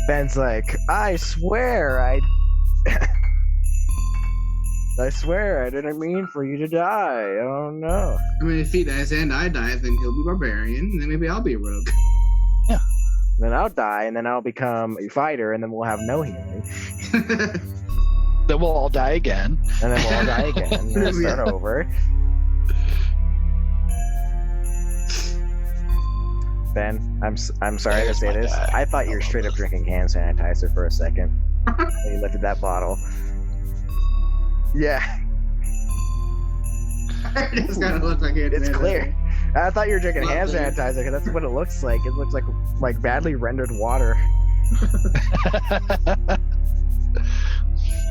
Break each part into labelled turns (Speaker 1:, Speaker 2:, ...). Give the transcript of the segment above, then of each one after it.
Speaker 1: Ben's like, I swear I didn't mean for you to die. Oh no.
Speaker 2: I mean, if he dies and I die, then he'll be barbarian, and then maybe I'll be a rogue.
Speaker 3: Yeah.
Speaker 1: Then I'll die, and then I'll become a fighter, and then we'll have no healing.
Speaker 3: Then we'll all die again.
Speaker 1: And then we'll all die again. And then start over. Ben, I'm sorry
Speaker 3: There's
Speaker 1: to say
Speaker 3: my
Speaker 1: this.
Speaker 3: guy.
Speaker 1: I thought you were straight up drinking hand sanitizer for a second. When you lifted that bottle. Yeah.
Speaker 2: It just kind of looks like
Speaker 1: It's clear. I thought you were drinking hand sanitizer because that's what it looks like. It looks like badly rendered water.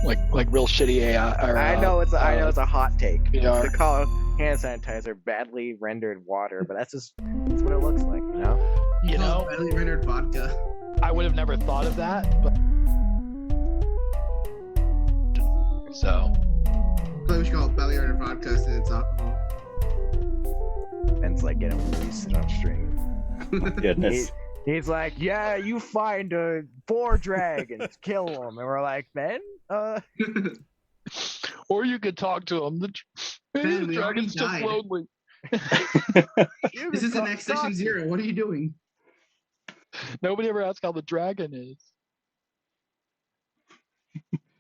Speaker 3: like real shitty AI. Or,
Speaker 1: I know it's a hot take.
Speaker 3: VR.
Speaker 1: To call hand sanitizer badly rendered water, but that's what it looks like, you know?
Speaker 3: You know,
Speaker 2: badly rendered vodka.
Speaker 3: I would have never thought of that, but so
Speaker 2: I thought we should call it badly rendered vodka since it's alcohol.
Speaker 1: Ben's like getting wasted on stream.
Speaker 4: Goodness.
Speaker 1: He's like, yeah, you find 4 dragons, kill them, and we're like, Ben,
Speaker 3: or you could talk to him.
Speaker 2: Ben, we already
Speaker 3: Dragon's just
Speaker 2: died.
Speaker 3: lonely.
Speaker 2: This is the next session 0. What are you doing?
Speaker 3: Nobody ever asked how the dragon is.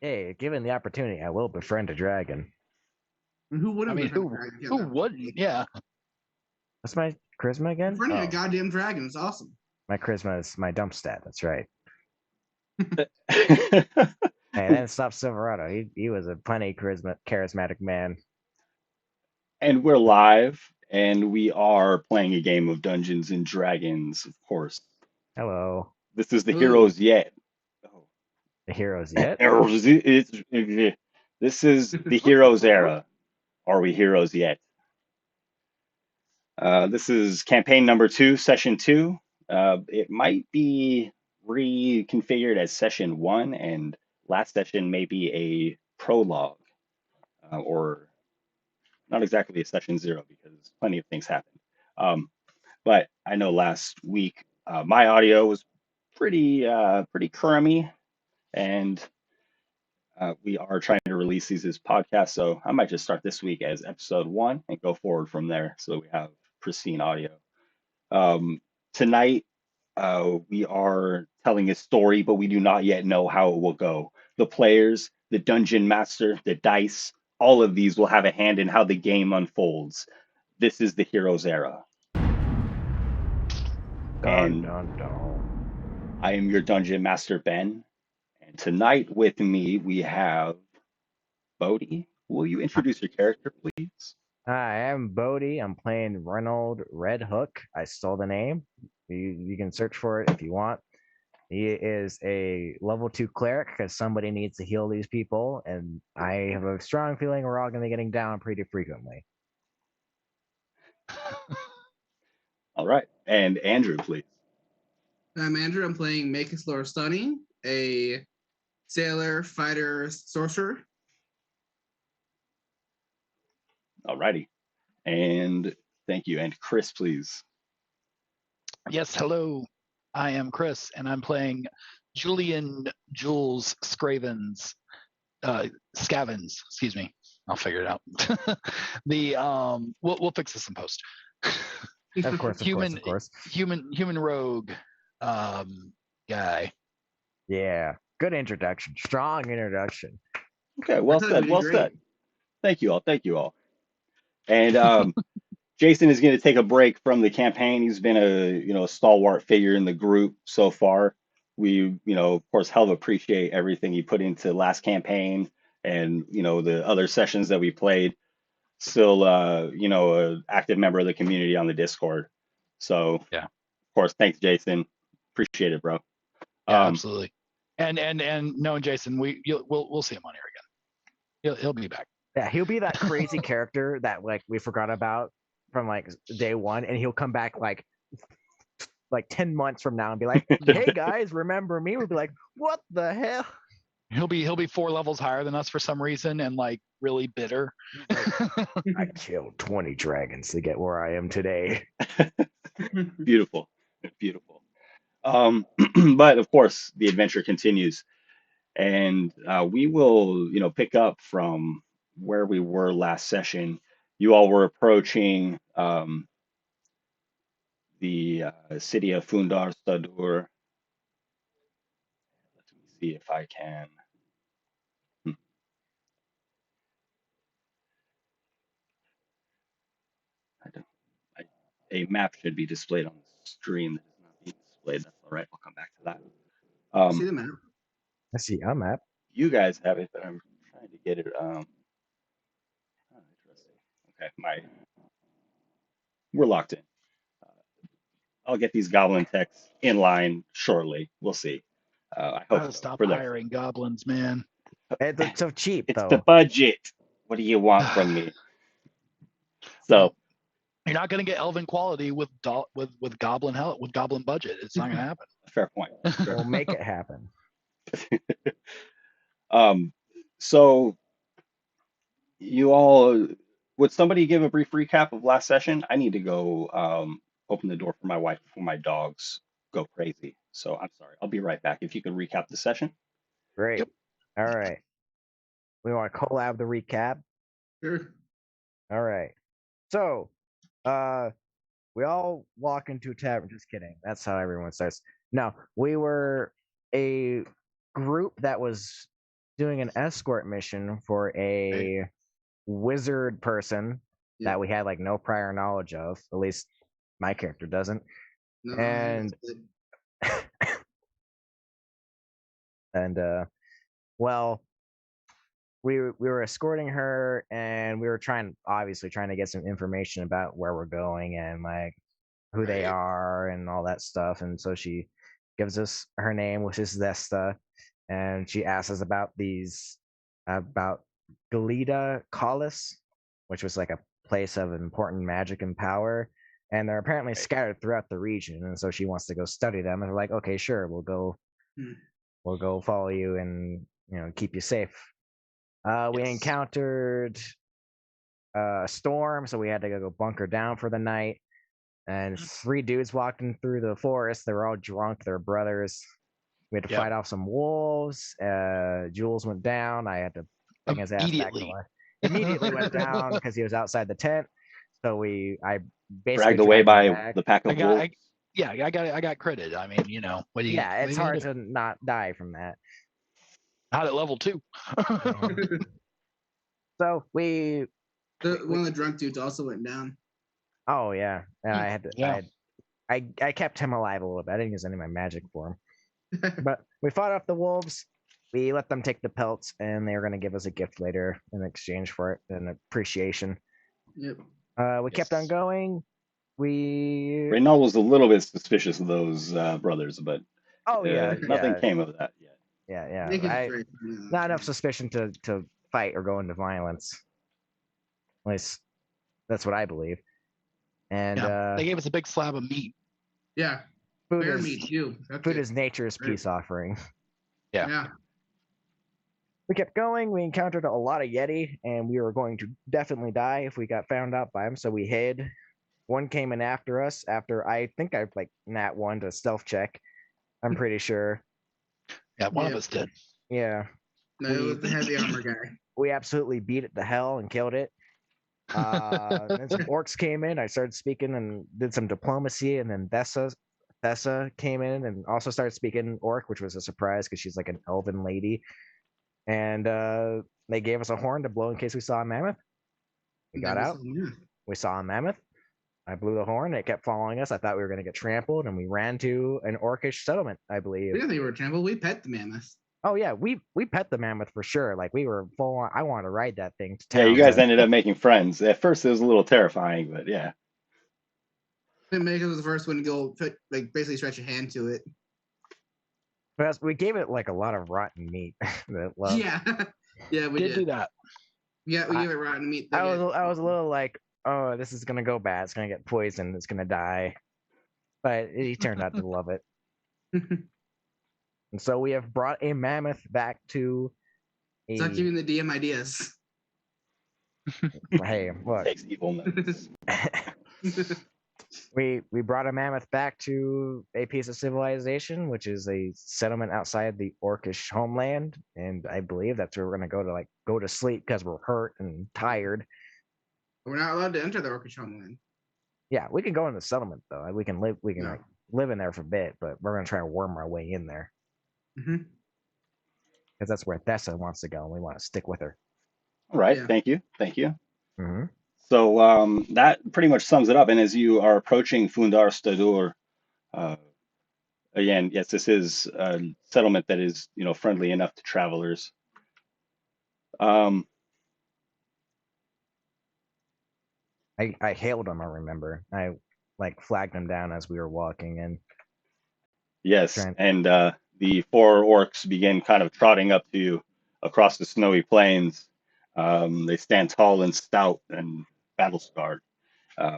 Speaker 1: Hey, given the opportunity, I will befriend a dragon.
Speaker 2: And who wouldn't?
Speaker 3: I mean, who wouldn't? Yeah.
Speaker 1: What's my charisma again?
Speaker 2: Befriending
Speaker 1: Oh,
Speaker 2: a goddamn dragon is awesome.
Speaker 1: my charisma is my dump stat. That's right. Hey, then stop Silverado. He was a plenty charismatic man.
Speaker 4: And we're live, and we are playing a game of Dungeons and Dragons, of course.
Speaker 1: Hello,
Speaker 4: This is the
Speaker 2: Ooh.
Speaker 4: Heroes Yet.
Speaker 1: the heroes yet?
Speaker 4: This is the Heroes era. Are we heroes yet? This is campaign number 2, session 2. It might be reconfigured as session 1, and last session may be a prologue, or not exactly a session 0 because plenty of things happened. But I know last week my audio was pretty crummy, and we are trying to release these as podcasts. So I might just start this week as episode 1 and go forward from there, so we have pristine audio. Tonight we are telling a story, but we do not yet know how it will go. The players, the dungeon master, the dice, all of these will have a hand in how the game unfolds. This is the Heroes era. And I am your dungeon master, Ben. And tonight with me, we have Bodhi. Will you introduce your character, please?
Speaker 1: Hi, I'm Bodhi. I'm playing Reynold Red Hook. I stole the name. You can search for it if you want. He is a level 2 cleric because somebody needs to heal these people, and I have a strong feeling we're all going to be getting down pretty frequently.
Speaker 4: All right. And Andrew, please.
Speaker 2: I'm Andrew. I'm playing Makis Lord Stunning, a sailor, fighter, sorcerer.
Speaker 4: All righty. And thank you. And Chris, please.
Speaker 3: Yes, hello. I am Chris, and I'm playing Julian Jules Scravens, Scavens. Excuse me. I'll figure it out. We'll fix this in post.
Speaker 1: Of course,
Speaker 3: Human rogue guy.
Speaker 1: Yeah, good introduction. Strong introduction.
Speaker 4: Okay, well
Speaker 2: I thought
Speaker 4: said.
Speaker 2: it
Speaker 4: Well
Speaker 2: was
Speaker 4: said. Thank you all. Thank you all. And Jason is going to take a break from the campaign. He's been a stalwart figure in the group so far. We of course hell appreciate everything he put into last campaign and the other sessions that we played. Still an active member of the community on the Discord. So
Speaker 3: yeah,
Speaker 4: of course, thanks Jason. Appreciate it, bro.
Speaker 3: Yeah, absolutely. And knowing Jason, we'll see him on here again. He'll be back.
Speaker 1: Yeah, he'll be that crazy character that we forgot about from day 1, and he'll come back like 10 months from now and be like, "Hey guys, remember me?" We'll be like, "What the hell?"
Speaker 3: He'll be 4 levels higher than us for some reason and really bitter.
Speaker 1: I killed 20 dragons to get where I am today.
Speaker 4: Beautiful. Beautiful. But of course, the adventure continues, and we will, pick up from where we were last session. You all were approaching the city of Fundar Stadur. Let me see if I can. Hmm, I don't, I, a map should be displayed on the stream that is not being displayed. That's all right. I'll come back to that.
Speaker 2: See
Speaker 4: Um,
Speaker 2: the map.
Speaker 1: I see a map.
Speaker 4: you guys have it, but I'm trying to get it. Oh, interesting. Okay, we're locked in. Uh, I'll get these goblin techs in line shortly. We'll see. I hope
Speaker 3: Gotta
Speaker 4: so.
Speaker 3: stop
Speaker 4: For the
Speaker 3: hiring goblins, man.
Speaker 1: It's so cheap
Speaker 4: it's the
Speaker 1: though.
Speaker 4: budget. What do you want from me? So
Speaker 3: Well, you're not gonna get elven quality with goblin help with goblin budget. It's not gonna happen.
Speaker 4: fair point.
Speaker 1: We'll make it happen.
Speaker 4: Um, so you all, would somebody give a brief recap of last session? I need to go open the door for my wife before my dogs go crazy. So I'm sorry. I'll be right back. If you could recap the session.
Speaker 1: Great.
Speaker 3: Yep.
Speaker 1: All right. We want to collab the recap.
Speaker 2: Sure.
Speaker 1: All right. So, we all walk into a tavern. Just kidding. That's how everyone starts. No, we were a group that was doing an escort mission for a wizard person
Speaker 2: Yeah.
Speaker 1: that we had like no prior knowledge of. At least my character doesn't.
Speaker 2: No,
Speaker 1: And
Speaker 2: that's good.
Speaker 1: and well, we were escorting her, and we were obviously trying to get some information about where we're going and like who they
Speaker 2: Right.
Speaker 1: are and all that stuff. And so she gives us her name, which is Zesta, and she asks us about Galita Collis, which was like a place of important magic and power. And they're apparently scattered throughout the region, and so she wants to go study them. And we're like, okay, sure, we'll go follow you and keep you safe. We
Speaker 3: Yes.
Speaker 1: encountered a storm, so we had to go bunker down for the night. And 3 dudes walked in through the forest. They were all drunk. They're brothers. We had to
Speaker 3: Yep.
Speaker 1: fight off some wolves. Jules went down. I had to bring his ass back to
Speaker 3: Immediately.
Speaker 1: life. Immediately went down because he was outside the tent. So I basically
Speaker 4: Dragged away
Speaker 1: dragged him
Speaker 4: by
Speaker 1: back.
Speaker 4: the pack
Speaker 3: I
Speaker 4: of
Speaker 3: got,
Speaker 4: wolves.
Speaker 3: I got credit. I mean, what do you?
Speaker 1: Yeah,
Speaker 3: what
Speaker 1: it's
Speaker 3: are you gonna
Speaker 1: hard
Speaker 3: do?
Speaker 1: to not die from that.
Speaker 3: Not at level 2.
Speaker 1: So
Speaker 2: One of the drunk dudes also went down.
Speaker 1: Oh yeah, I had to.
Speaker 3: Yeah.
Speaker 1: I kept him alive a little bit. I didn't use any of my magic for him. But we fought off the wolves. We let them take the pelts, and they were going to give us a gift later in exchange for it, an appreciation.
Speaker 2: Yep.
Speaker 1: We kept on going.
Speaker 4: Reynald was a little bit suspicious of those brothers, but nothing came of that yet.
Speaker 1: Yeah. Not enough suspicion to fight or go into violence. At least that's what I believe. And
Speaker 3: they gave us a big slab of meat.
Speaker 2: Yeah.
Speaker 1: Food
Speaker 2: Bear
Speaker 1: is
Speaker 2: meat too.
Speaker 1: food is nature's peace offering.
Speaker 3: Yeah.
Speaker 1: We kept going. We encountered a lot of Yeti, and we were going to definitely die if we got found out by them. So we hid. One came in after us. After I think I like nat one to stealth check. I'm pretty sure.
Speaker 3: Yeah, one of us did.
Speaker 1: Yeah.
Speaker 2: No, it was the heavy armor guy.
Speaker 1: We absolutely beat it to hell and killed it. Then some orcs came in. I started speaking and did some diplomacy, and then Thessa came in and also started speaking orc, which was a surprise because she's like an elven lady. And they gave us a horn to blow in case we saw a mammoth. We got out. We saw a mammoth. I blew the horn. It kept following us. I thought we were going to get trampled, and we ran to an orcish settlement, I believe.
Speaker 2: We didn't think we were trampled. We pet the mammoth.
Speaker 1: Oh yeah, we pet the mammoth for sure. Like we were full on. I wanted to ride that thing to
Speaker 4: Yeah,
Speaker 1: town.
Speaker 4: you guys ended up making friends. At first, it was a little terrifying, but yeah.
Speaker 2: Megan was the first one to go, basically stretch a hand to it.
Speaker 1: But we gave it like a lot of rotten meat.
Speaker 2: Yeah, we did
Speaker 3: do that.
Speaker 2: Yeah, we gave it rotten meat.
Speaker 1: I was a little like, oh, this is gonna go bad. It's gonna get poisoned. It's gonna die. But he turned out to love it. And so we have brought a mammoth back to.
Speaker 2: Stop giving the DM ideas.
Speaker 1: Hey, look.
Speaker 4: Takes evil notes.
Speaker 1: We brought a mammoth back to a piece of civilization, which is a settlement outside the Orcish homeland, and I believe that's where we're gonna go to go to sleep because we're hurt and tired.
Speaker 2: We're not allowed to enter the Orcish homeland.
Speaker 1: Yeah, we can go in the settlement though. We can live. We can
Speaker 2: Yeah.
Speaker 1: live in there for a bit, but we're gonna try to worm our way in there
Speaker 2: Mm-hmm.
Speaker 1: because that's where Thessa wants to go, and we want to stick with her.
Speaker 4: All right,
Speaker 2: Yeah.
Speaker 4: thank you, thank you.
Speaker 1: Mm-hmm.
Speaker 4: So that pretty much sums it up. And as you are approaching Fundar Stadur, uh, again, yes, this is a settlement that is, friendly enough to travelers. Um,
Speaker 1: I hailed him. I remember. I flagged him down as we were walking, and
Speaker 4: yes,
Speaker 1: trying.
Speaker 4: and the four orcs begin kind of trotting up to you across the snowy plains. They stand tall and stout and battle scarred. Um,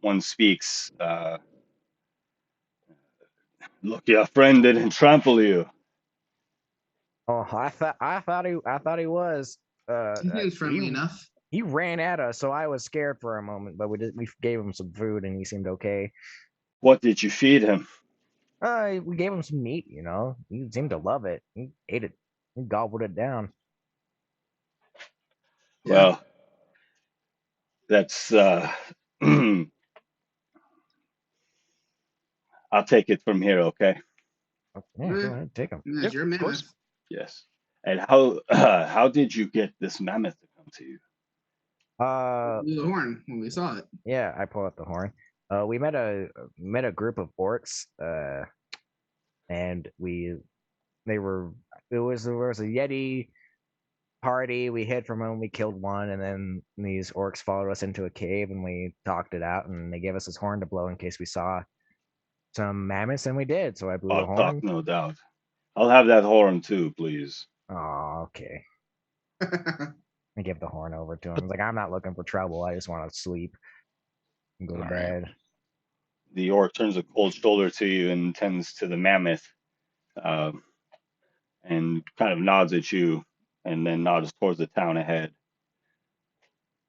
Speaker 4: one speaks, "Look, your friend didn't trample you."
Speaker 1: Oh, I thought he was.
Speaker 2: He seems
Speaker 1: He
Speaker 2: friendly enough.
Speaker 1: he ran at us, so I was scared for a moment. But we gave him some food, and he seemed okay.
Speaker 4: What did you feed him?
Speaker 1: We gave him some meat. He seemed to love it. He ate it. He gobbled it down.
Speaker 2: Yeah.
Speaker 4: Well, that's I'll take it from here, okay?
Speaker 1: Yeah, go ahead, take him.
Speaker 2: Yeah,
Speaker 3: Yep,
Speaker 2: you're a
Speaker 3: of course.
Speaker 2: mammoth.
Speaker 4: Yes. And how did you get this mammoth to come to you?
Speaker 2: Blew the horn when we saw it.
Speaker 1: Yeah, I pull out the horn. We met a group of orcs. And they were there was a Yeti party. We hid from them. We killed one, and then these orcs followed us into a cave, and we talked it out. And they gave us this horn to blow in case we saw some mammoths, and we did. So I blew
Speaker 4: Oh,
Speaker 1: the
Speaker 4: talk
Speaker 1: horn.
Speaker 4: no doubt. I'll have that horn too, please.
Speaker 1: Oh, okay. I give the horn over to him. He's like, I'm not looking for trouble. I just want to sleep and go to
Speaker 3: All right.
Speaker 1: bed.
Speaker 4: The orc turns a cold shoulder to you and tends to the mammoth, um, and kind of nods at you, and then nods towards the town ahead.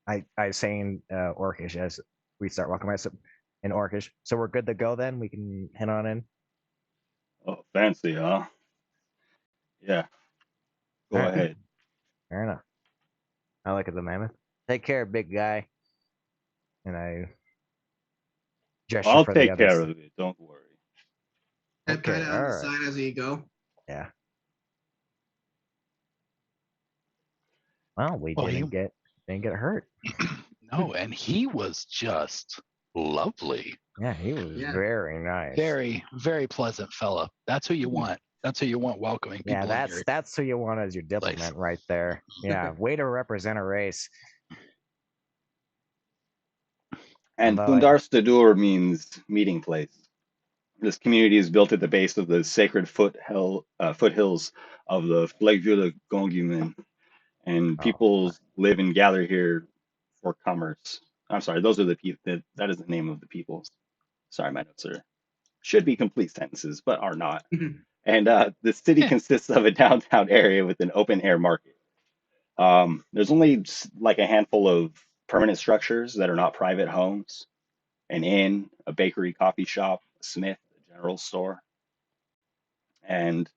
Speaker 1: I say in Orcish as we start walking by. So in Orcish, so we're good to go then. We can head on in.
Speaker 4: Oh, fancy, huh? Yeah,
Speaker 1: All
Speaker 4: go
Speaker 1: right,
Speaker 4: ahead.
Speaker 1: fair enough. I look at the mammoth. Take care, big guy. And I gesture
Speaker 4: I'll
Speaker 1: for the
Speaker 4: take care
Speaker 1: others.
Speaker 4: of it. Don't worry.
Speaker 2: Pat
Speaker 1: Okay,
Speaker 2: it on
Speaker 1: all
Speaker 2: the
Speaker 1: right.
Speaker 2: side as you go.
Speaker 1: Yeah. Well, we
Speaker 3: Well,
Speaker 1: didn't get hurt.
Speaker 3: No, and he was just lovely.
Speaker 1: Yeah, he was
Speaker 2: Yeah.
Speaker 1: very nice.
Speaker 3: Very, very pleasant fella. That's who you want. That's who you want welcoming people
Speaker 1: Yeah,
Speaker 3: in your
Speaker 1: that's who you want as your
Speaker 3: place.
Speaker 1: diplomat right there. Yeah, way to represent a race.
Speaker 4: And
Speaker 1: Although
Speaker 4: Fundar Stadur means meeting place. This community is built at the base of the sacred foothills of the Fleggula Gongumen, and
Speaker 1: oh,
Speaker 4: people live and gather here for commerce. I'm sorry, those are the people. That is the name of the peoples. Sorry, my notes should be complete sentences, but are not. And the city consists of a downtown area with an open air market. There's only like a handful of permanent structures that are not private homes: an inn, a bakery, coffee shop, a smith, a general store, and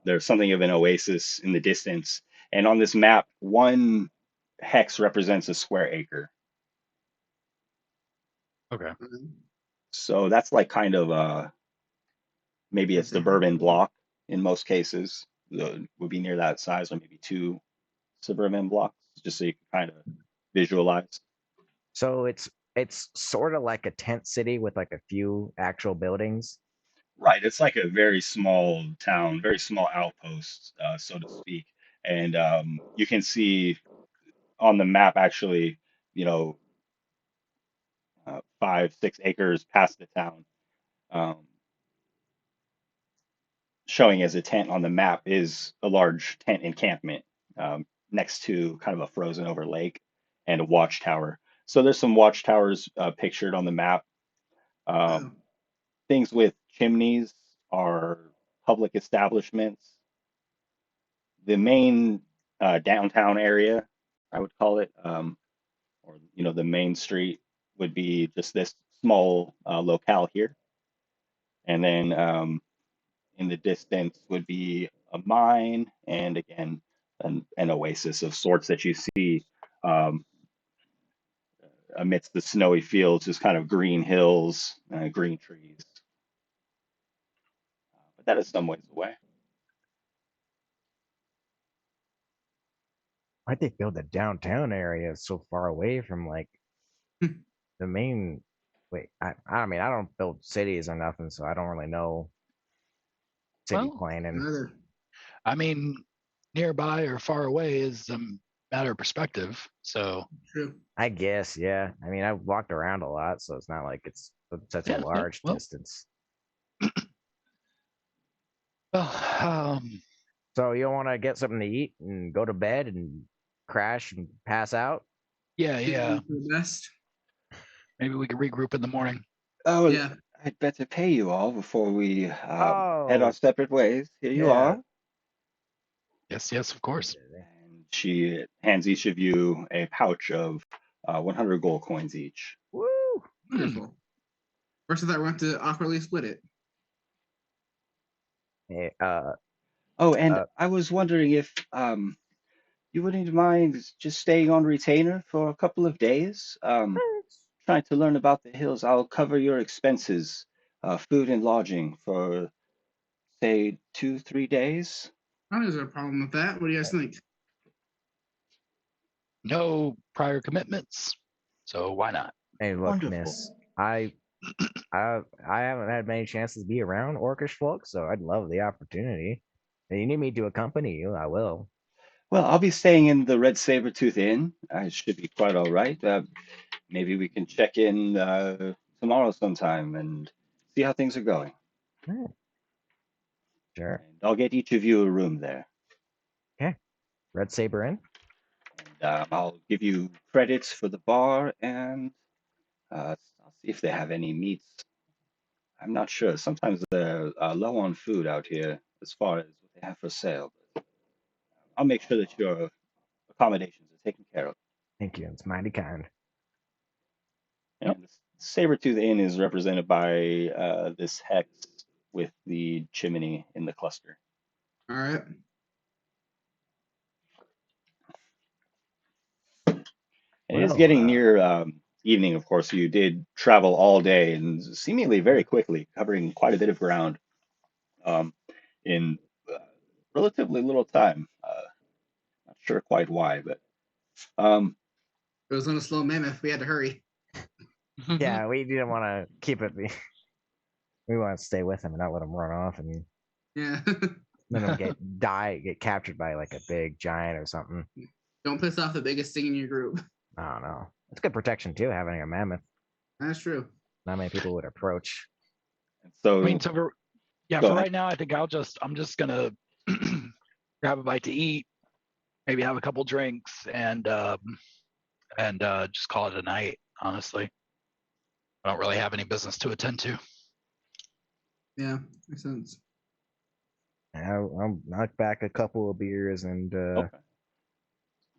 Speaker 4: there's something of an oasis in the distance. And on this map, one hex represents a square acre.
Speaker 3: Okay.
Speaker 4: So that's like kind of maybe a
Speaker 2: That's a
Speaker 4: suburban
Speaker 2: handful.
Speaker 4: block in most cases. Would be near that size, or maybe two suburban blocks, just so you can kind of visualize.
Speaker 1: so it's sort of like a tent city with like a few actual buildings.
Speaker 4: Right, it's like a very small town, very small outpost, so to speak. And you can see on the map actually, you know, 5, 6 acres past the town, um, showing as a tent on the map is a large tent encampment, next to kind of a frozen over lake and a watchtower. So there's some watchtowers pictured on the map.
Speaker 2: Oh.
Speaker 4: Um, things with chimneys are public establishments. The main downtown area, I would call it, or the main street, would be just this small locale here. And then in the distance would be a mine, and again, an oasis of sorts that you see um, amidst the snowy fields, just kind of green hills, green trees. But that is some ways away.
Speaker 1: Why'd they build the downtown area so far away from like the main? Wait, I mean, I don't build cities or nothing, so I don't really know city
Speaker 3: Well,
Speaker 1: planning.
Speaker 2: Another.
Speaker 3: I mean, nearby or far away is a matter of perspective. So
Speaker 2: True.
Speaker 1: I guess, yeah. I mean, I've walked around a lot, so it's not like it's such
Speaker 3: yeah,
Speaker 1: a large
Speaker 3: well,
Speaker 1: distance.
Speaker 3: well,
Speaker 1: So you want to get something to eat and go to bed and crash and pass out?
Speaker 3: yeah.
Speaker 2: For the best.
Speaker 3: Maybe we could regroup in the morning.
Speaker 4: Oh,
Speaker 2: Yeah.
Speaker 4: I'd better pay you all before we head our
Speaker 1: Oh,
Speaker 4: separate ways. Here you
Speaker 1: yeah.
Speaker 4: are.
Speaker 3: Yes, of course.
Speaker 4: And she hands each of you a pouch of 100 gold coins each.
Speaker 1: Woo!
Speaker 2: Wonderful. First, I thought we were going to awkwardly split it.
Speaker 1: Hey,
Speaker 4: Oh, and
Speaker 1: Uh,
Speaker 4: I was wondering if you wouldn't mind just staying on retainer for a couple of days, trying to learn about the hills. I'll cover your expenses, food and lodging for, say, 2-3 days.
Speaker 2: I don't think there's a problem with that. What do you guys think?
Speaker 3: No prior commitments, so why not?
Speaker 1: hey, look,
Speaker 4: Wonderful.
Speaker 1: miss. I haven't had many chances to be around orcish folk, so I'd love the opportunity. If you need me to accompany you, I will.
Speaker 4: Well, I'll be staying in the Red Saber-Tooth Inn. I should be quite all right. Maybe we can check in tomorrow sometime and see how things are going.
Speaker 1: Alright. Sure.
Speaker 4: And I'll get each of you a room there.
Speaker 1: Okay. Red Saber Inn.
Speaker 4: And I'll give you credits for the bar, and I'll see if they have any meats. I'm not sure. Sometimes they're low on food out here as far as what they have for sale. But I'll make sure that your accommodations are taken care of.
Speaker 1: Thank you. It's mighty kind.
Speaker 3: Yep.
Speaker 4: And the Saber-Tooth Inn is represented by this hex with the chimney in the cluster.
Speaker 2: All right.
Speaker 4: It is
Speaker 1: Well,
Speaker 4: getting near evening, of course. You did travel all day and seemingly very quickly, covering quite a bit of ground in relatively little time. Not sure quite why, but
Speaker 2: It was on a slow mammoth. We had to hurry.
Speaker 1: yeah, we didn't want to keep it. We want to stay with him and not let him run off and
Speaker 2: Yeah.
Speaker 1: let him get captured by like a big giant or something.
Speaker 2: Don't piss off the biggest thing in your group.
Speaker 1: I don't know. It's good protection too, having a mammoth.
Speaker 2: That's true.
Speaker 1: Not many people would approach.
Speaker 4: so
Speaker 3: I mean, so for
Speaker 4: Go ahead.
Speaker 3: right now, I think I'm just gonna grab a bite to eat, maybe have a couple drinks, and just call it a night. Honestly, I don't really have any business to attend to.
Speaker 2: Yeah, makes sense.
Speaker 1: I'll knock back a couple of beers and
Speaker 4: Okay.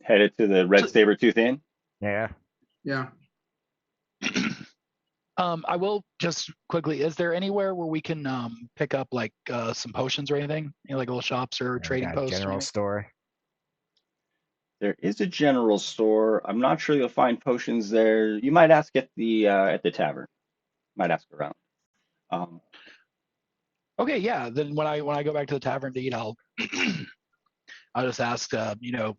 Speaker 4: Headed to the Red Saber-Tooth Inn.
Speaker 1: yeah.
Speaker 2: Yeah.
Speaker 3: I will just quickly. Is there anywhere where we can pick up like some potions or anything? Like little shops or trading
Speaker 1: got a
Speaker 3: posts? or
Speaker 1: general
Speaker 3: anything?
Speaker 1: store.
Speaker 4: There is a general store. I'm not sure you'll find potions there. You might ask at the tavern. Might ask around.
Speaker 3: Okay, yeah. Then when I go back to the tavern to eat, I'll I'll just ask the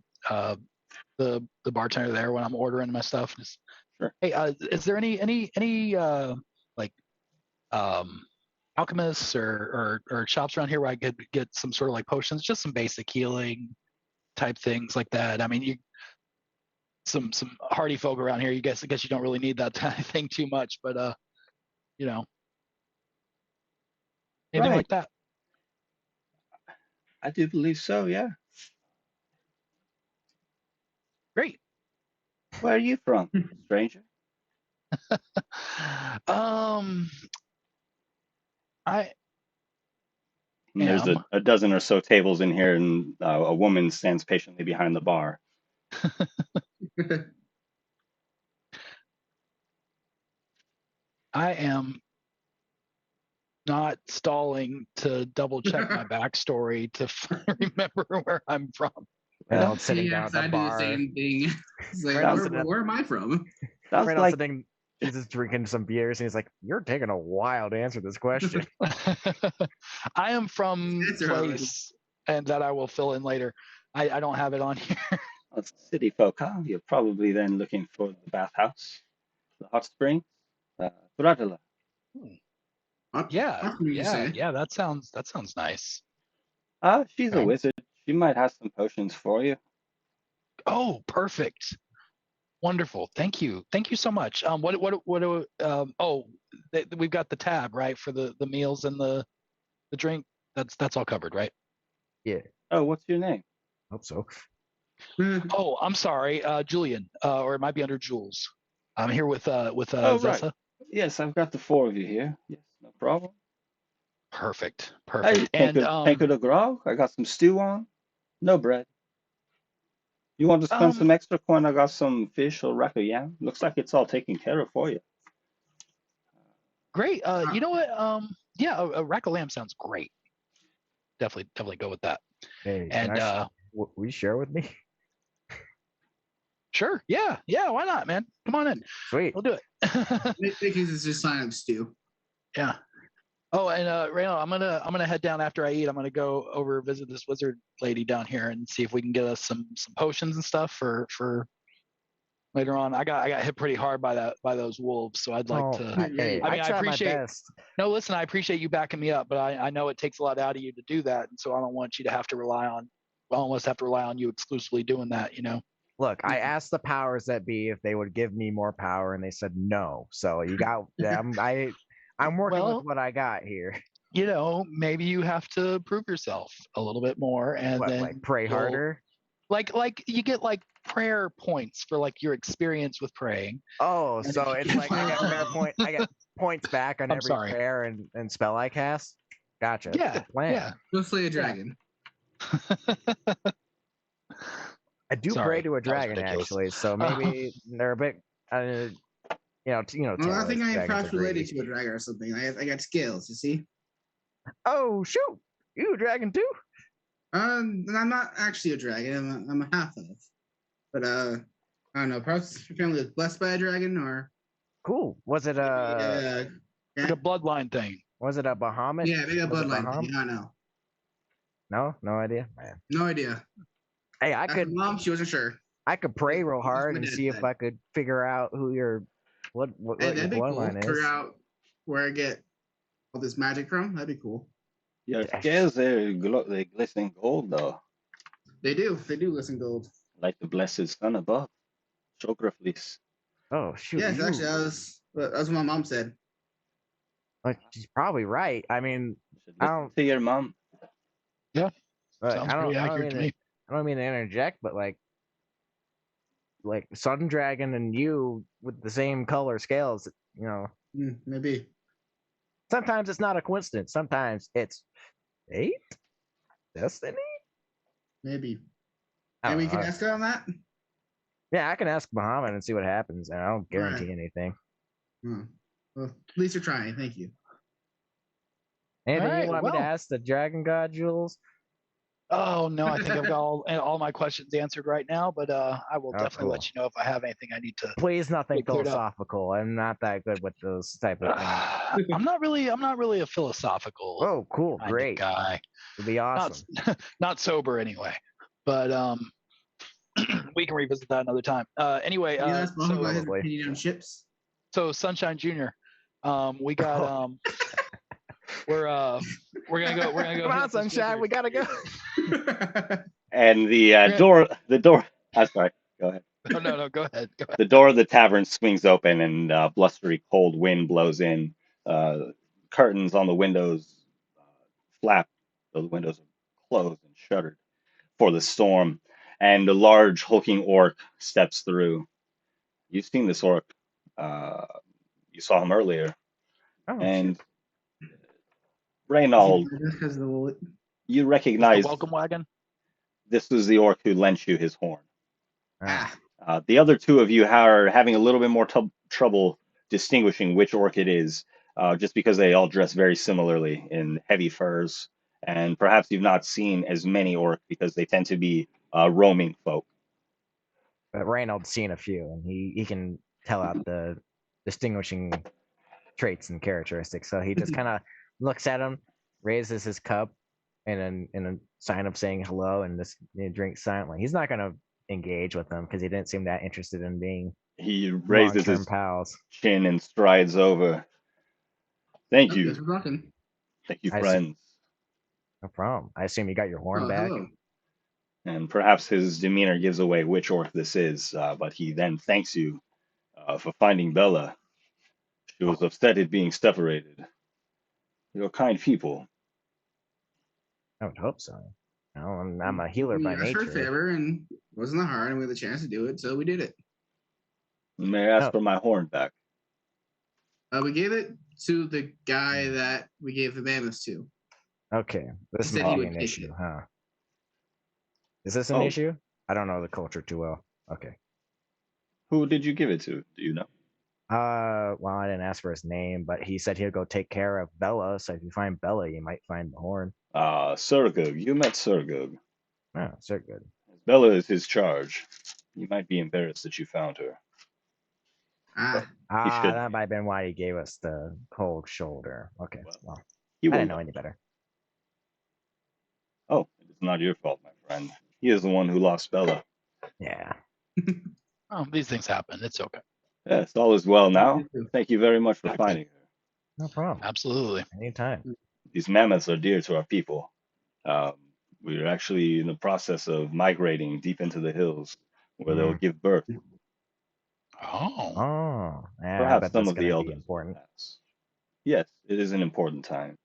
Speaker 3: bartender there when I'm ordering my stuff. Just,
Speaker 4: Sure.
Speaker 3: hey, is there any like alchemists or shops around here where I could get some sort of like potions, just some basic healing type things like that? I mean, some hardy folk around here. I guess you don't really need that kind of thing too much, but anything
Speaker 4: Right.
Speaker 3: like that.
Speaker 4: I do believe so, yeah.
Speaker 3: Great.
Speaker 4: Where are you from, stranger?
Speaker 3: I
Speaker 4: And there's
Speaker 3: am.
Speaker 4: a dozen or so tables in here, and a woman stands patiently behind the bar.
Speaker 3: I am not stalling to double check my backstory to remember where I'm from.
Speaker 1: Reynolds sitting down
Speaker 2: Yes,
Speaker 1: at
Speaker 2: I
Speaker 1: the
Speaker 2: do the
Speaker 1: bar.
Speaker 2: same thing. It's like,
Speaker 1: Reynolds
Speaker 2: where am I from?
Speaker 4: Sounds
Speaker 1: Reynolds
Speaker 4: like
Speaker 1: sitting, he's just drinking some beers, and he's like, "You're taking a while to answer this question."
Speaker 3: I am from
Speaker 2: Answer already.
Speaker 3: place, and that I will fill in later. I don't have it on here.
Speaker 4: us city folk, huh? You're probably then looking for the bathhouse, the hot spring, Bradala.
Speaker 3: Yeah,
Speaker 2: What can you say?
Speaker 3: That sounds nice.
Speaker 4: She's a
Speaker 3: Okay.
Speaker 4: wizard. She might have some potions for you.
Speaker 3: Oh, perfect. Wonderful. Thank you so much. We've got the tab, right, for the meals and the drink. That's all covered, right?
Speaker 1: Yeah,
Speaker 4: Oh, what's your name?
Speaker 1: hope so.
Speaker 3: Oh, I'm sorry, Julian, or it might be under Jules. I'm here with
Speaker 4: Oh, right.
Speaker 3: Zessa.
Speaker 4: Yes, I've got the four of you here. Yes, no problem.
Speaker 3: Perfect.
Speaker 4: Hey,
Speaker 3: And
Speaker 4: Panko de grog. I got some stew on. No bread. You want to spend some extra coin? I got some fish or rack of yam. Looks like it's all taken care of for you.
Speaker 3: great. You know what? Yeah, a rack of lamb sounds great. Definitely go with that.
Speaker 1: Hey,
Speaker 3: And
Speaker 1: will you share with me?
Speaker 3: sure, yeah, why not, man? Come on in.
Speaker 1: Sweet.
Speaker 3: We'll do it.
Speaker 2: Because it's just sign up stew.
Speaker 3: Yeah. Oh, and Rayno, I'm gonna head down after I eat. I'm gonna go over visit this wizard lady down here and see if we can get us some potions and stuff for later on. I got hit pretty hard by those wolves, so I'd like to.
Speaker 1: I try
Speaker 3: appreciate.
Speaker 1: my best.
Speaker 3: No, listen, I appreciate you backing me up, but I know it takes a lot out of you to do that, and so I don't want you to have to rely on. I almost have to rely on you exclusively doing that, you know.
Speaker 1: Look, I asked the powers that be if they would give me more power, and they said no. So you got, I'm working with what I got here.
Speaker 3: You know, maybe you have to prove yourself a little bit more, and then
Speaker 1: like pray harder.
Speaker 3: Like you get like prayer points for like your experience with praying.
Speaker 1: Oh, so it's like I get points back on every prayer and spell I cast. Gotcha.
Speaker 3: Yeah, yeah.
Speaker 2: Go slay a dragon.
Speaker 1: I do pray to a dragon actually, so maybe they're a bit,
Speaker 2: Well, I think I am perhaps related to a dragon or something. I got scales, you see.
Speaker 1: Oh shoot! You a dragon too?
Speaker 2: I'm not actually a dragon. I'm a half elf, but I don't know. Perhaps your family was blessed by a dragon, or
Speaker 1: cool. Was it
Speaker 3: like a bloodline thing?
Speaker 1: Was it a Bahamut?
Speaker 2: Yeah, maybe a bloodline thing. I don't know.
Speaker 1: No idea, man.
Speaker 2: No idea.
Speaker 1: Hey, I could.
Speaker 2: Mom, she wasn't sure.
Speaker 1: I could pray real hard and see if I could figure out who your what your bloodline is.
Speaker 2: Figure out where I get all this magic from. That'd be cool.
Speaker 4: Your scales, they glisten gold, though.
Speaker 2: They do glisten gold.
Speaker 4: Like the blessed sun above. Shograflis.
Speaker 1: Oh shoot!
Speaker 2: Yes, actually, that's what my mom said.
Speaker 1: She's probably right. I mean, I don't
Speaker 4: to your mom.
Speaker 3: Yeah,
Speaker 1: sounds pretty accurate to me. I don't mean to interject, but like Sun Dragon and you with the same color scales, you know.
Speaker 2: Maybe.
Speaker 1: Sometimes it's not a coincidence. Sometimes it's fate, destiny.
Speaker 2: Maybe. Maybe you can ask her on that.
Speaker 1: Yeah, I can ask Muhammad and see what happens, and I don't guarantee anything.
Speaker 2: Well, at least you're trying. Thank you.
Speaker 1: Anything you want me to ask the Dragon God, Jules?
Speaker 3: Oh no, I think I've got all my questions answered right now, but I will definitely let you know if I have anything I need to.
Speaker 1: Please, nothing philosophical. I'm not that good with those type of things.
Speaker 3: I'm not really a philosophical.
Speaker 1: Oh, cool, great
Speaker 3: guy.
Speaker 1: It'd be awesome.
Speaker 3: Not sober anyway, but we can revisit that another time. Anyway,
Speaker 2: ships.
Speaker 3: So Sunshine Junior, we got we're gonna go.
Speaker 1: Come on, Sunshine, we gotta go.
Speaker 4: And the door. I'm sorry. Go ahead.
Speaker 3: No, go ahead.
Speaker 4: The door of the tavern swings open, and blustery cold wind blows in. Curtains on the windows flap. The windows are closed and shuttered for the storm. And a large hulking orc steps through. You've seen this orc. You saw him earlier. And Reynold, you recognize
Speaker 3: the welcome wagon.
Speaker 4: This was the orc who lent you his horn. The other two of you are having a little bit more trouble distinguishing which orc it is, just because they all dress very similarly in heavy furs, and perhaps you've not seen as many orc because they tend to be roaming folk.
Speaker 1: But Reynolds seen a few, and he can tell out the distinguishing traits and characteristics. So he just kind of looks at him, raises his cup, in a sign of saying hello, and just drinks silently. He's not gonna engage with them because he didn't seem that interested in being
Speaker 4: He raises
Speaker 1: long-term
Speaker 4: his
Speaker 1: pals.
Speaker 4: chin and strides over. Thank
Speaker 2: Okay,
Speaker 4: you.
Speaker 2: so we're talking.
Speaker 4: Thank you,
Speaker 1: I see.
Speaker 4: friends.
Speaker 1: No problem. I assume you got your horn
Speaker 2: Oh,
Speaker 1: back.
Speaker 2: hello.
Speaker 4: And perhaps his demeanor gives away which orc this is, but he then thanks you for finding Bella. She was upset at being separated. You're kind people.
Speaker 1: I would hope so. You know, I'm a healer
Speaker 2: We
Speaker 1: by
Speaker 2: asked for a
Speaker 1: nature.
Speaker 2: favor, and it wasn't that hard, and we had the chance to do it, so we did it.
Speaker 4: May I ask
Speaker 1: Oh.
Speaker 4: for my horn back?
Speaker 2: We gave it to the guy that we gave the mammoths to.
Speaker 1: Okay, this
Speaker 2: He said
Speaker 1: might
Speaker 2: he
Speaker 1: be
Speaker 2: would
Speaker 1: an
Speaker 2: take
Speaker 1: issue,
Speaker 2: it.
Speaker 1: huh? Is this an
Speaker 4: Oh.
Speaker 1: issue? I don't know the culture too well. Okay.
Speaker 4: Who did you give it to? Do you know?
Speaker 1: Well, I didn't ask for his name, but he said he'll go take care of Bella. So if you find Bella, you might find the horn.
Speaker 4: Surgug. You met Surgug.
Speaker 1: Oh, so good.
Speaker 4: Bella is his charge. You might be embarrassed that you found her.
Speaker 2: Ah,
Speaker 4: should
Speaker 1: That
Speaker 4: be.
Speaker 1: might have been why he gave us the cold shoulder. Okay,
Speaker 4: Well,
Speaker 1: well,
Speaker 4: He
Speaker 1: I
Speaker 4: will
Speaker 1: didn't know
Speaker 4: learn.
Speaker 1: any better.
Speaker 4: Oh, it's not your fault, my friend. He is the one who lost Bella.
Speaker 1: Yeah.
Speaker 3: Oh, these things happen. It's okay.
Speaker 4: Yes, all is well now.
Speaker 2: you too.
Speaker 4: Thank you very much for finding her.
Speaker 1: No problem.
Speaker 3: Absolutely.
Speaker 1: Anytime.
Speaker 4: These mammoths are dear to our people. Um, we're actually in the process of migrating deep into the hills where they'll give birth.
Speaker 3: Oh.
Speaker 1: Oh, yeah, I
Speaker 4: Perhaps
Speaker 1: bet
Speaker 4: some
Speaker 1: that's
Speaker 4: of the
Speaker 1: going to
Speaker 4: elders
Speaker 1: be
Speaker 4: will
Speaker 1: important.
Speaker 4: pass. Yes, it is an important time.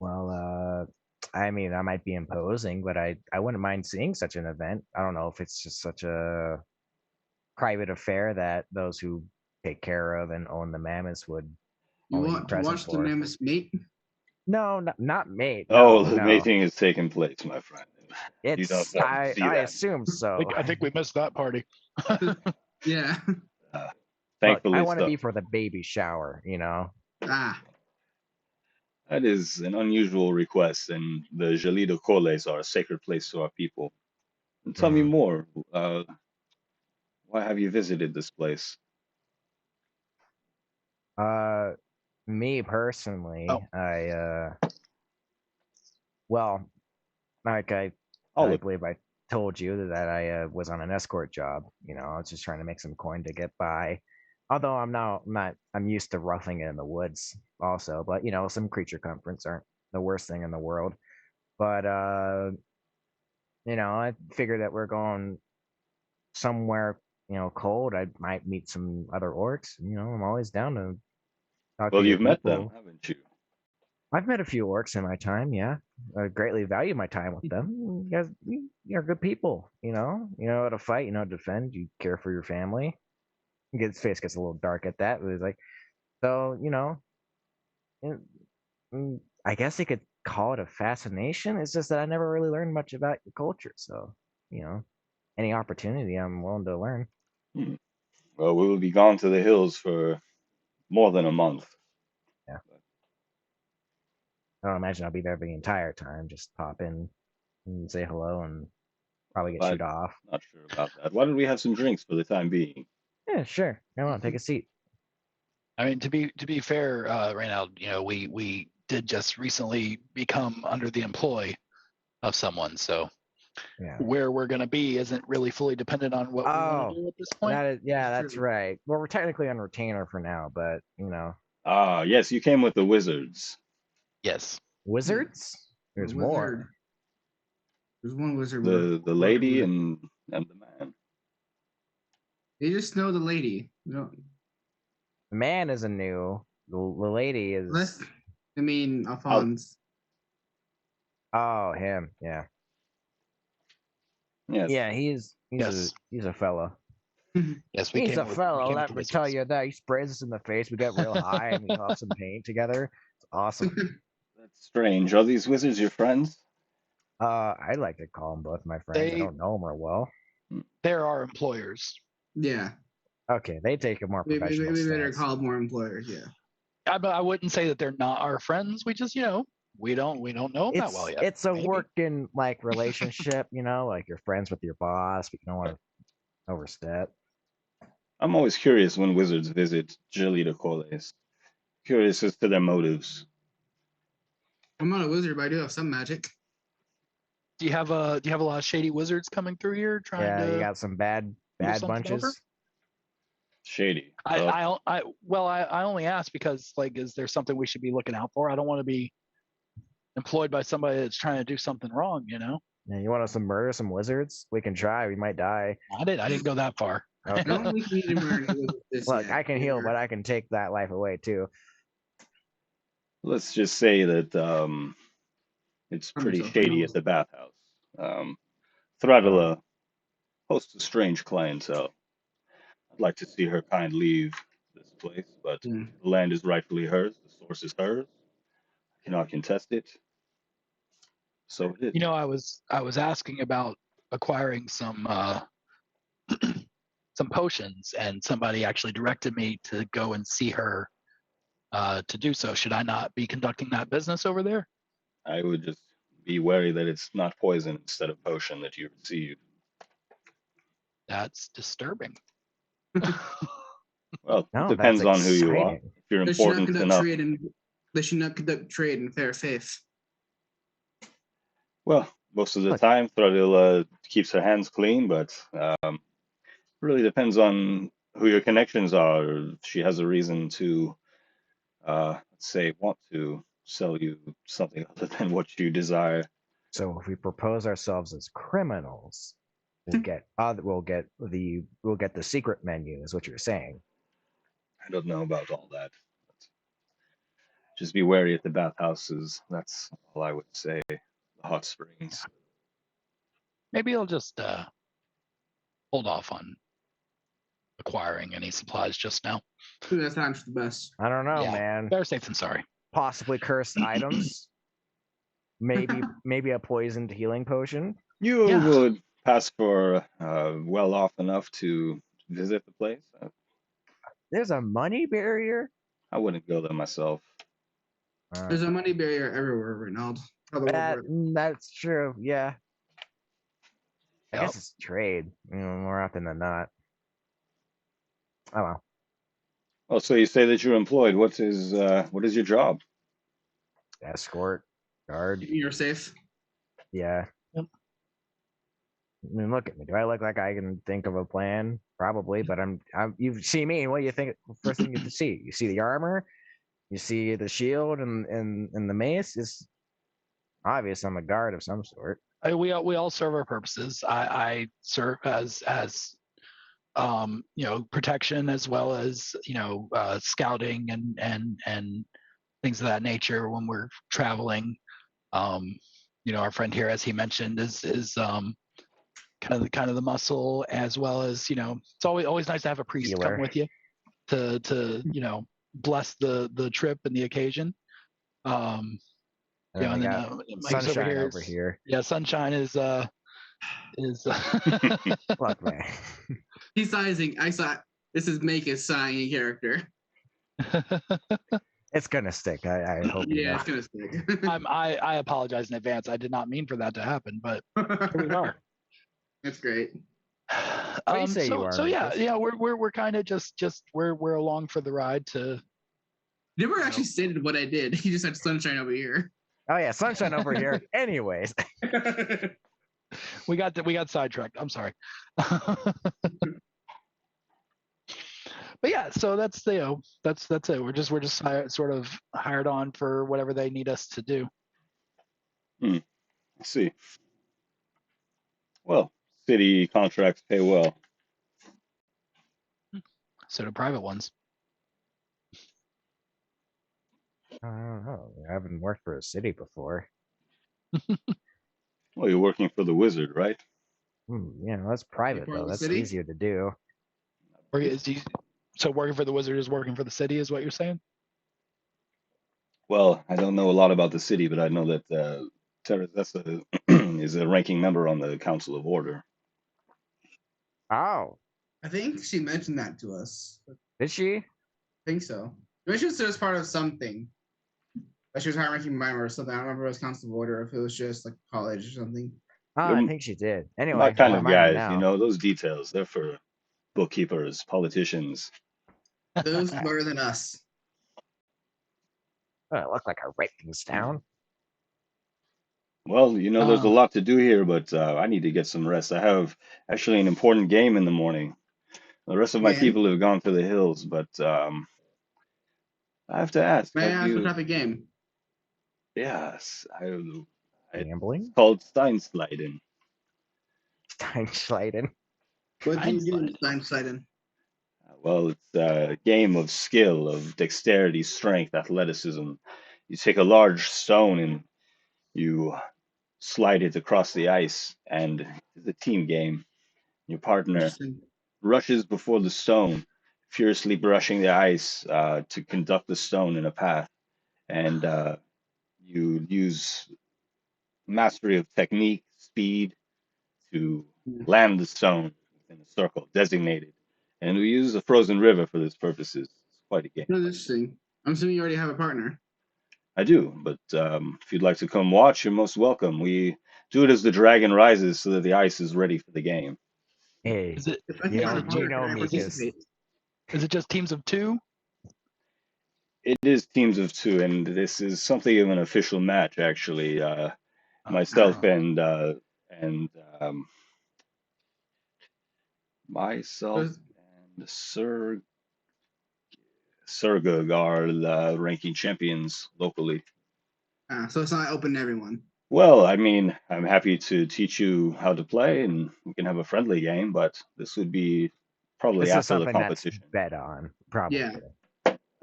Speaker 1: Well, I mean, I might be imposing, but I wouldn't mind seeing such an event. I don't know if it's just such a private affair that those who take care of and own the mammoths would
Speaker 2: you
Speaker 1: only be
Speaker 2: want to
Speaker 1: present
Speaker 2: watch the
Speaker 1: for.
Speaker 2: mammoths mate?
Speaker 1: No, not mate.
Speaker 4: Oh,
Speaker 1: No,
Speaker 4: the
Speaker 1: no.
Speaker 4: mating is taking place, my friend. You don't
Speaker 1: It's
Speaker 4: want to see
Speaker 1: I
Speaker 4: that.
Speaker 1: assume so.
Speaker 3: I think we missed that party.
Speaker 2: Yeah.
Speaker 1: Look,
Speaker 4: Thankfully
Speaker 1: I want to
Speaker 4: so.
Speaker 1: be for the baby shower, you know.
Speaker 2: Ah,
Speaker 4: That is an unusual request, and the Gelida Coles are a sacred place to our people. And tell me
Speaker 1: Hmm.
Speaker 4: more. Why have you visited this place?
Speaker 1: Me personally,
Speaker 3: Oh.
Speaker 1: well, like
Speaker 4: All
Speaker 1: I
Speaker 4: of
Speaker 1: believe I told you that I was on an escort job. You know, I was just trying to make some coin to get by. Although I'm used to roughing it in the woods also. But you know, some creature comforts aren't the worst thing in the world. But you know, I figured that we're going somewhere, you know, cold. I might meet some other orcs. You know, I'm always down to talk to
Speaker 4: Well,
Speaker 1: your
Speaker 4: you've met them,
Speaker 1: people.
Speaker 4: haven't you?
Speaker 1: I've met a few orcs in my time. Yeah, I greatly value my time with them. You guys, you're good people. You know how to fight. You know how to defend. You care for your family. His face gets a little dark at that. But it's like, so you know, I guess you could call it a fascination. It's just that I never really learned much about your culture. So, you know, any opportunity, I'm willing to learn.
Speaker 4: Hmm. Well, we will be gone to the hills for more than a month.
Speaker 1: Yeah. I don't imagine I'll be there the entire time. Just pop in and say hello and probably get
Speaker 4: I'm
Speaker 1: shoot off.
Speaker 4: not sure about that. Why don't we have some drinks for the time being?
Speaker 1: Yeah, sure. Come on, take a seat.
Speaker 3: I mean, to be fair, right now, you know, we did just recently become under the employ of someone, so
Speaker 1: Yeah.
Speaker 3: where we're gonna be isn't really fully dependent on what we want
Speaker 1: Oh,
Speaker 3: to do at this point.
Speaker 1: that is, yeah,
Speaker 2: That's
Speaker 1: that's
Speaker 2: true.
Speaker 1: right. Well, we're technically on retainer for now, but you know,
Speaker 4: Ah, yes, you came with the wizards.
Speaker 3: Yes.
Speaker 1: wizards. There's
Speaker 2: the
Speaker 1: more.
Speaker 2: wizard. There's one wizard.
Speaker 4: The lady and the man.
Speaker 2: They just know the lady. You know,
Speaker 1: The man is a new. The lady is.
Speaker 2: let's. I mean, Alphonse.
Speaker 1: Oh, him. Yeah.
Speaker 4: Yes.
Speaker 1: Yeah, he's
Speaker 3: Yes.
Speaker 1: he's a fella.
Speaker 3: Yes, we
Speaker 1: He's
Speaker 3: came
Speaker 1: a
Speaker 3: with
Speaker 1: fella.
Speaker 3: we came
Speaker 1: Let
Speaker 3: with
Speaker 1: me
Speaker 3: the
Speaker 1: tell
Speaker 3: wizards.
Speaker 1: you that he sprays us in the face. We get real high and we huff some paint together. It's awesome.
Speaker 4: That's strange. Are these wizards your friends?
Speaker 1: I like to call them both my friends. I
Speaker 3: They
Speaker 1: don't know them real well.
Speaker 3: they're our employers.
Speaker 2: Yeah.
Speaker 1: Okay, they take a more
Speaker 2: We
Speaker 1: professional
Speaker 2: better
Speaker 1: stance.
Speaker 2: call more employers. Yeah.
Speaker 3: I wouldn't say that they're not our friends. We just, we don't know them that well yet.
Speaker 1: It's a
Speaker 3: Maybe.
Speaker 1: working like relationship, like you're friends with your boss, but you don't want to overstep.
Speaker 4: I'm always curious when wizards visit Gelida Coles. Curious as to their motives.
Speaker 2: I'm not a wizard, but I do have some magic.
Speaker 3: Do you have a lot of shady wizards coming through here trying
Speaker 1: Yeah,
Speaker 3: to
Speaker 1: you got some bad
Speaker 3: something
Speaker 1: bunches.
Speaker 3: over?
Speaker 4: Shady. Well,
Speaker 3: I only ask because is there something we should be looking out for? I don't want to be employed by somebody that's trying to do something wrong,
Speaker 1: Yeah, you want us to murder some wizards? We can try. We might die.
Speaker 3: I didn't go that far.
Speaker 2: I don't think we need to murder any wizards this
Speaker 1: Look,
Speaker 2: yet.
Speaker 1: I can heal, but I can take that life away too.
Speaker 4: let's just say that it's pretty
Speaker 2: yourself.
Speaker 4: shady at the bathhouse. Thradula hosts a strange clientele. I'd like to see her kind leave this place, but
Speaker 2: Hmm.
Speaker 4: the land is rightfully hers. The source is hers. I cannot contest it. So it is.
Speaker 3: I was asking about acquiring some some potions, and somebody actually directed me to go and see her to do so. Should I not be conducting that business over there?
Speaker 4: I would just be wary that it's not poison instead of potion that you receive.
Speaker 3: That's disturbing.
Speaker 4: Well,
Speaker 1: No,
Speaker 4: it depends
Speaker 1: that's
Speaker 4: on who you are.
Speaker 1: exciting.
Speaker 4: If you're
Speaker 2: They should not
Speaker 4: important
Speaker 2: conduct
Speaker 4: enough.
Speaker 2: trade in. They should not conduct trade in fair faith.
Speaker 4: Well, most of the
Speaker 1: Look.
Speaker 4: time, Thradula keeps her hands clean, but really depends on who your connections are. If she has a reason to, let's say, want to sell you something other than what you desire.
Speaker 1: So if we propose ourselves as criminals, we'll get the secret menu, is what you're saying.
Speaker 4: I don't know about all that. Just be wary at the bathhouses. That's all I would say. The hot springs.
Speaker 3: Maybe I'll just hold off on acquiring any supplies just now.
Speaker 2: I think that's not the best.
Speaker 1: I don't know,
Speaker 3: Yeah.
Speaker 1: man.
Speaker 3: Better safe than sorry.
Speaker 1: Possibly cursed items. Maybe a poisoned healing potion.
Speaker 4: You
Speaker 3: Yeah.
Speaker 4: would pass for well off enough to visit the place.
Speaker 1: There's a money barrier.
Speaker 4: I wouldn't go there myself.
Speaker 2: There's a money barrier everywhere, Reynald.
Speaker 1: That's true. Yeah. I
Speaker 3: Yep.
Speaker 1: guess it's trade, more often than not. Oh well.
Speaker 4: Oh, so you say that you're employed. What is your job?
Speaker 1: Escort, guard.
Speaker 2: You're safe.
Speaker 1: Yeah.
Speaker 3: Yep.
Speaker 1: I mean, look at me. Do I look like I can think of a plan? Probably, but I'm. You see me. What do you think? First thing you see, you see the armor, you see the shield, and the mace. It's obvious I'm a guard of some sort.
Speaker 3: We all serve our purposes. I serve as protection, as well as scouting and things of that nature when we're traveling. Our friend here, as he mentioned, is kind of the muscle, as well as it's always nice to have a priest
Speaker 1: Healer.
Speaker 3: come with you to bless the trip and the occasion.
Speaker 1: And then
Speaker 3: Mike's
Speaker 1: Sunshine over here.
Speaker 3: Yeah, Sunshine is
Speaker 1: Look, man.
Speaker 2: He's sizing. I saw. This is Make is sighing a character.
Speaker 1: It's gonna stick. I hope.
Speaker 2: Yeah, it's gonna stick.
Speaker 3: I apologize in advance. I did not mean for that to happen, but here we are.
Speaker 2: That's great.
Speaker 1: What do you say you are,
Speaker 3: So yeah,
Speaker 1: Marcus?
Speaker 3: we're kind of just we're along for the ride to.
Speaker 2: Never actually stated what I did. He just had Sunshine over here.
Speaker 1: Oh yeah, Sunshine over here. Anyways.
Speaker 3: We got sidetracked. I'm sorry. But yeah, so that's that's it. We're just sort of hired on for whatever they need us to do.
Speaker 4: I see. Well, city contracts pay well.
Speaker 3: So do private ones.
Speaker 1: I don't know. I haven't worked for a city before.
Speaker 4: Well, you're working for the wizard, right?
Speaker 1: That's private
Speaker 2: part of
Speaker 1: though.
Speaker 2: the
Speaker 1: That's
Speaker 2: city?
Speaker 1: easier to do.
Speaker 3: So working for the wizard is working for the city, is what you're saying?
Speaker 4: Well, I don't know a lot about the city, but I know that Terazessa is a ranking member on the Council of Order.
Speaker 1: Oh,
Speaker 2: I think she mentioned that to us. I
Speaker 1: Did she?
Speaker 2: think so. I mentioned it was part of something. Like she was high ranking member or something. I don't remember if it was Council of Order or if it was just like college or something.
Speaker 1: Oh, I
Speaker 4: They're
Speaker 1: think she did.
Speaker 4: my
Speaker 1: Anyway,
Speaker 4: kind
Speaker 1: I'll
Speaker 4: of
Speaker 1: remind her
Speaker 4: guys, you
Speaker 1: now.
Speaker 4: know, those details, they're for bookkeepers, politicians.
Speaker 2: Those smarter than us.
Speaker 1: Oh, it looked like I write things down.
Speaker 4: Well, you know, there's a lot to do here, but I need to get some rest. I have actually an important game in the morning. The rest of my
Speaker 2: Again,
Speaker 4: people have gone to the hills, but I have to ask,
Speaker 2: may I
Speaker 4: have
Speaker 2: ask what
Speaker 4: you?
Speaker 2: type of game?
Speaker 4: Yes, it's
Speaker 1: Gambling?
Speaker 4: called Stein Slidin.
Speaker 1: Stein Slidin.
Speaker 2: What do you do in
Speaker 3: Einstein.
Speaker 2: Slidin?
Speaker 4: Well, it's a game of skill, of dexterity, strength, athleticism. You take a large stone and you slide it across the ice, and it's a team game. Your partner
Speaker 2: Interesting.
Speaker 4: rushes before the stone, furiously brushing the ice to conduct the stone in a path, and you use mastery of technique, speed to land the stone in a circle designated. And we use a frozen river for this purposes. It's quite a game.
Speaker 2: That's interesting. I'm assuming you already have a partner.
Speaker 4: I do, but if you'd like to come watch, you're most welcome. We do it as the dragon rises so that the ice is ready for the game.
Speaker 1: Hey,
Speaker 3: Is it
Speaker 2: If I
Speaker 1: you
Speaker 2: can find a
Speaker 1: know
Speaker 2: partner, can I
Speaker 1: me because
Speaker 2: participate?
Speaker 3: is it just teams of two?
Speaker 4: It is teams of two, and this is something of an official match, actually. Myself
Speaker 3: Oh.
Speaker 4: and myself
Speaker 2: So-
Speaker 4: and Sergug are the ranking champions locally.
Speaker 2: So it's not open to everyone.
Speaker 4: Well, I mean, I'm happy to teach you how to play, and we can have a friendly game, but this would be probably
Speaker 1: this is
Speaker 4: after the
Speaker 1: something that's
Speaker 4: competition.
Speaker 1: bet on, probably.
Speaker 2: Yeah.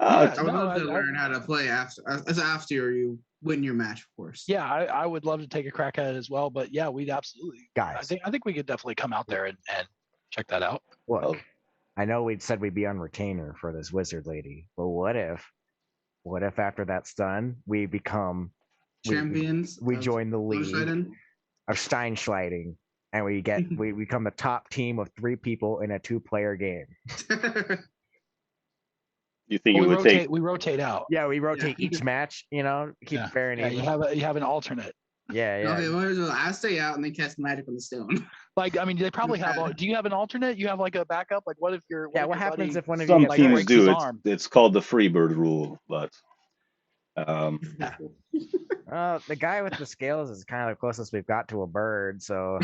Speaker 3: Yeah,
Speaker 2: I would
Speaker 3: no,
Speaker 2: love to learn how to play after you win your match, of course.
Speaker 3: yeah, I would love to take a crack at it as well. But yeah, we'd absolutely.
Speaker 1: Guys,
Speaker 3: I think we could definitely come out there and check that out.
Speaker 1: look,
Speaker 4: Oh.
Speaker 1: I know we'd said we'd be on retainer for this wizard lady, but what if after that's done, we become
Speaker 2: Champions.
Speaker 1: we
Speaker 2: of
Speaker 1: join the league
Speaker 2: Slidin.
Speaker 1: of Stein Sliding, and we become the top team of 3 people in a 2-player game.
Speaker 4: You think
Speaker 3: Well,
Speaker 4: it would take?
Speaker 3: we rotate out.
Speaker 1: Yeah, we rotate
Speaker 2: Yeah.
Speaker 1: each match, keep
Speaker 3: Yeah,
Speaker 1: fair and
Speaker 3: yeah.
Speaker 1: even.
Speaker 3: You have an alternate.
Speaker 1: Yeah.
Speaker 2: Okay, well, I'll stay out and then cast magic on the stone.
Speaker 3: Like, I mean, they probably have. Do you have an alternate? You have like a backup? Like, what if you're?
Speaker 1: Yeah,
Speaker 3: if
Speaker 1: what
Speaker 3: your
Speaker 1: happens
Speaker 3: buddy,
Speaker 1: if one of you
Speaker 4: Some
Speaker 1: gets
Speaker 3: like,
Speaker 4: teams
Speaker 3: breaks
Speaker 1: hurt?
Speaker 3: his
Speaker 4: do.
Speaker 3: arm?
Speaker 4: It's called the Freebird rule, but
Speaker 1: The guy with the scales is kind of the closest we've got to a bird, so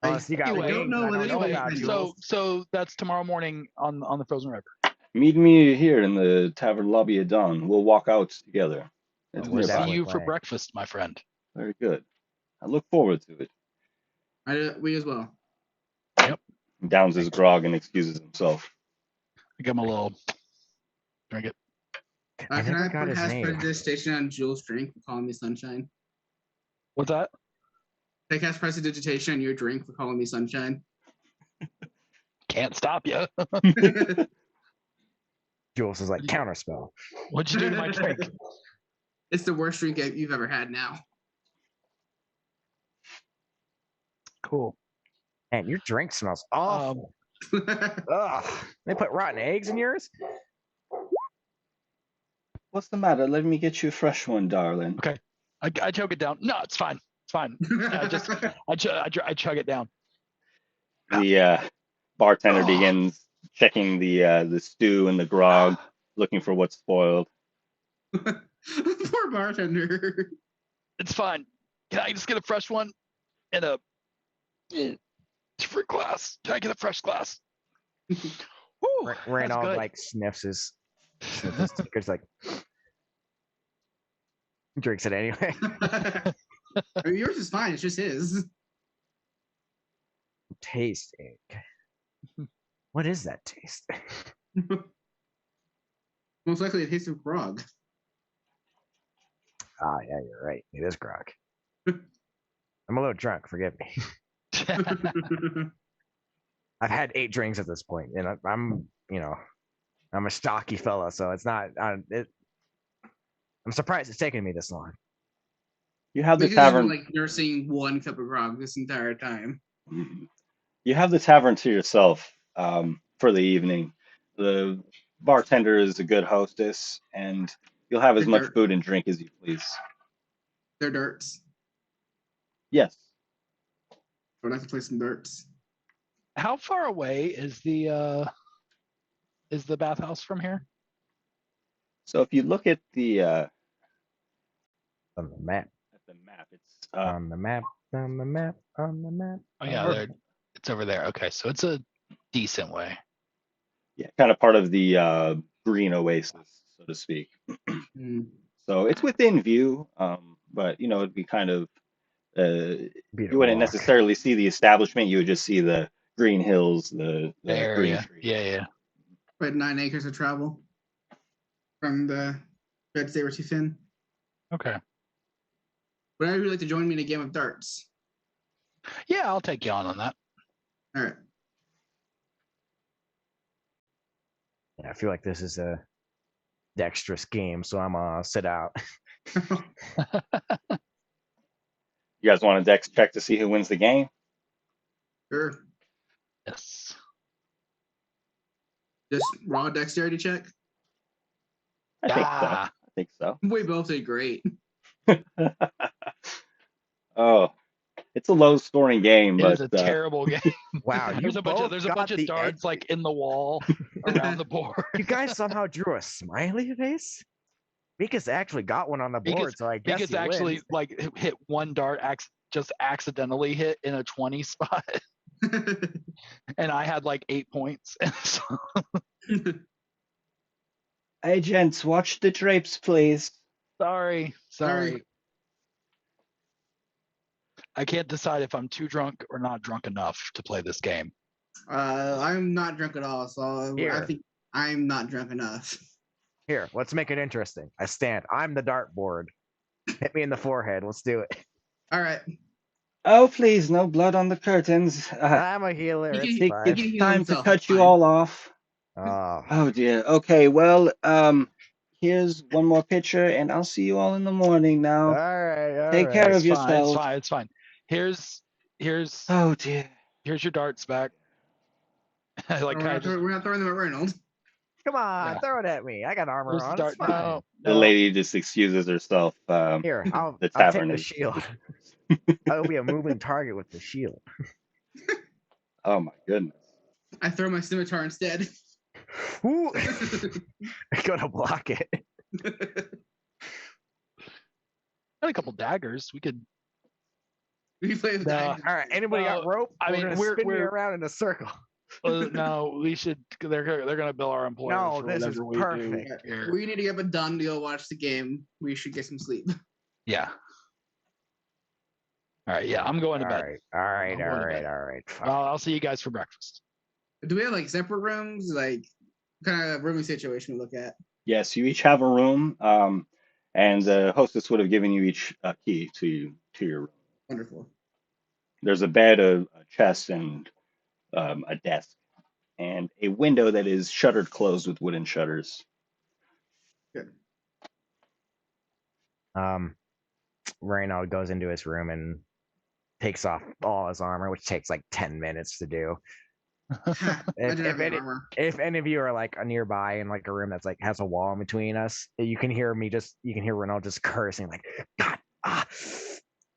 Speaker 1: unless you got
Speaker 3: Anyway,
Speaker 1: wings,
Speaker 2: know
Speaker 1: I
Speaker 2: what
Speaker 1: don't
Speaker 2: it
Speaker 1: know
Speaker 2: is.
Speaker 1: about
Speaker 2: So-
Speaker 1: Jules.
Speaker 3: So that's tomorrow morning on the Frozen River.
Speaker 4: meet me here in the tavern lobby at dawn. We'll walk out together. It's
Speaker 1: we're
Speaker 3: We'll see
Speaker 4: nearby.
Speaker 1: definitely
Speaker 3: you for
Speaker 1: playing.
Speaker 3: breakfast, my friend.
Speaker 4: Very good. I look forward to it.
Speaker 2: We as well.
Speaker 4: He downs his grog and excuses himself.
Speaker 3: I give him a little drink it.
Speaker 1: I
Speaker 2: Can
Speaker 1: never
Speaker 2: I
Speaker 1: got his
Speaker 2: cast
Speaker 1: name.
Speaker 2: prestidigitation on Jules' drink for calling me sunshine?
Speaker 3: What's that?
Speaker 2: Can I cast prestidigitation on your drink for calling me sunshine?
Speaker 3: Can't stop you.
Speaker 1: Jules is like counterspell.
Speaker 3: What'd you do to my drink?
Speaker 2: It's the worst drink you've ever had now.
Speaker 3: Cool.
Speaker 1: Man, your drink smells awful. Ugh. They put rotten eggs in yours?
Speaker 4: What's the matter? Let me get you a fresh one, darling.
Speaker 3: Okay. I choke it down. No, it's fine. It's fine. I chug it down.
Speaker 4: The bartender
Speaker 3: Oh.
Speaker 4: begins checking the stew and the grog, looking for what's spoiled.
Speaker 2: Poor bartender.
Speaker 3: It's fine. Can I just get a fresh one in a different glass? Can I get a fresh glass? Woo, that's
Speaker 1: Randolph
Speaker 3: good.
Speaker 1: like sniffs his stickers, like drinks it anyway.
Speaker 2: I mean, yours is fine. It's just his.
Speaker 1: Taste egg. What is that taste?
Speaker 2: Most likely, it tastes of grog.
Speaker 1: Ah, yeah, you're right. It is grog. I'm a little drunk. Forgive me. I've had 8 drinks at this point, and I'm a stocky fella, so it's not. I'm surprised it's taken me this long.
Speaker 4: You have the
Speaker 2: Because you've been
Speaker 4: tavern.
Speaker 2: like nursing 1 cup of grog this entire time.
Speaker 4: You have the tavern to yourself for the evening. The bartender is a good hostess, and you'll have as
Speaker 2: They're
Speaker 4: much
Speaker 2: dirt.
Speaker 4: food and drink as you please.
Speaker 2: They're dirts.
Speaker 4: Yes.
Speaker 2: I would like to play some dirts.
Speaker 3: How far away is the bathhouse from here?
Speaker 4: So if you look at the
Speaker 1: On the map.
Speaker 4: it's
Speaker 1: On the map. On the map. On the map.
Speaker 3: Oh yeah,
Speaker 4: Or-
Speaker 3: there. It's over there. Okay, so it's a decent way.
Speaker 4: yeah, kind of part of the green oasis, so to speak.
Speaker 2: Mm.
Speaker 4: So it's within view, but it'd be kind of
Speaker 1: Beat a
Speaker 4: you wouldn't
Speaker 1: walk.
Speaker 4: necessarily see the establishment. You would just see the green hills, the
Speaker 3: The
Speaker 4: green
Speaker 3: area.
Speaker 4: trees.
Speaker 3: Yeah.
Speaker 2: About 9 acres of travel from the Red State where she's in.
Speaker 3: Okay.
Speaker 2: Would I really like to join me in a game of darts?
Speaker 3: Yeah, I'll take you on that.
Speaker 2: All right.
Speaker 1: Yeah, I feel like this is a dexterous game, so I'm gonna sit out.
Speaker 4: You guys want a dex check to see who wins the game?
Speaker 2: Sure.
Speaker 3: Yes.
Speaker 2: Just raw dexterity check.
Speaker 4: I think so.
Speaker 3: Ah.
Speaker 4: I think so.
Speaker 2: We both did great.
Speaker 4: Oh, it's a low scoring game,
Speaker 3: It
Speaker 4: but
Speaker 3: is a terrible game.
Speaker 1: Wow, you
Speaker 3: There's a bunch
Speaker 1: both
Speaker 3: of
Speaker 1: got the
Speaker 3: darts
Speaker 1: edge.
Speaker 3: like in the wall around the board.
Speaker 1: You guys somehow drew a smiley face. Mika's actually got one on the board, so I guess
Speaker 3: Because
Speaker 1: he
Speaker 3: actually
Speaker 1: wins.
Speaker 3: like hit one dart just accidentally hit in a 20 spot, and I had like 8 points. So,
Speaker 4: hey, gents, watch the drapes, please.
Speaker 3: sorry.
Speaker 2: Sorry.
Speaker 3: I can't decide if I'm too drunk or not drunk enough to play this game.
Speaker 2: I'm not drunk at all, so I
Speaker 1: Here.
Speaker 2: think I'm not drunk enough.
Speaker 1: Here, let's make it interesting. I stand. I'm the dartboard. Hit me in the forehead. Let's do it.
Speaker 2: All right.
Speaker 4: Oh, please, no blood on the curtains.
Speaker 1: I'm a healer.
Speaker 2: He
Speaker 1: It's
Speaker 2: can-
Speaker 1: fine.
Speaker 2: he can
Speaker 4: It's
Speaker 2: heal
Speaker 4: time to
Speaker 2: himself,
Speaker 4: cut
Speaker 2: it's
Speaker 4: you
Speaker 2: fine.
Speaker 4: all off.
Speaker 1: Oh,
Speaker 4: Oh dear. Okay, well, here's one more picture, and I'll see you all in the morning
Speaker 1: all
Speaker 4: now.
Speaker 1: right. All
Speaker 4: Take care
Speaker 1: right.
Speaker 4: of yourselves.
Speaker 3: It's fine. Here's
Speaker 4: Oh dear.
Speaker 3: your darts back. Like kind of just
Speaker 2: We're not throwing them at Reynolds.
Speaker 1: Come on,
Speaker 3: Yeah.
Speaker 1: throw it at me. I got armor
Speaker 3: here's the
Speaker 1: on.
Speaker 3: dart.
Speaker 1: It's fine.
Speaker 3: No,
Speaker 4: The lady just excuses herself.
Speaker 1: Here, I'll
Speaker 4: The
Speaker 1: take
Speaker 4: tavern
Speaker 1: the
Speaker 4: is.
Speaker 1: shield. I'll be a moving target with the shield.
Speaker 4: Oh my goodness.
Speaker 2: I throw my scimitar instead.
Speaker 1: Ooh. I gotta block it.
Speaker 3: got a couple daggers. We could.
Speaker 2: We play with
Speaker 3: No.
Speaker 2: daggers.
Speaker 1: All right. Anybody got rope?
Speaker 3: I mean,
Speaker 1: gonna
Speaker 3: we're-
Speaker 1: spin me
Speaker 3: we're-
Speaker 1: around in a circle.
Speaker 3: No, we should. They're gonna bill our employer
Speaker 1: No,
Speaker 3: for
Speaker 1: this is
Speaker 3: whatever we
Speaker 1: perfect.
Speaker 3: do here.
Speaker 2: We need to get up done to go watch the game. We should get some sleep.
Speaker 3: Yeah. All right. Yeah, I'm going to bed.
Speaker 1: All right.
Speaker 3: I'm going to bed.
Speaker 1: All right. Fine.
Speaker 3: I'll see you guys for breakfast.
Speaker 2: Do we have like separate rooms? Like what kind of rooming situation we look at?
Speaker 4: Yes, you each have a room, and the hostess would have given you each a key to your room.
Speaker 2: Wonderful.
Speaker 4: There's a bed, a chest, and a desk, and a window that is shuttered closed with wooden shutters.
Speaker 1: Reynold goes into his room and takes off all his armor, which takes like 10 minutes to do.
Speaker 2: Imagine having armor.
Speaker 1: If any of you are like nearby in like a room that's like has a wall in between us, you can hear Renault just cursing like, God,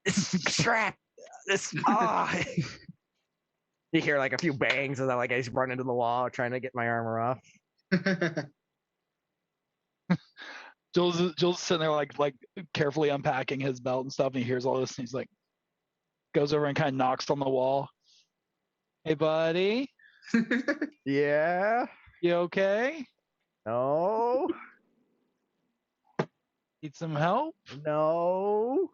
Speaker 1: this strap, this You hear like a few bangs as I just run into the wall trying to get my armor off.
Speaker 3: Joel's sitting there like carefully unpacking his belt and stuff, and he hears all this, and he's like, goes over and kind of knocks on the wall. Hey, buddy,
Speaker 1: Yeah.
Speaker 3: you okay?
Speaker 1: No.
Speaker 3: Need some help?
Speaker 1: No.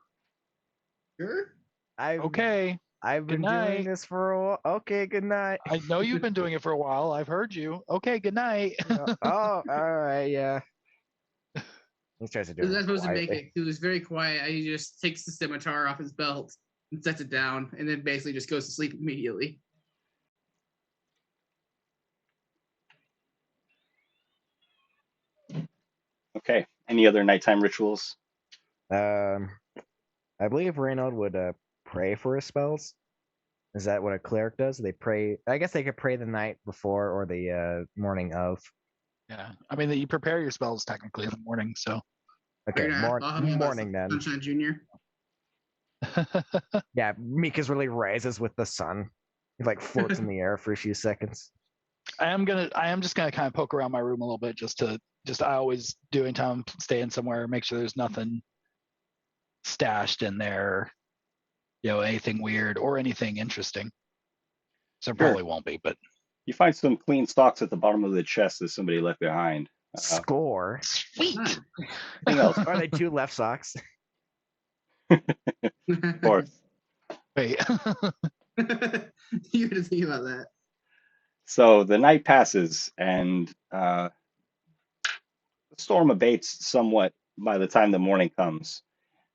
Speaker 2: Sure.
Speaker 3: Okay.
Speaker 1: I've
Speaker 3: Good
Speaker 1: been doing
Speaker 3: night.
Speaker 1: this for a while. Okay, good night.
Speaker 3: I know you've been doing it for a while. I've heard you. Okay, good night.
Speaker 1: Oh, all right, yeah. He tries to do
Speaker 2: That's
Speaker 1: it
Speaker 2: supposed to make
Speaker 1: quietly.
Speaker 2: it. He was very quiet. He just takes the scimitar off his belt and sets it down, and then basically just goes to sleep immediately.
Speaker 4: Okay. Any other nighttime rituals?
Speaker 1: I believe Reynold would pray for his spells. Is that what a cleric does? They pray. I guess they could pray the night before or the morning of.
Speaker 3: Yeah, I mean, you prepare your spells technically in the morning, so.
Speaker 1: Okay,
Speaker 2: You're gonna ask me about
Speaker 1: morning then.
Speaker 2: Sunshine Junior.
Speaker 1: Yeah, Mika's really rises with the sun. He like floats in the air for a few seconds.
Speaker 3: I am just gonna kind of poke around my room a little bit I always do anytime I'm staying somewhere, make sure there's nothing stashed in there, anything weird or anything interesting. So probably won't be, but
Speaker 4: You find some clean socks at the bottom of the chest that somebody left behind.
Speaker 1: Score.
Speaker 3: Sweet.
Speaker 4: Anything else?
Speaker 1: Are they 2 left socks?
Speaker 4: Of course.
Speaker 3: Wait.
Speaker 2: You had to think about that.
Speaker 4: So the night passes, and the storm abates somewhat by the time the morning comes,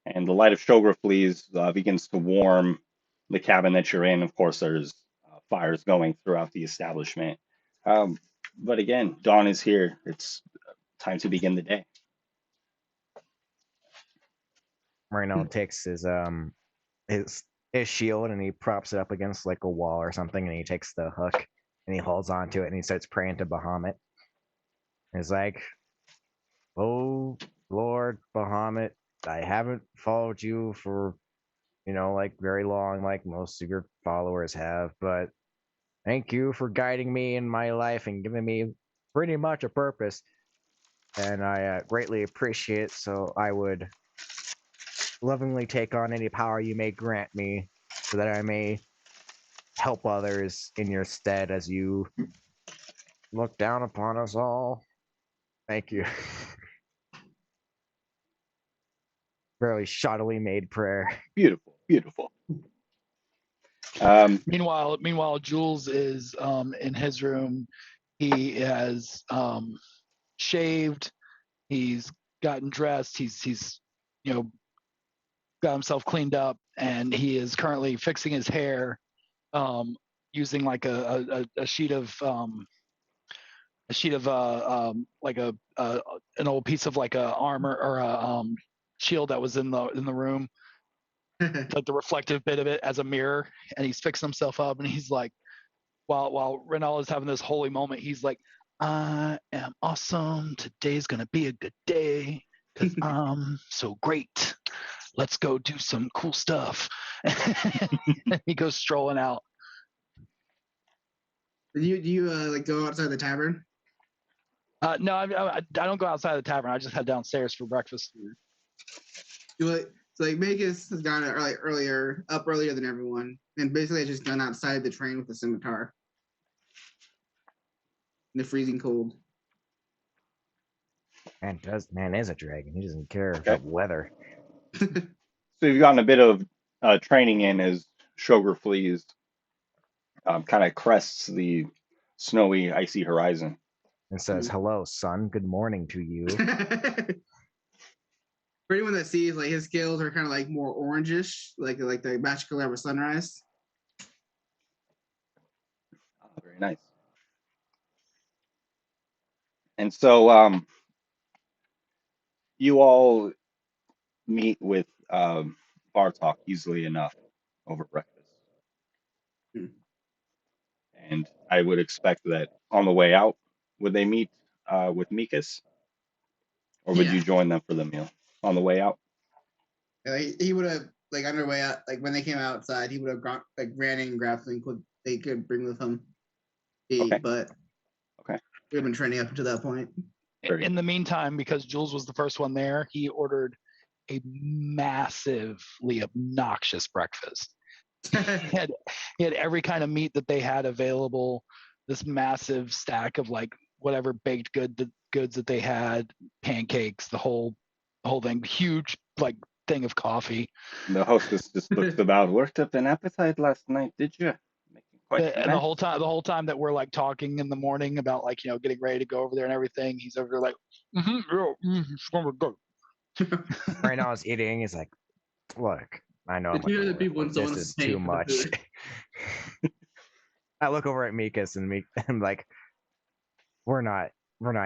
Speaker 4: and the light of sugar fleas begins to warm the cabin that you're in. Of course, there's fires going throughout the establishment. But again, dawn is here. It's time to begin the day.
Speaker 1: Marino takes his shield and he props it up against like a wall or something, and he takes the hook and he holds onto it and he starts praying to Bahamut. He's like, "Oh Lord Bahamut, I haven't followed you for like very long, like most of your followers have, but thank you for guiding me in my life and giving me pretty much a purpose, and I greatly appreciate it. So I would lovingly take on any power you may grant me, so that I may help others in your stead as you look down upon us all. Thank you." Very shoddily made prayer.
Speaker 4: Beautiful, beautiful.
Speaker 3: Meanwhile, Jules is in his room. He has shaved. He's gotten dressed. He's got himself cleaned up, and he is currently fixing his hair using like a sheet of like an old piece of like a armor or a shield that was in the room, like the reflective bit of it as a mirror, and he's fixing himself up, and he's like, while Renal is having this holy moment, he's like, "I am awesome. Today's gonna be a good day because I'm so great. Let's go do some cool stuff." And he goes strolling out.
Speaker 2: Do you like go outside the tavern?
Speaker 3: No, I don't go outside the tavern. I just head downstairs for breakfast.
Speaker 2: So like Magus has gone up earlier than everyone, and basically has just gone outside the train with a scimitar in the freezing cold.
Speaker 1: Man is a dragon. He doesn't care about weather.
Speaker 4: So you've gotten a bit of training in as sugar fleas kind of crests the snowy, icy horizon.
Speaker 1: And says, "Hello, son. Good morning to you."
Speaker 2: For anyone that sees, like his scales are kind of like more orangish, like the match color of a sunrise.
Speaker 4: Very nice. And so you all meet with Bartok easily enough over breakfast. And I would expect that on the way out, would they meet with Mikas? Or would you join them for the meal on the way out?
Speaker 2: He would have, like on their way out, like when they came outside, he would have gone, like ran in and grabbed something they could bring with him. But we've been training up to that point.
Speaker 3: In the meantime, because Jules was the first one there, he ordered a massively obnoxious breakfast. he had every kind of meat that they had available, this massive stack of like whatever baked goods that they had, pancakes, the whole thing, huge like thing of coffee.
Speaker 4: The hostess just looks about, worked up an appetite last night, did you?
Speaker 3: And the whole time that we're like talking in the morning about like getting ready to go over there and everything, he's over there like, it's gonna be good.
Speaker 1: Right now, he's eating. He's like, "Look, I know this is too much." I look over at Mikas and I'm like, we're not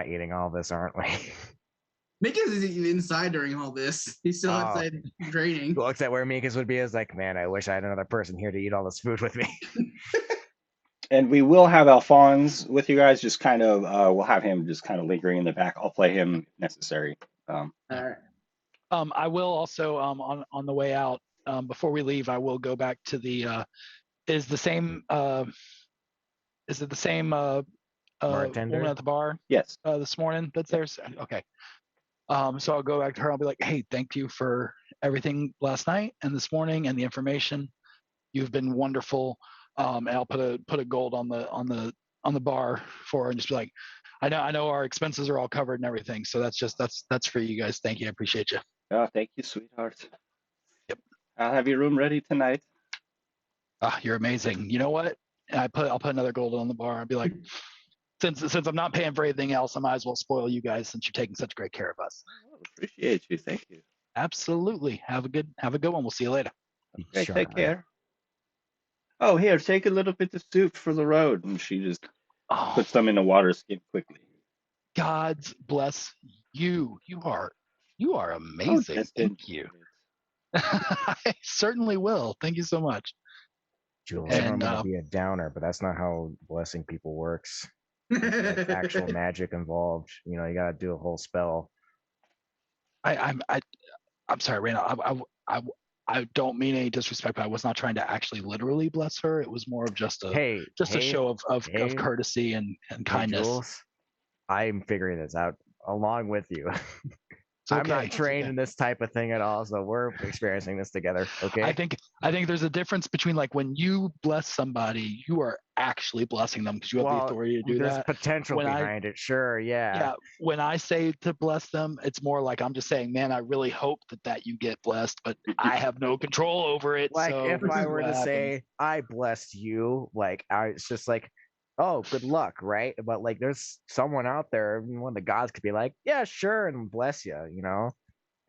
Speaker 1: eating all this, aren't we?"
Speaker 2: Mika's isn't inside during all this. He's still outside training.
Speaker 1: Looks at where Mika's would be is like, man, I wish I had another person here to eat all this food with me.
Speaker 4: And we will have Alphonse with you guys. Just kind of, we'll have him just kind of lingering in the back. I'll play him if necessary.
Speaker 2: All right.
Speaker 3: I will also on the way out, before we leave, I will go back to the is it the same
Speaker 1: Bartender?
Speaker 3: woman at the bar
Speaker 4: Yes.
Speaker 3: this morning that's there? Okay. So I'll go back to her. I'll be like, hey, thank you for everything last night and this morning and the information. You've been wonderful. And I'll put a gold on the bar for her and just be like, I know our expenses are all covered and everything. So that's for you guys. Thank you. I appreciate you.
Speaker 4: Oh, thank you, sweetheart.
Speaker 3: Yep.
Speaker 4: I'll have your room ready tonight.
Speaker 3: You're amazing. You know what? I'll put another gold on the bar. I'll be like, since I'm not paying for anything else, I might as well spoil you guys since you're taking such great care of us.
Speaker 4: Oh, appreciate you. Thank you.
Speaker 3: Absolutely. Have a good one. We'll see you later.
Speaker 4: Okay, take care. Oh, here, take a little bit of soup for the road. And she just puts some in the water, skin quickly.
Speaker 3: God's bless you. You are amazing.
Speaker 4: Oh,
Speaker 3: Thank you. I certainly will. Thank you so much.
Speaker 1: Jules, I'm gonna be a downer, but that's not how blessing people works. Like actual magic involved. You know, you gotta do a whole spell.
Speaker 3: I'm sorry, Raina. I don't mean any disrespect, but I was not trying to actually literally bless her. It was more of just a show of courtesy and kindness.
Speaker 1: Jules, I'm figuring this out along with you. I'm not trained in this type of thing at all, so we're experiencing this together. Okay.
Speaker 3: I think there's a difference between like when you bless somebody, you are actually blessing them because you have the authority to do that.
Speaker 1: There's potential behind it, sure, yeah.
Speaker 3: Yeah. When I say to bless them, it's more like I'm just saying, man, I really hope that you get blessed, but I have no control over it.
Speaker 1: Like
Speaker 3: so
Speaker 1: if I were to say I blessed you, like it's just like, oh, good luck, right? But like there's someone out there, one of the gods could be like, yeah, sure, and bless you, you know.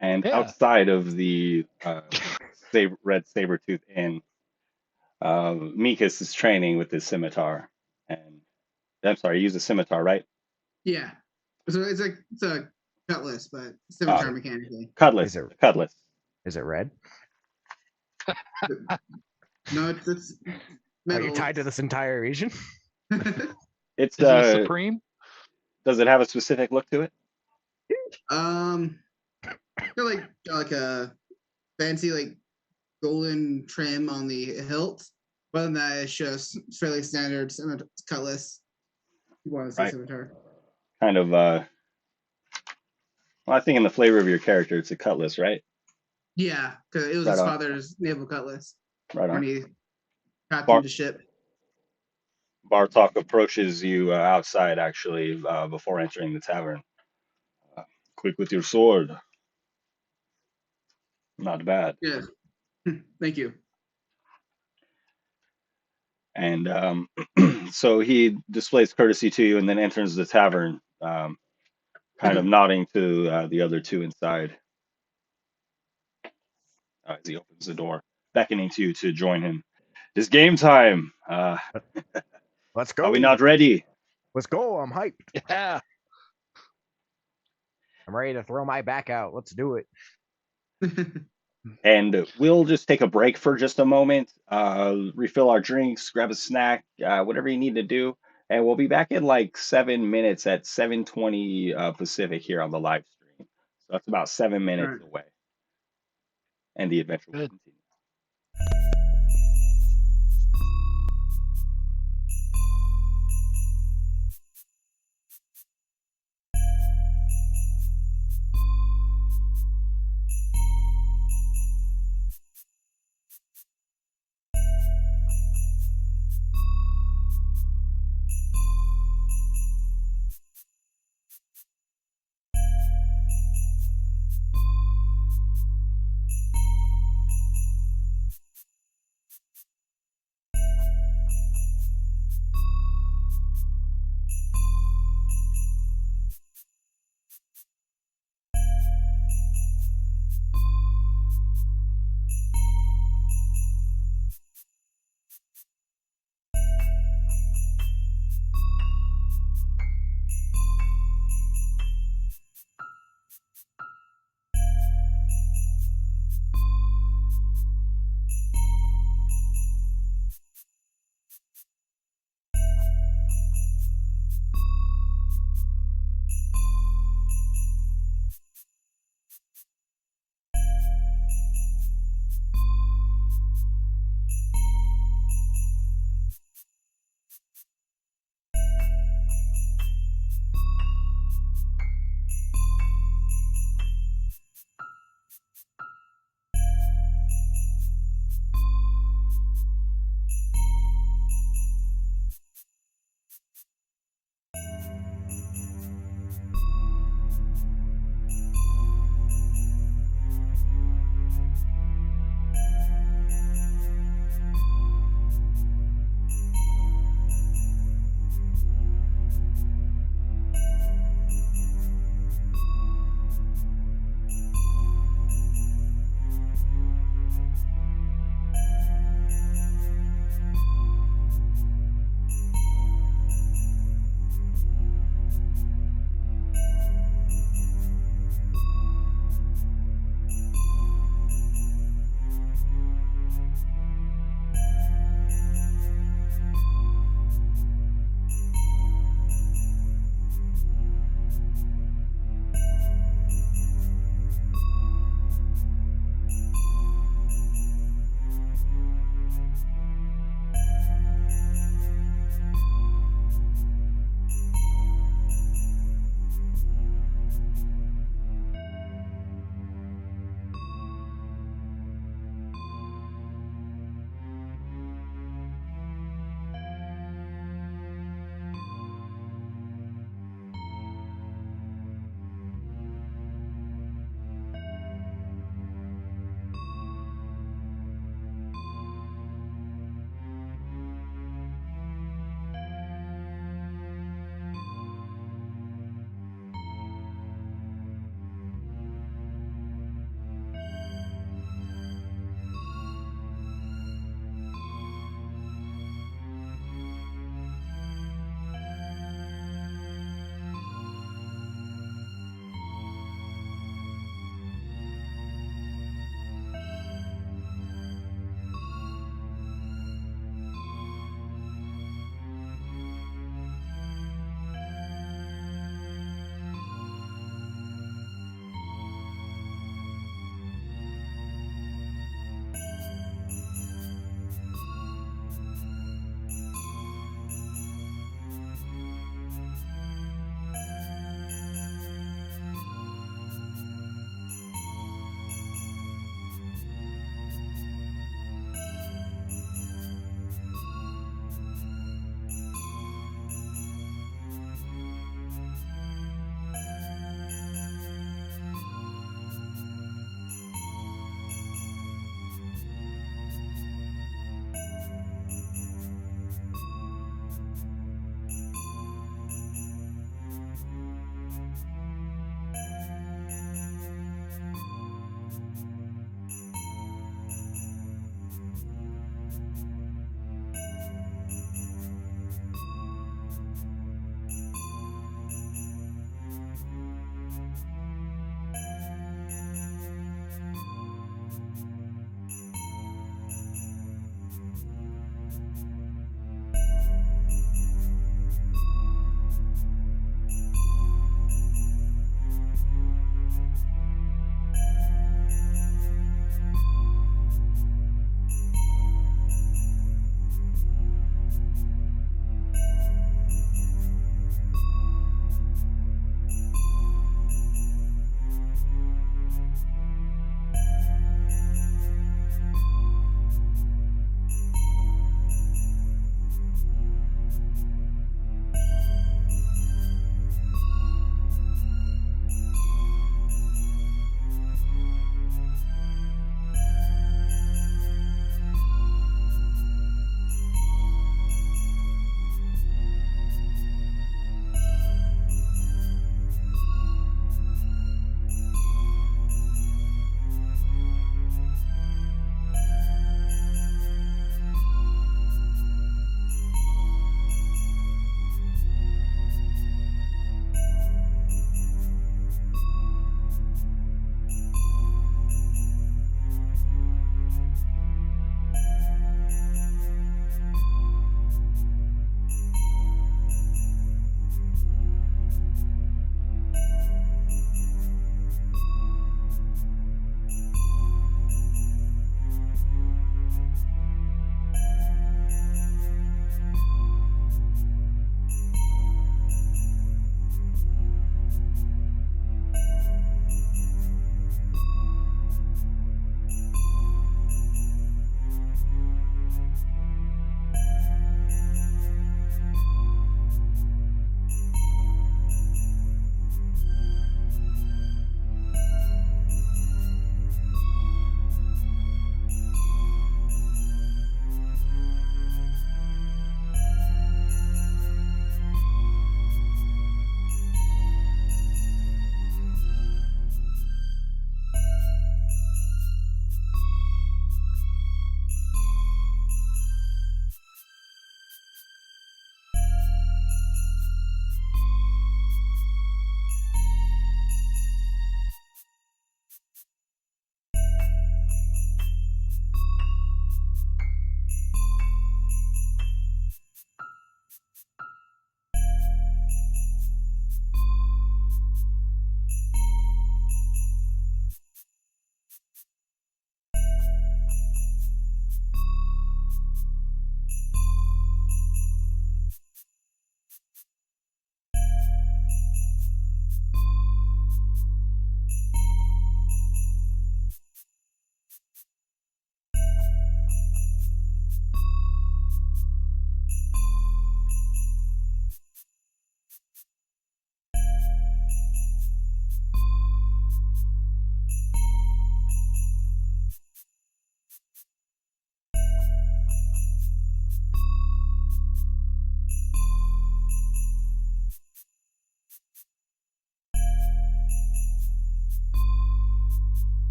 Speaker 4: And outside of the Red Sabertooth Inn, Mikas is training with his scimitar. And I'm sorry, you use a scimitar, right?
Speaker 2: Yeah. So it's a cutlass, but scimitar mechanically.
Speaker 4: Cutlass. Cutlass.
Speaker 1: Is it red?
Speaker 2: No, it's
Speaker 1: metal. Are you tied to this entire region?
Speaker 4: It's
Speaker 3: Is it supreme?
Speaker 4: Does it have a specific look to it?
Speaker 2: Like a fancy like golden trim on the hilt. Other than that, it's just fairly standard cutlass. You want to say scimitar?
Speaker 4: Kind of. Well, I think in the flavor of your character, it's a cutlass, right?
Speaker 2: Yeah, because it was his father's naval cutlass.
Speaker 4: Right on.
Speaker 2: When he captained the ship.
Speaker 4: Bartok approaches you outside, actually, before entering the tavern. Quick with your sword. Not bad.
Speaker 2: Yeah. Thank you.
Speaker 4: And so he displays courtesy to you and then enters the tavern, kind of nodding to the other two inside as he opens the door, beckoning to you to join him. It's game time.
Speaker 1: Let's go.
Speaker 4: Are we not ready?
Speaker 1: Let's go. I'm hyped.
Speaker 3: Yeah.
Speaker 1: I'm ready to throw my back out. Let's do it.
Speaker 4: And we'll just take a break for just a moment, refill our drinks, grab a snack, whatever you need to do. And we'll be back in like 7 minutes at 7:20 Pacific here on the live stream. So that's about 7 minutes away. And the adventure will continue.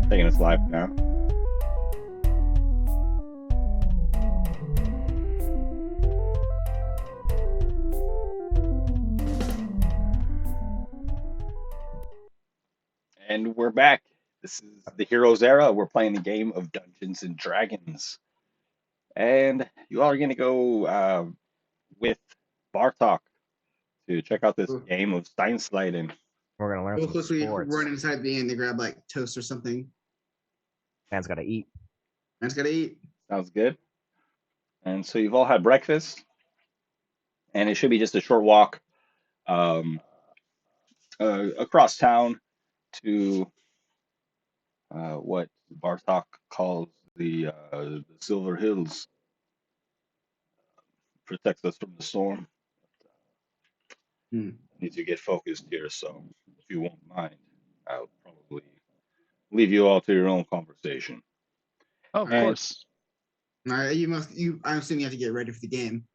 Speaker 4: Taking us live now. And we're back. This is the Heroes Era. We're playing the game of Dungeons and Dragons. And you all are going to go with Bartok to check out this game of Stein Slidin.
Speaker 1: We're gonna learn
Speaker 2: Real
Speaker 1: some
Speaker 2: close, we
Speaker 1: sports.
Speaker 2: run inside the inn to grab like toast or something.
Speaker 1: Man's gotta eat.
Speaker 2: Man's gotta eat.
Speaker 4: Sounds good. And so you've all had breakfast, and it should be just a short walk across town to what Bartok calls the Silver Hills. Protects us from the storm.
Speaker 2: Hmm.
Speaker 4: Need to get focused here, so if you won't mind, I'll probably leave you all to your own conversation.
Speaker 3: Oh, of
Speaker 4: And-
Speaker 3: course.
Speaker 2: All right, I'm assuming you have to get ready for the game.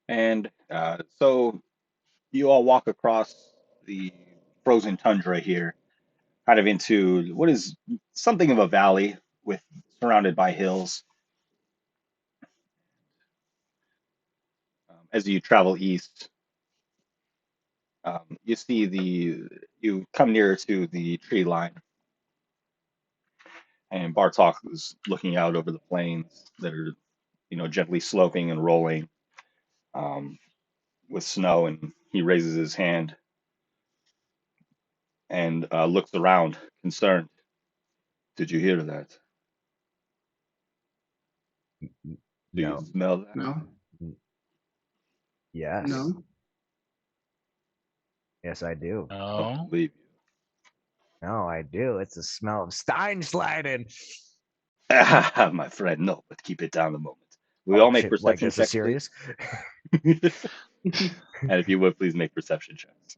Speaker 4: And so you all walk across the frozen tundra here, kind of into what is something of a valley with surrounded by hills. As you travel east, you come nearer to the tree line, and Bartok is looking out over the plains that are, gently sloping and rolling with snow, and he raises his hand and looks around, concerned. Did you hear that? Do
Speaker 1: No.
Speaker 4: you smell that?
Speaker 2: No,
Speaker 1: Yes.
Speaker 2: no.
Speaker 1: Yes, I do.
Speaker 4: I
Speaker 3: No.
Speaker 4: don't believe you.
Speaker 1: No, I do. It's the smell of Stein sliding.
Speaker 4: My friend, no, but keep it down a moment. We all make
Speaker 1: Shit, like
Speaker 4: perception
Speaker 1: this is
Speaker 4: checks,
Speaker 1: serious.
Speaker 4: please. And if you would, please make perception checks.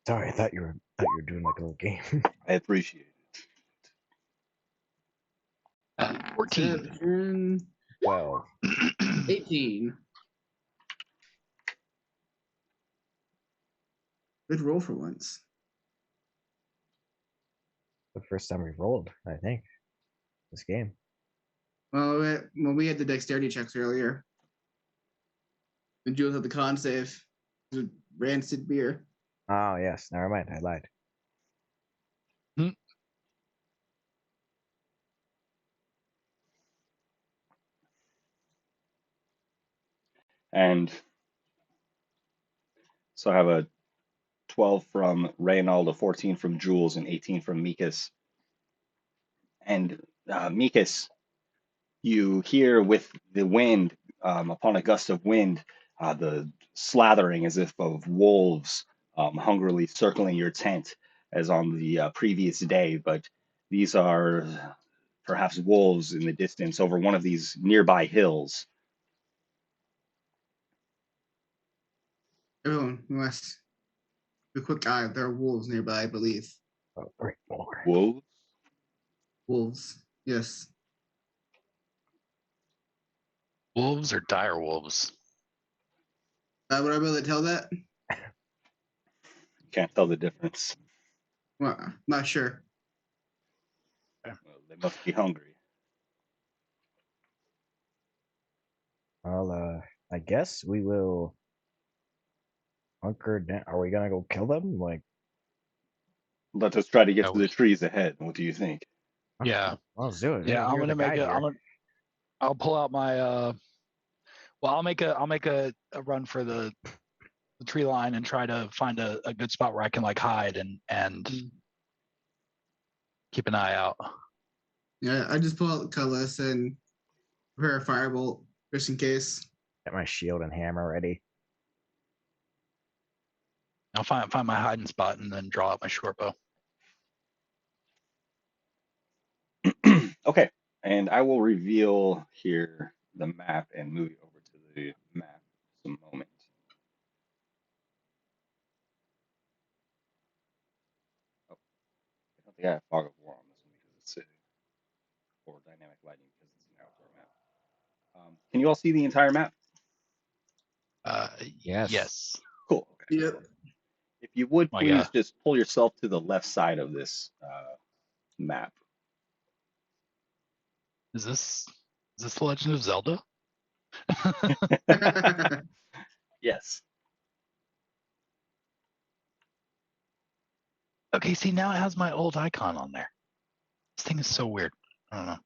Speaker 1: Sorry, I thought you were doing like a little game.
Speaker 4: I appreciate it.
Speaker 3: 14.
Speaker 2: 10,
Speaker 1: Well,
Speaker 2: 18. Good roll for once.
Speaker 1: the first time we rolled, I think, this game.
Speaker 2: Well, we had the dexterity checks earlier. And Jules had the con save. The rancid beer.
Speaker 1: Oh yes, never mind. I lied.
Speaker 4: And So I have a 12 from Reynald, a 14 from Jules, and 18 from Mikas. And Mikas, you hear with the wind, upon a gust of wind, the slathering as if of wolves hungrily circling your tent as on the previous day. But these are perhaps wolves in the distance over one of these nearby hills.
Speaker 2: Everyone must be quick eye. There are wolves nearby, I believe.
Speaker 1: Oh, great more.
Speaker 4: Wolves?
Speaker 2: Wolves. Yes.
Speaker 3: Wolves or dire wolves?
Speaker 2: Would I be able to tell that?
Speaker 4: Can't tell the difference.
Speaker 2: Well, not sure.
Speaker 4: Well, they must be hungry.
Speaker 1: Well, I guess we will hunker down. Are we gonna go kill them? Like,
Speaker 4: Let us try to get
Speaker 3: Yeah,
Speaker 4: to the trees ahead. What do you think?
Speaker 3: Yeah.
Speaker 1: let's do it.
Speaker 3: Yeah, I'm
Speaker 1: You're
Speaker 3: gonna
Speaker 1: the
Speaker 3: make
Speaker 1: guide
Speaker 3: a.
Speaker 1: here.
Speaker 3: I'll pull out my. Well, I'll make a run for the tree line and try to find a good spot where I can like hide and keep an eye out.
Speaker 2: Yeah, I just pull out the cutlass and prepare a firebolt just in case.
Speaker 1: Get my shield and hammer ready.
Speaker 3: I'll find my hiding spot and then draw out my short bow.
Speaker 4: Okay, and I will reveal here the map and move you over to the map just a moment. Oh, I don't think I have fog of war on this one because it's city or dynamic lighting because it's an outdoor map. Can you all see the entire map?
Speaker 1: Yes.
Speaker 3: Yes.
Speaker 4: Cool. Okay.
Speaker 2: Yep.
Speaker 4: If you would
Speaker 3: Oh,
Speaker 4: please
Speaker 3: yeah.
Speaker 4: just pull yourself to the left side of this map.
Speaker 3: Is this the Legend of Zelda?
Speaker 4: Yes.
Speaker 3: Okay, see now it has my old icon on there. This thing is so weird. I don't know.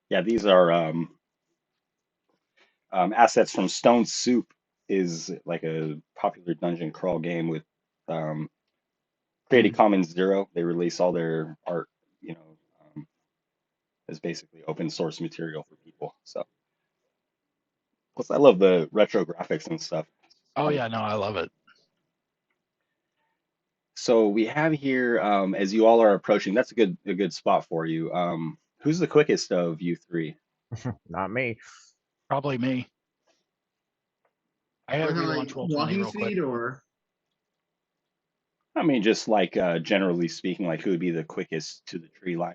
Speaker 4: Yeah, these are assets from Stone Soup, is like a popular dungeon crawl game with Creative Commons 0. They release all their art, you know, as basically open source material for people. So, plus I love the retro graphics and stuff.
Speaker 3: Oh yeah, no, I love it.
Speaker 4: So we have here, as you all are approaching, that's a good spot for you. Who's the quickest of you three?
Speaker 1: Not me.
Speaker 3: Probably me. I gotta
Speaker 2: Or
Speaker 3: relaunch
Speaker 2: like
Speaker 3: Roll20
Speaker 2: walking
Speaker 3: real quick.
Speaker 2: speed or
Speaker 4: I mean, just like generally speaking, like who would be the quickest to the tree line?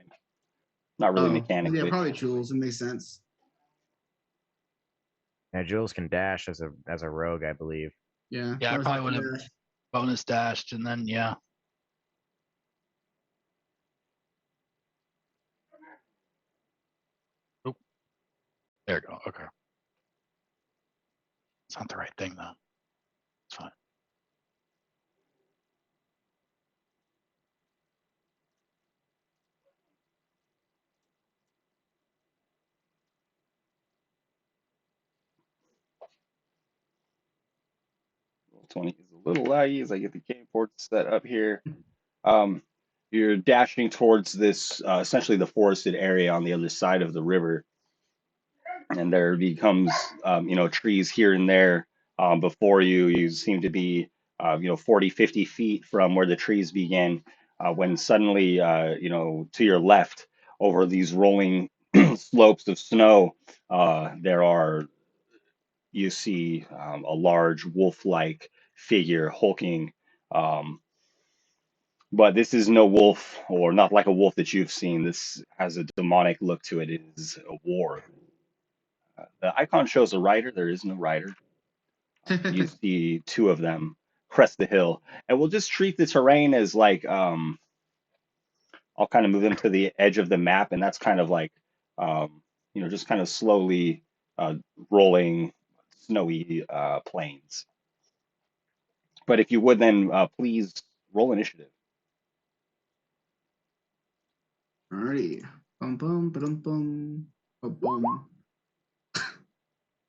Speaker 4: Not really
Speaker 2: yeah,
Speaker 4: mechanically.
Speaker 2: probably Jules. It makes sense.
Speaker 1: Now Jules can dash as a rogue, I believe.
Speaker 2: Yeah.
Speaker 3: Yeah, I
Speaker 2: Bonus
Speaker 3: probably would
Speaker 2: action
Speaker 3: have
Speaker 2: dash.
Speaker 3: bonus dashed and then yeah. Oop. There we go. Okay. It's not the right thing though. It's fine.
Speaker 4: Roll20 is a little laggy as I get the game board set up here. Um, you're dashing towards this essentially the forested area on the other side of the river, and there becomes trees here and there before you. You seem to be 40, 50 feet from where the trees begin, when suddenly to your left over these rolling slopes of snow, there are you see a large wolf-like figure hulking. Um, but this is no wolf, or not like a wolf that you've seen. This has a demonic look to it. It is a warg. The icon shows a rider. There is no rider. You see two of them crest the hill, and we'll just treat the terrain as like I'll kind of move them to the edge of the map, and that's kind of like just kind of slowly rolling snowy plains. But if you would then please roll initiative.
Speaker 2: Alrighty. Bum bum bum bum bum bum.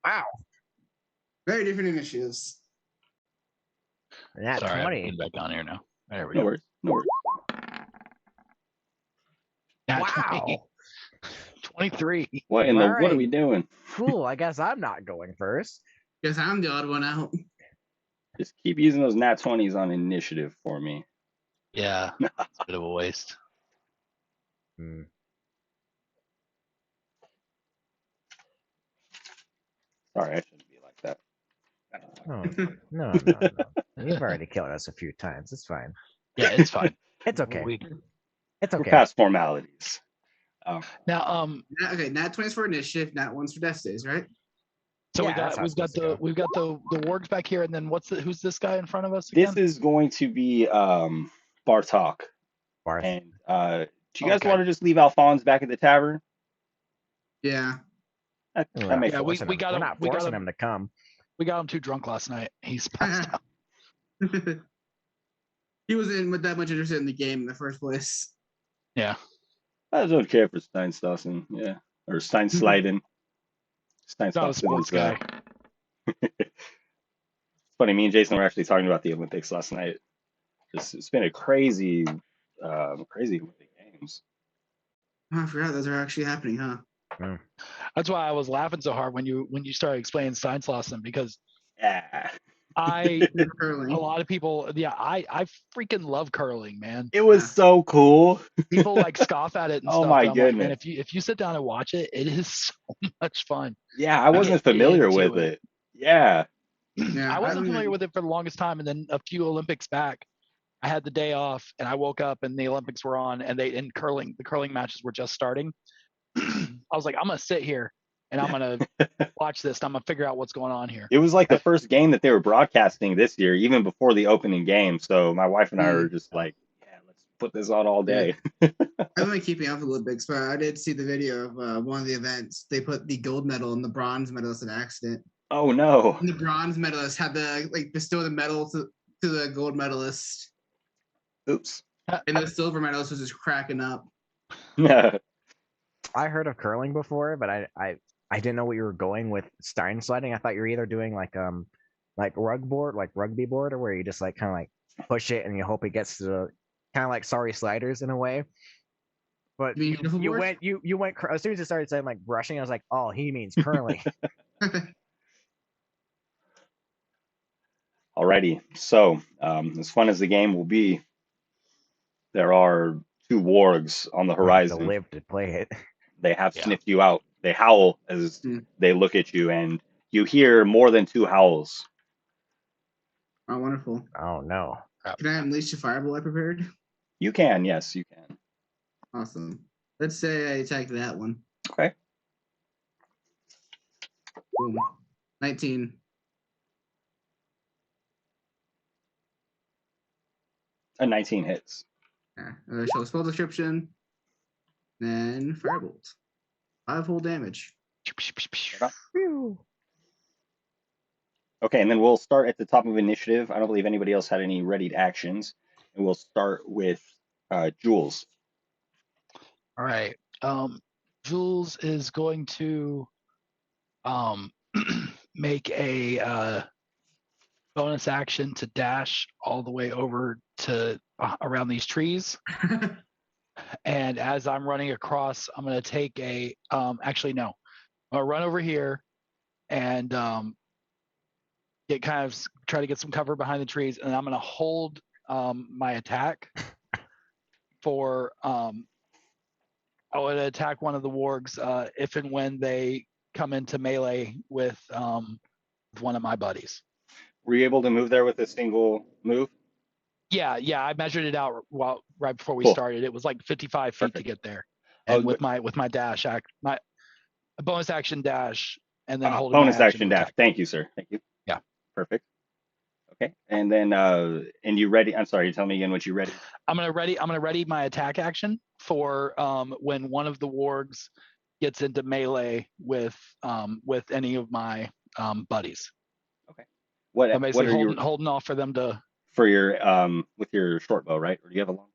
Speaker 1: Wow.
Speaker 2: Very different initiatives.
Speaker 1: Nat
Speaker 3: Sorry, I'm
Speaker 1: 20.
Speaker 3: getting back on here now. There we
Speaker 4: No
Speaker 3: go.
Speaker 4: worries. No worries.
Speaker 3: Nat 20,
Speaker 1: Wow.
Speaker 3: 23.
Speaker 4: What in
Speaker 1: All
Speaker 4: the what are
Speaker 1: right.
Speaker 4: we doing?
Speaker 1: Cool. I guess I'm not going first.
Speaker 2: Guess I'm the odd one out.
Speaker 4: Just keep using those nat 20s on initiative for me.
Speaker 3: Yeah, it's a bit of a waste.
Speaker 1: Hmm.
Speaker 4: Sorry, I shouldn't be like that.
Speaker 1: No. You've already killed us a few times. It's fine.
Speaker 3: Yeah, it's fine.
Speaker 1: It's okay.
Speaker 3: We,
Speaker 1: It's
Speaker 4: We're
Speaker 1: okay.
Speaker 4: past formalities.
Speaker 3: now,
Speaker 2: Okay, nat 20s for initiative, nat 1s for death stays, right?
Speaker 3: so
Speaker 1: Yeah, that's how it's supposed to go.
Speaker 3: we've got the wargs back here, and then who's this guy in front of us
Speaker 4: This
Speaker 3: again?
Speaker 4: is going to be Bartok.
Speaker 1: Barth.
Speaker 4: And do you guys
Speaker 3: Okay.
Speaker 4: want to just leave Alphonse back at the tavern?
Speaker 2: Yeah.
Speaker 4: That
Speaker 1: We're
Speaker 4: makes
Speaker 3: Yeah,
Speaker 1: not
Speaker 3: we
Speaker 1: forcing him.
Speaker 3: got
Speaker 1: We're
Speaker 3: him-
Speaker 1: not
Speaker 3: we got
Speaker 1: forcing
Speaker 3: him-
Speaker 1: him to come.
Speaker 3: We got him too drunk last night. He's passed out.
Speaker 2: He wasn't that much interested in the game in the first place.
Speaker 3: Yeah.
Speaker 4: I don't care for Stein Stossen, yeah. Or Stein Slidin. Stein
Speaker 3: Not a
Speaker 4: Stossen
Speaker 3: sports
Speaker 4: is,
Speaker 3: guy.
Speaker 4: it's funny, me and Jason were actually talking about the Olympics last night. It's been a crazy Olympic Games.
Speaker 2: Oh, I forgot those are actually happening, huh?
Speaker 3: That's why I was laughing so hard when you started explaining Steinslassen, because
Speaker 4: Yeah.
Speaker 3: a
Speaker 2: Curling.
Speaker 3: lot of people, yeah, I freaking love curling, man.
Speaker 4: It was
Speaker 2: Yeah.
Speaker 4: so cool.
Speaker 3: People like scoff at it and
Speaker 4: Oh
Speaker 3: stuff.
Speaker 4: my
Speaker 3: But I'm like, man,
Speaker 4: goodness.
Speaker 3: if you sit down and watch it, it is so much fun.
Speaker 4: Yeah, I wasn't
Speaker 3: get
Speaker 4: familiar
Speaker 3: into
Speaker 4: with
Speaker 3: it.
Speaker 4: it. Yeah.
Speaker 2: Yeah,
Speaker 3: I wasn't
Speaker 2: haven't
Speaker 3: familiar
Speaker 2: been-
Speaker 3: with it for the longest time, and then a few Olympics back, I had the day off, and I woke up and the Olympics were on, and the curling matches were just starting. I was like, I'm gonna sit here and I'm gonna watch this. And I'm gonna figure out what's going on here.
Speaker 4: It was like the first game that they were broadcasting this year, even before the opening game. So my wife and I were just like, yeah, let's put this on all day.
Speaker 2: I haven't been keeping up with the Olympics, but I did see the video of one of the events. They put the gold medal and the bronze medalist in an accident.
Speaker 4: Oh no.
Speaker 2: And the bronze medalist had to bestow the medal to the gold medalist,
Speaker 4: Oops.
Speaker 2: and the silver medalist was just cracking up.
Speaker 1: I heard of curling before, but I didn't know what you were going with Stein sliding. I thought you were either doing like rugby board, or where you just like kind of like push it and you hope it gets to the kind of like sorry sliders in a way. But
Speaker 2: You mean shuffleboard?
Speaker 1: you went as soon as it started saying like brushing, I was like, oh, he means curling.
Speaker 4: Alrighty. So, as fun as the game will be, there are two wargs on the
Speaker 1: I have to
Speaker 4: horizon.
Speaker 1: live to play it.
Speaker 4: They have
Speaker 3: Yeah.
Speaker 4: sniffed you out. They howl as they look at you, and you hear more than two howls.
Speaker 2: Oh, wonderful.
Speaker 1: Oh no.
Speaker 2: Can I unleash the fireball I prepared?
Speaker 4: You can, yes, you can.
Speaker 2: Awesome. Let's say I attack that one.
Speaker 4: Okay.
Speaker 2: Boom. 19.
Speaker 4: A 19 hits.
Speaker 2: Yeah. Show spell description. Then firebolt. 5 whole damage.
Speaker 4: Okay, and then we'll start at the top of initiative. I don't believe anybody else had any readied actions. And we'll start with Jules.
Speaker 3: All right. Jules is going to make a bonus action to dash all the way over to around these trees. And as I'm running across, I'm going to take a actually no, I'm going to run over here and try to get some cover behind the trees, and I'm going to hold my attack for I would attack one of the wargs if and when they come into melee with one of my buddies.
Speaker 4: Were you able to move there with a single move?
Speaker 3: Yeah, I measured it out right before we
Speaker 4: Cool.
Speaker 3: started. It was like 55 feet to
Speaker 4: Perfect.
Speaker 3: get there,
Speaker 4: Oh,
Speaker 3: and with my dash my bonus action dash, and then holding
Speaker 4: bonus
Speaker 3: my
Speaker 4: action
Speaker 3: to
Speaker 4: dash.
Speaker 3: attack.
Speaker 4: Thank you, sir. Thank you.
Speaker 3: Yeah.
Speaker 4: Perfect. Okay, and then and you ready? I'm sorry. Tell me again what you ready.
Speaker 3: I'm gonna ready my attack action for when one of the wargs gets into melee with any of my buddies.
Speaker 4: Okay. What
Speaker 3: I'm basically
Speaker 4: are you
Speaker 3: holding off for them to
Speaker 4: for your with your short bow, right? Or do you have a long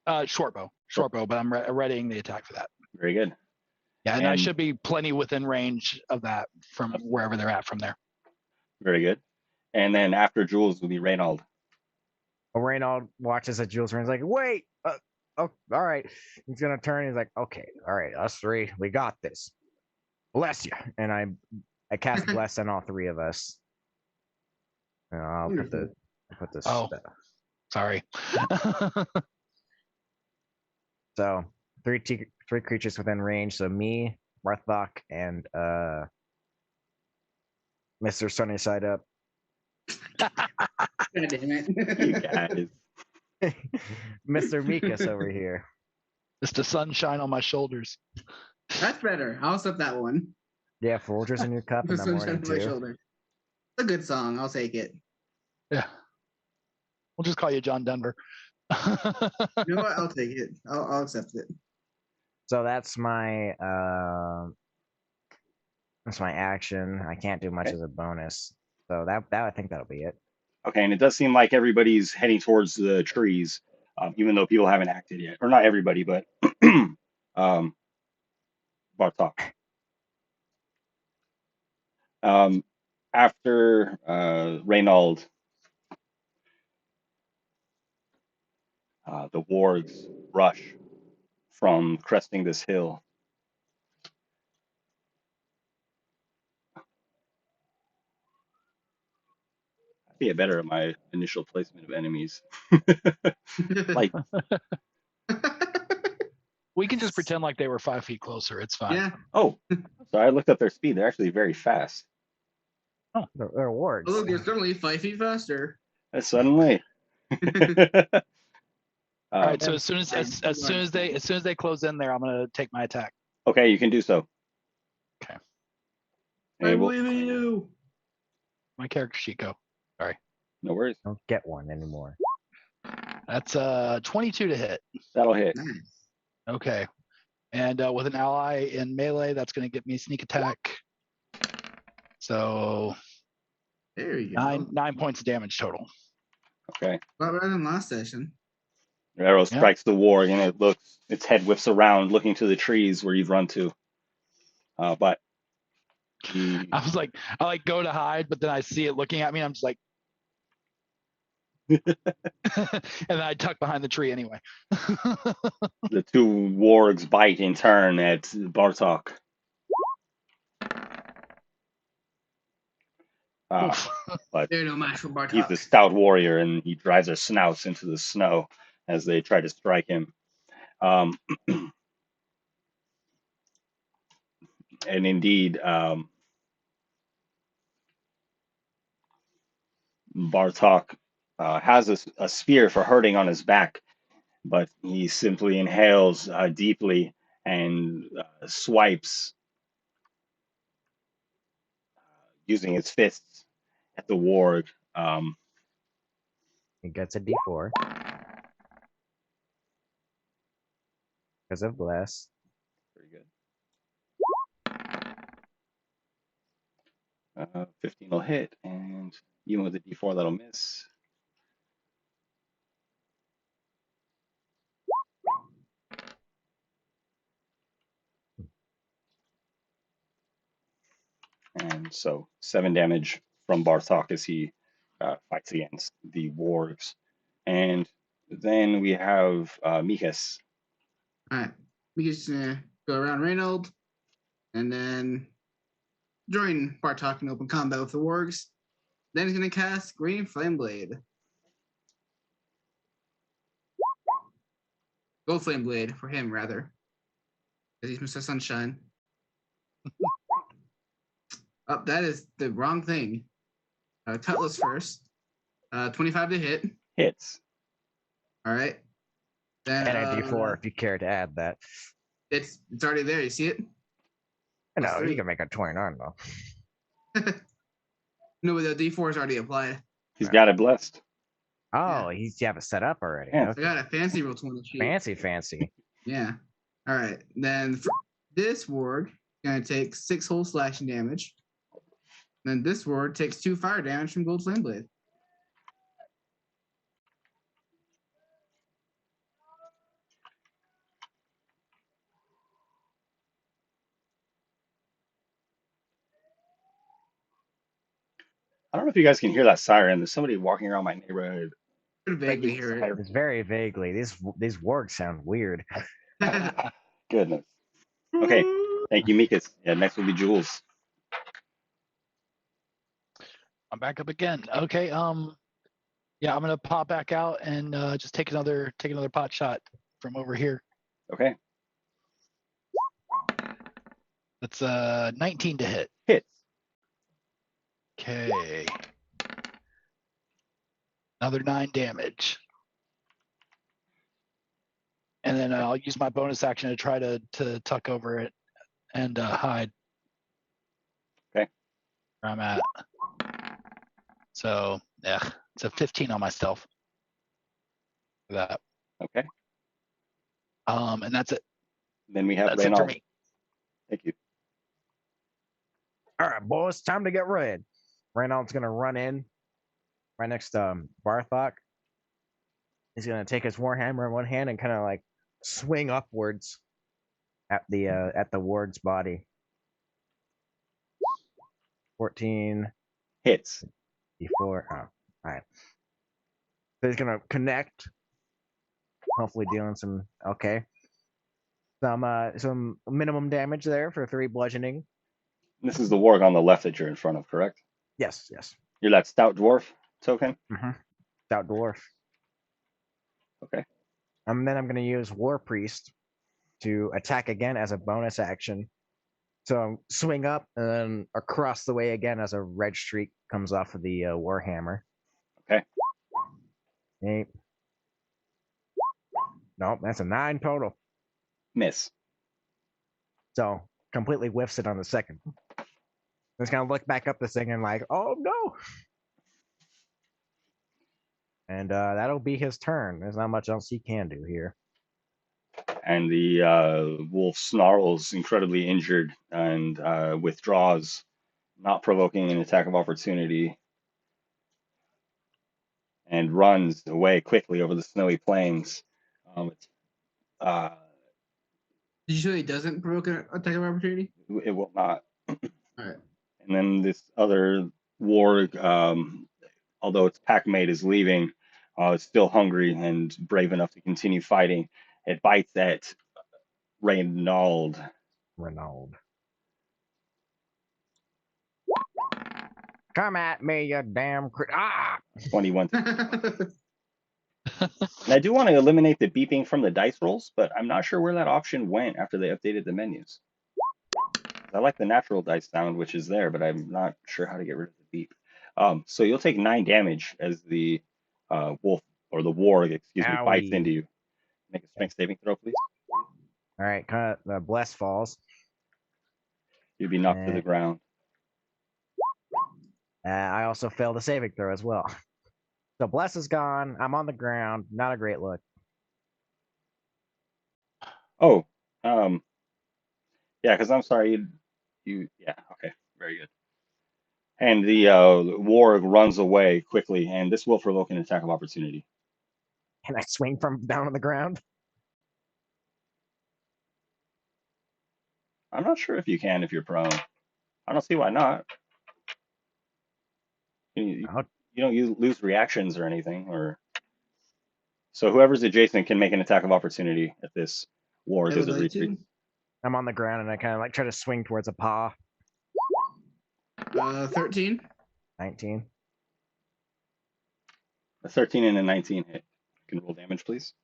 Speaker 4: bow?
Speaker 3: short bow. short bow, but I'm readying the attack for that.
Speaker 4: Very good.
Speaker 3: Yeah, and I
Speaker 4: And-
Speaker 3: should be plenty within range of that from wherever they're at from there.
Speaker 4: Very good. And then after Jules will be Reynald.
Speaker 1: Reynald watches at Jules and is like, wait, oh, all right. He's gonna turn. He's like, okay, all right, us three, we got this. Bless you. And I cast bless on all three of us. And I'll put this.
Speaker 3: Oh. Sorry.
Speaker 1: So three creatures within range. So me, Marthok, and Mr. Sunny Side Up.
Speaker 2: God damn
Speaker 4: You
Speaker 2: it.
Speaker 4: guys.
Speaker 1: Mr. Mikas over here.
Speaker 3: Just the sunshine on my shoulders.
Speaker 2: That's better. I'll accept that one.
Speaker 1: Yeah, Folgers in your cup
Speaker 2: The
Speaker 1: in the
Speaker 2: sunshine
Speaker 1: morning
Speaker 2: on my
Speaker 1: too.
Speaker 2: shoulder. It's a good song. I'll take it.
Speaker 3: Yeah. We'll just call you John Denver.
Speaker 2: You know what? I'll take it. I'll accept it.
Speaker 1: So that's my action. I can't do much
Speaker 4: Okay.
Speaker 1: as a bonus. So that I think that'll be it.
Speaker 4: Okay, and it does seem like everybody's heading towards the trees, even though people haven't acted yet. Or not everybody, but Bartok. After Reynald, the wargs rush from cresting this hill. I get better at my initial placement of enemies. Like,
Speaker 3: We can just pretend like they were 5 feet closer. It's fine.
Speaker 2: yeah.
Speaker 4: oh, so I looked up their speed. They're actually very fast.
Speaker 1: They're wargs.
Speaker 2: Oh, look, you're certainly 5 feet faster.
Speaker 4: Suddenly.
Speaker 3: All right. So
Speaker 2: Yeah.
Speaker 3: as soon as they close in there, I'm gonna take my attack.
Speaker 4: Okay, you can do so.
Speaker 3: Okay.
Speaker 2: I
Speaker 4: Able.
Speaker 2: believe in you.
Speaker 3: My character sheet go.
Speaker 4: No worries.
Speaker 1: Don't get one anymore.
Speaker 3: That's 22 to hit.
Speaker 4: That'll hit.
Speaker 2: Nice.
Speaker 3: Okay. And with an ally in melee, that's gonna get me a sneak attack. So
Speaker 2: There you go.
Speaker 3: 9 points of damage total.
Speaker 4: Okay.
Speaker 2: Not better than last session.
Speaker 4: Your arrow
Speaker 3: Yeah.
Speaker 4: strikes the warg and it looks, its head whips around looking to the trees where you've run to. But he,
Speaker 3: I like go to hide, but then I see it looking at me and I'm just like and then I tuck behind the tree anyway.
Speaker 4: the two wargs bite in turn at Bartok.
Speaker 3: Oof.
Speaker 4: But
Speaker 2: They're no match for
Speaker 4: he's
Speaker 2: Bartok.
Speaker 4: the stout warrior and he drives their snouts into the snow as they try to strike him. And indeed, Bartok has a spear for hurting on his back, but he simply inhales deeply and swipes using his fists at the warg.
Speaker 1: He gets a D4 because of bless.
Speaker 4: Very good. 15 will hit, and even with the D4, that'll miss. And so 7 damage from Bartok as he fights against the wargs. And then we have Mikas.
Speaker 2: All right. We just go around Reynald and then join Bartok in open combat with the wargs. Then he's going to cast Green Flame Blade. Gold Flame Blade for him, rather. Because he's Mr. Sunshine. Oh, that is the wrong thing. Cutlass first. 25 to hit.
Speaker 4: Hits.
Speaker 2: All right. Then
Speaker 1: And a D4 if you care to add that.
Speaker 2: it's already there. You see it?
Speaker 1: No,
Speaker 2: Plus
Speaker 1: you
Speaker 2: 3.
Speaker 1: can make a 29 though.
Speaker 2: No, but the D4 is already applied.
Speaker 4: He's got it blessed.
Speaker 1: Oh, you have it set up already.
Speaker 4: Yeah.
Speaker 1: Okay.
Speaker 2: I got a fancy Roll20 sheet.
Speaker 1: Fancy.
Speaker 2: Yeah. All right. Then this warg gonna take 6 whole slashing damage. Then this warg takes 2 fire damage from Gold Flame Blade.
Speaker 4: I don't know if you guys can hear that siren. There's somebody walking around my neighborhood.
Speaker 2: Could vaguely hear it.
Speaker 1: It's very vaguely. These wargs sound weird.
Speaker 4: Goodness. Okay. Thank you, Mikas. Yeah, next will be Jules.
Speaker 3: I'm back up again. Okay. Yeah, I'm gonna pop back out and just take another pot shot from over here.
Speaker 4: Okay.
Speaker 3: That's 19 to hit.
Speaker 4: Hits.
Speaker 3: Okay. Another 9 damage. And then I'll use my bonus action to try to tuck over it and hide.
Speaker 4: Okay.
Speaker 3: Where I'm at. So yeah, it's a 15 on my stealth. For that.
Speaker 4: Okay.
Speaker 3: And that's it.
Speaker 4: Then we have
Speaker 3: That's it for
Speaker 4: Reynolds.
Speaker 3: me.
Speaker 4: Thank you.
Speaker 1: All right, boys, time to get red. Reynolds gonna run in right next to Barthok. He's gonna take his warhammer in one hand and kind of like swing upwards at the ward's body. 14
Speaker 4: Hits.
Speaker 1: D4. Oh, all right. So he's gonna connect. Hopefully dealing some some minimum damage there for 3 bludgeoning.
Speaker 4: This is the warg on the left that you're in front of, correct?
Speaker 1: Yes.
Speaker 4: You're that stout dwarf token?
Speaker 1: Stout dwarf.
Speaker 4: Okay.
Speaker 1: And then I'm gonna use War Priest to attack again as a bonus action. So swing up and then across the way again as a red streak comes off of the warhammer.
Speaker 4: Okay.
Speaker 1: 8. Nope, that's a 9 total.
Speaker 4: Miss.
Speaker 1: So completely whiffs it on the second. Just gonna look back up this thing and like, oh no. And that'll be his turn. There's not much else he can do here.
Speaker 4: And the wolf snarls, incredibly injured, and withdraws, not provoking an attack of opportunity, and runs away quickly over the snowy plains. Uh,
Speaker 2: Did you say he doesn't provoke an attack of opportunity?
Speaker 4: it will not.
Speaker 2: All right.
Speaker 4: And then this other warg, although its packmate is leaving, it's still hungry and brave enough to continue fighting. It bites at Reynald.
Speaker 1: Come at me, you damn
Speaker 4: 21. And I do want to eliminate the beeping from the dice rolls, but I'm not sure where that option went after they updated the menus. I like the natural dice sound, which is there, but I'm not sure how to get rid of the beep. So you'll take 9 damage as the wolf, or the warg, excuse me, bites
Speaker 1: Owie.
Speaker 4: into you. Make a strength saving throw, please.
Speaker 1: All right, kind of the bless falls.
Speaker 4: You'd be knocked to the ground.
Speaker 1: I also failed a saving throw as well. So bless is gone. I'm on the ground. Not a great look.
Speaker 4: Oh, yeah, because I'm sorry, yeah, okay, very good. And the warg runs away quickly, and this will provoke an attack of opportunity.
Speaker 1: Can I swing from down on the ground?
Speaker 4: I'm not sure if you can if you're prone. I don't see why not. You don't lose reactions or anything, or so whoever's adjacent can make an attack of opportunity at this warg as it retreats.
Speaker 1: I'm on the ground and I kind of like try to swing towards a paw.
Speaker 2: 13.
Speaker 1: 19.
Speaker 4: A 13 and a 19 hit. You can roll damage, please.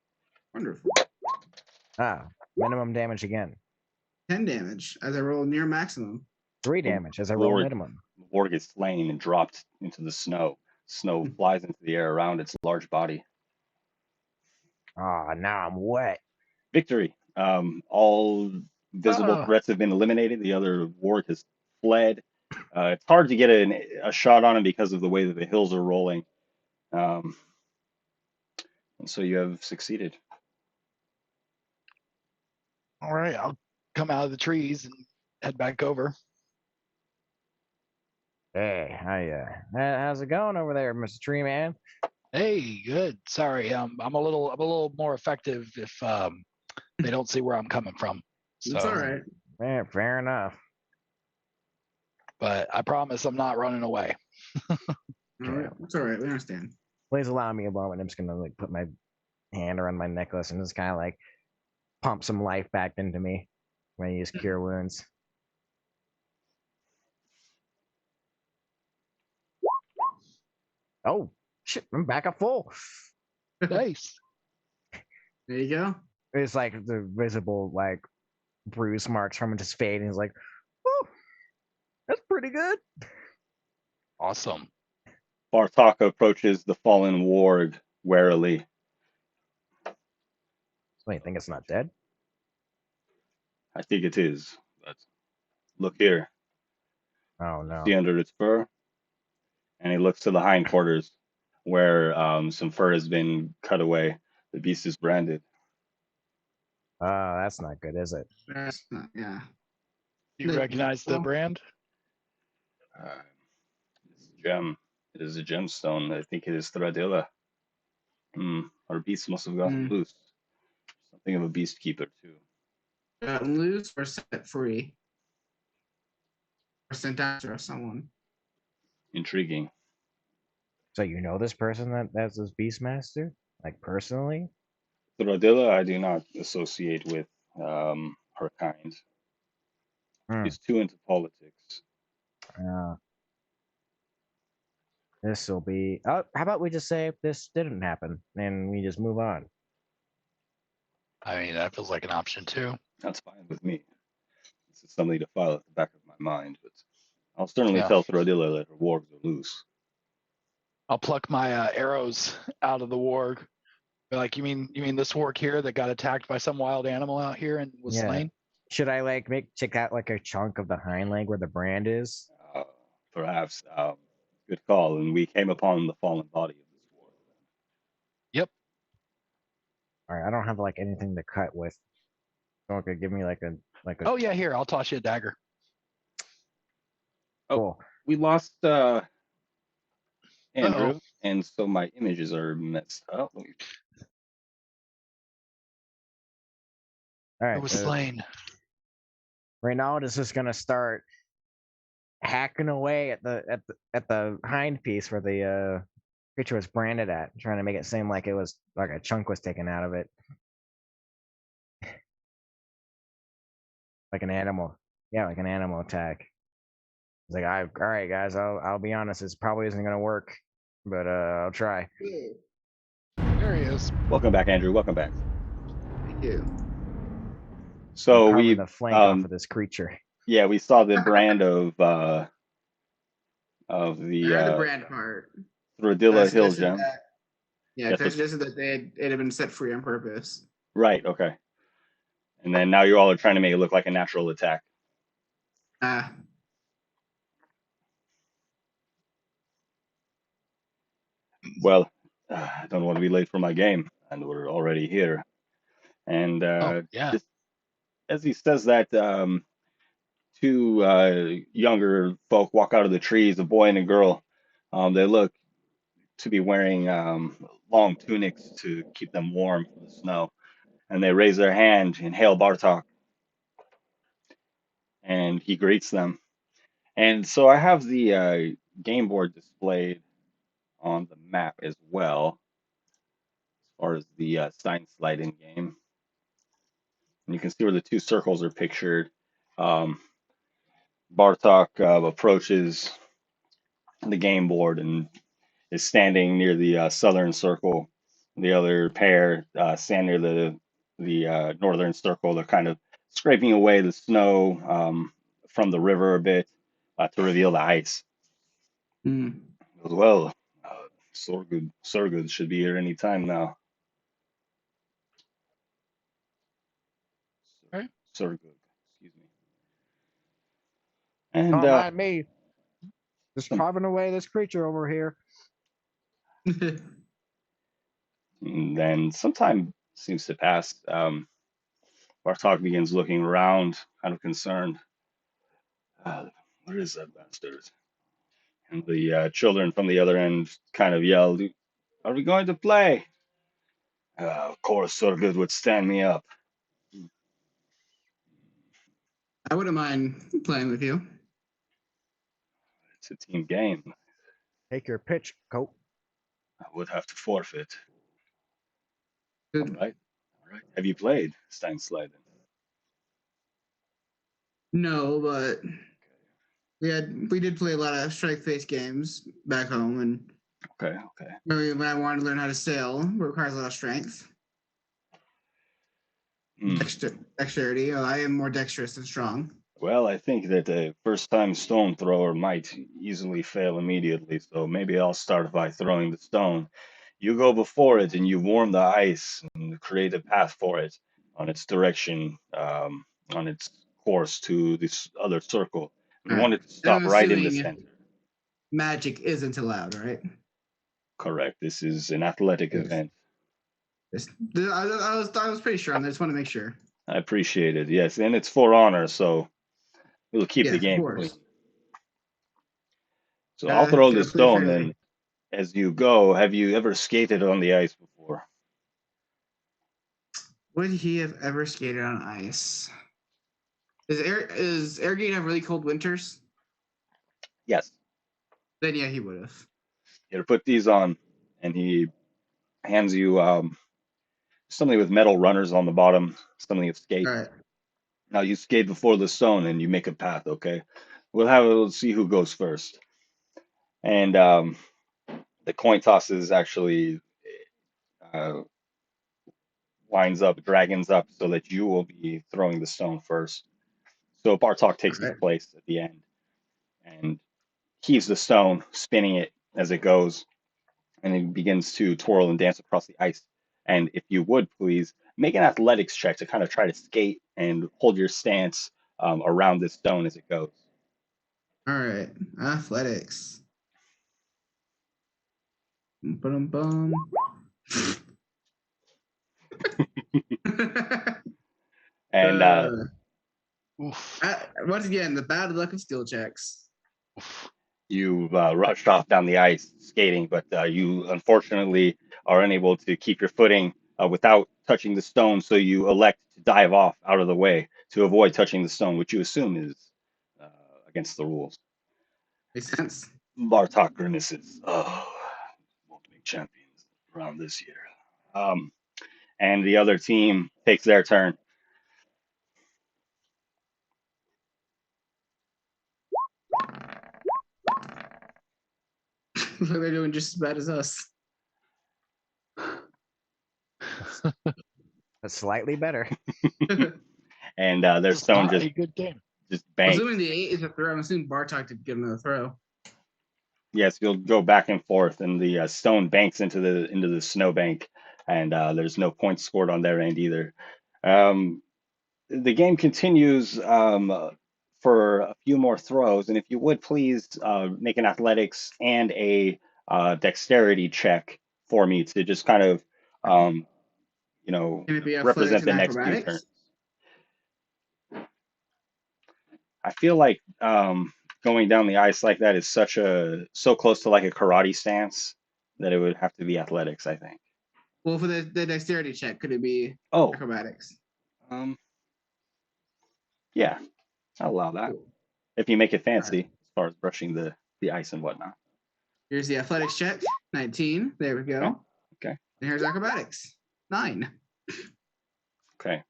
Speaker 2: Wonderful.
Speaker 1: Minimum damage again.
Speaker 2: 10 damage as I roll near maximum.
Speaker 1: 3 damage as I roll minimum.
Speaker 4: The warg is slain and dropped into the snow. Snow flies into the air around its large body.
Speaker 1: Now I'm wet.
Speaker 4: Victory. All visible threats have been eliminated. The other warg has fled. It's hard to get a shot on him because of the way that the hills are rolling. And so you have succeeded.
Speaker 3: All right, I'll come out of the trees and head back over.
Speaker 1: Hey, how's it going over there, Mr. Tree Man?
Speaker 3: Hey, good. Sorry, I'm a little more effective if they don't see where I'm coming from. So,
Speaker 2: It's all right.
Speaker 1: Fair enough.
Speaker 3: But I promise I'm not running away.
Speaker 2: Alright, it's all right. We understand.
Speaker 1: Please allow me a moment. I'm just gonna like put my hand around my necklace and just kind of like pump some life back into me when I use cure wounds. Oh shit! I'm back at full.
Speaker 3: Nice.
Speaker 2: There you go.
Speaker 1: It's like the visible like bruise marks from his fade, and he's like, "Oh, that's pretty good."
Speaker 3: Awesome.
Speaker 4: Bartok approaches the fallen warg warily.
Speaker 1: So you think it's not dead?
Speaker 4: I think it is. But look here.
Speaker 1: Oh no.
Speaker 4: See under its fur? And he looks to the hindquarters where some fur has been cut away. The beast is branded.
Speaker 1: Oh, that's not good, is it?
Speaker 2: That's not, yeah.
Speaker 3: Do you recognize the brand?
Speaker 4: It's a gem. It is a gemstone. I think it is Thradilla. Our beast must have gotten loose. Something of a beast keeper too.
Speaker 2: Gotten loose or set free? Or sent after someone.
Speaker 4: Intriguing.
Speaker 1: So you know this person that's this Beastmaster, like personally?
Speaker 4: Thradilla, I do not associate with her kind. She's too into politics.
Speaker 1: This will be. Oh, how about we just say this didn't happen and we just move on?
Speaker 3: I mean, that feels like an option too.
Speaker 4: That's fine with me. This is something to file at the back of my mind, but I'll certainly
Speaker 3: Yeah.
Speaker 4: tell Thradilla that her wargs are loose.
Speaker 3: I'll pluck my arrows out of the warg. Be like, you mean this warg here that got attacked by some wild animal out here and was slain?
Speaker 1: Should I like check out like a chunk of the hind leg where the brand is?
Speaker 4: Perhaps. Good call. And we came upon the fallen body of this warg.
Speaker 3: Yep.
Speaker 1: All right, I don't have like anything to cut with. Someone could give me like a
Speaker 3: Oh yeah, here, I'll toss you a dagger.
Speaker 1: Cool.
Speaker 4: We lost Andrew,
Speaker 3: Uh-oh.
Speaker 4: and so my images are messed up.
Speaker 1: All right.
Speaker 3: It was slain.
Speaker 1: Reynald is just gonna start hacking away at the hind piece where the creature was branded at, trying to make it seem like it was like a chunk was taken out of it, like an animal. Yeah, like an animal attack. He's like, all right, guys, I'll be honest, this probably isn't gonna work, but I'll try.
Speaker 3: There he is.
Speaker 4: Welcome back, Andrew. Welcome back.
Speaker 2: Thank you.
Speaker 4: So
Speaker 1: I'm
Speaker 4: we
Speaker 1: carving the flank off of this creature.
Speaker 4: Yeah, we saw the brand of the
Speaker 2: The brand part.
Speaker 4: Thradilla Hill gem.
Speaker 2: Yeah,
Speaker 4: Yes,
Speaker 2: that's just that it had been set free on purpose.
Speaker 4: Right. Okay. And then now you all are trying to make it look like a natural attack. Well, I don't want to be late for my game, and we're already here. And
Speaker 3: yeah.
Speaker 4: just as he says that, two younger folk walk out of the trees, a boy and a girl. They look to be wearing long tunics to keep them warm from the snow. And they raise their hand and hail Bartok. And he greets them. And so I have the game board displayed on the map as well, as far as the Stein Slidin game. And you can see where the two circles are pictured. Bartok approaches the game board and is standing near the southern circle. The other pair stand near the northern circle. They're kind of scraping away the snow from the river a bit to reveal the ice. Well, Sorgud should be here any time now.
Speaker 3: Right.
Speaker 4: Sorgud, excuse me. And
Speaker 1: don't mind me. Just carving away this creature over here.
Speaker 4: And then some time seems to pass. Bartok begins looking around, kind of concerned. Where is that bastard? And the children from the other end kind of yelled, "Are we going to play?" Of course, Sorgud would stand me up.
Speaker 2: I wouldn't mind playing with you.
Speaker 4: It's a team game.
Speaker 1: Take your pitch, Cope.
Speaker 4: I would have to forfeit. All
Speaker 2: Good.
Speaker 4: right. All right. Have you played Stein Slidin?
Speaker 2: No, but we did play a lot of strike-based games back home, and
Speaker 4: Okay. Okay.
Speaker 2: when I wanted to learn how to sail, it requires a lot of strength,
Speaker 4: Hmm.
Speaker 2: dexterity. I am more dexterous than strong.
Speaker 4: Well, I think that a first-time stone thrower might easily fail immediately, so maybe I'll start by throwing the stone. You go before it and you warm the ice and create a path for it on its direction, on its course to this other circle. We
Speaker 2: All
Speaker 4: want
Speaker 2: right.
Speaker 4: it to
Speaker 2: And
Speaker 4: stop
Speaker 2: I'm
Speaker 4: right in the
Speaker 2: assuming
Speaker 4: center.
Speaker 2: magic isn't allowed, right?
Speaker 4: Correct. This is an athletic
Speaker 2: Yes.
Speaker 4: event.
Speaker 2: I was pretty sure on that. I just want to make sure.
Speaker 4: I appreciate it. Yes, and it's for honor, so we'll keep the
Speaker 2: Yes, of
Speaker 4: game clean.
Speaker 2: course.
Speaker 4: So I'll throw the
Speaker 2: Gotta play
Speaker 4: stone
Speaker 2: fairly.
Speaker 4: then. As you go, have you ever skated on the ice before?
Speaker 2: Would he have ever skated on ice? Is Airgate have really cold winters?
Speaker 4: Yes.
Speaker 2: Then yeah, he would have.
Speaker 4: Here, put these on, and he hands you something with metal runners on the bottom, something of skate.
Speaker 2: All right.
Speaker 4: Now you skate before the stone, and you make a path. Okay, let's see who goes first. And the coin toss is actually uh, winds up, dragons up, so that you will be throwing the stone first. So Bartok takes
Speaker 2: All
Speaker 4: his
Speaker 2: right.
Speaker 4: place at the end and heaves the stone, spinning it as it goes, and he begins to twirl and dance across the ice. And if you would please make an athletics check to kind of try to skate and hold your stance around this stone as it goes.
Speaker 2: All right. Athletics. Bum.
Speaker 4: And
Speaker 3: Oof.
Speaker 2: Once again, the bad luck of skill checks.
Speaker 3: Oof.
Speaker 4: you rushed off down the ice skating, but you unfortunately are unable to keep your footing without touching the stone. So you elect to dive off out of the way to avoid touching the stone, which you assume is uh, against the rules.
Speaker 2: Makes sense.
Speaker 4: Bartok grimaces. Oh, won't make champions around this year. Um, and the other team takes their turn.
Speaker 2: They're doing just as bad as us.
Speaker 1: That's slightly better.
Speaker 4: And their
Speaker 3: This is
Speaker 4: stone
Speaker 3: not a good game.
Speaker 4: just banks.
Speaker 2: Assuming the 8 is a throw, I'm assuming Bartok did give him a throw.
Speaker 4: Yes, you'll go back and forth, and the stone banks into the snowbank, and there's no points scored on their end either. Um, the game continues for a few more throws, and if you would please make an athletics and a dexterity check for me to just kind of um,
Speaker 2: Can it be athletics
Speaker 4: represent
Speaker 2: and
Speaker 4: the next few turns.
Speaker 2: acrobatics?
Speaker 4: I feel like going down the ice like that is so close to like a karate stance that it would have to be athletics, I think.
Speaker 2: Well, for the dexterity check, could it be
Speaker 4: Oh,
Speaker 2: acrobatics?
Speaker 4: yeah, I'll allow that.
Speaker 2: Cool.
Speaker 4: If you make it
Speaker 2: All
Speaker 4: fancy
Speaker 2: right.
Speaker 4: as far as brushing the ice and whatnot.
Speaker 2: Here's the athletics check. 19. There we go.
Speaker 4: Okay. Okay.
Speaker 2: And here's acrobatics. 9.
Speaker 4: Okay.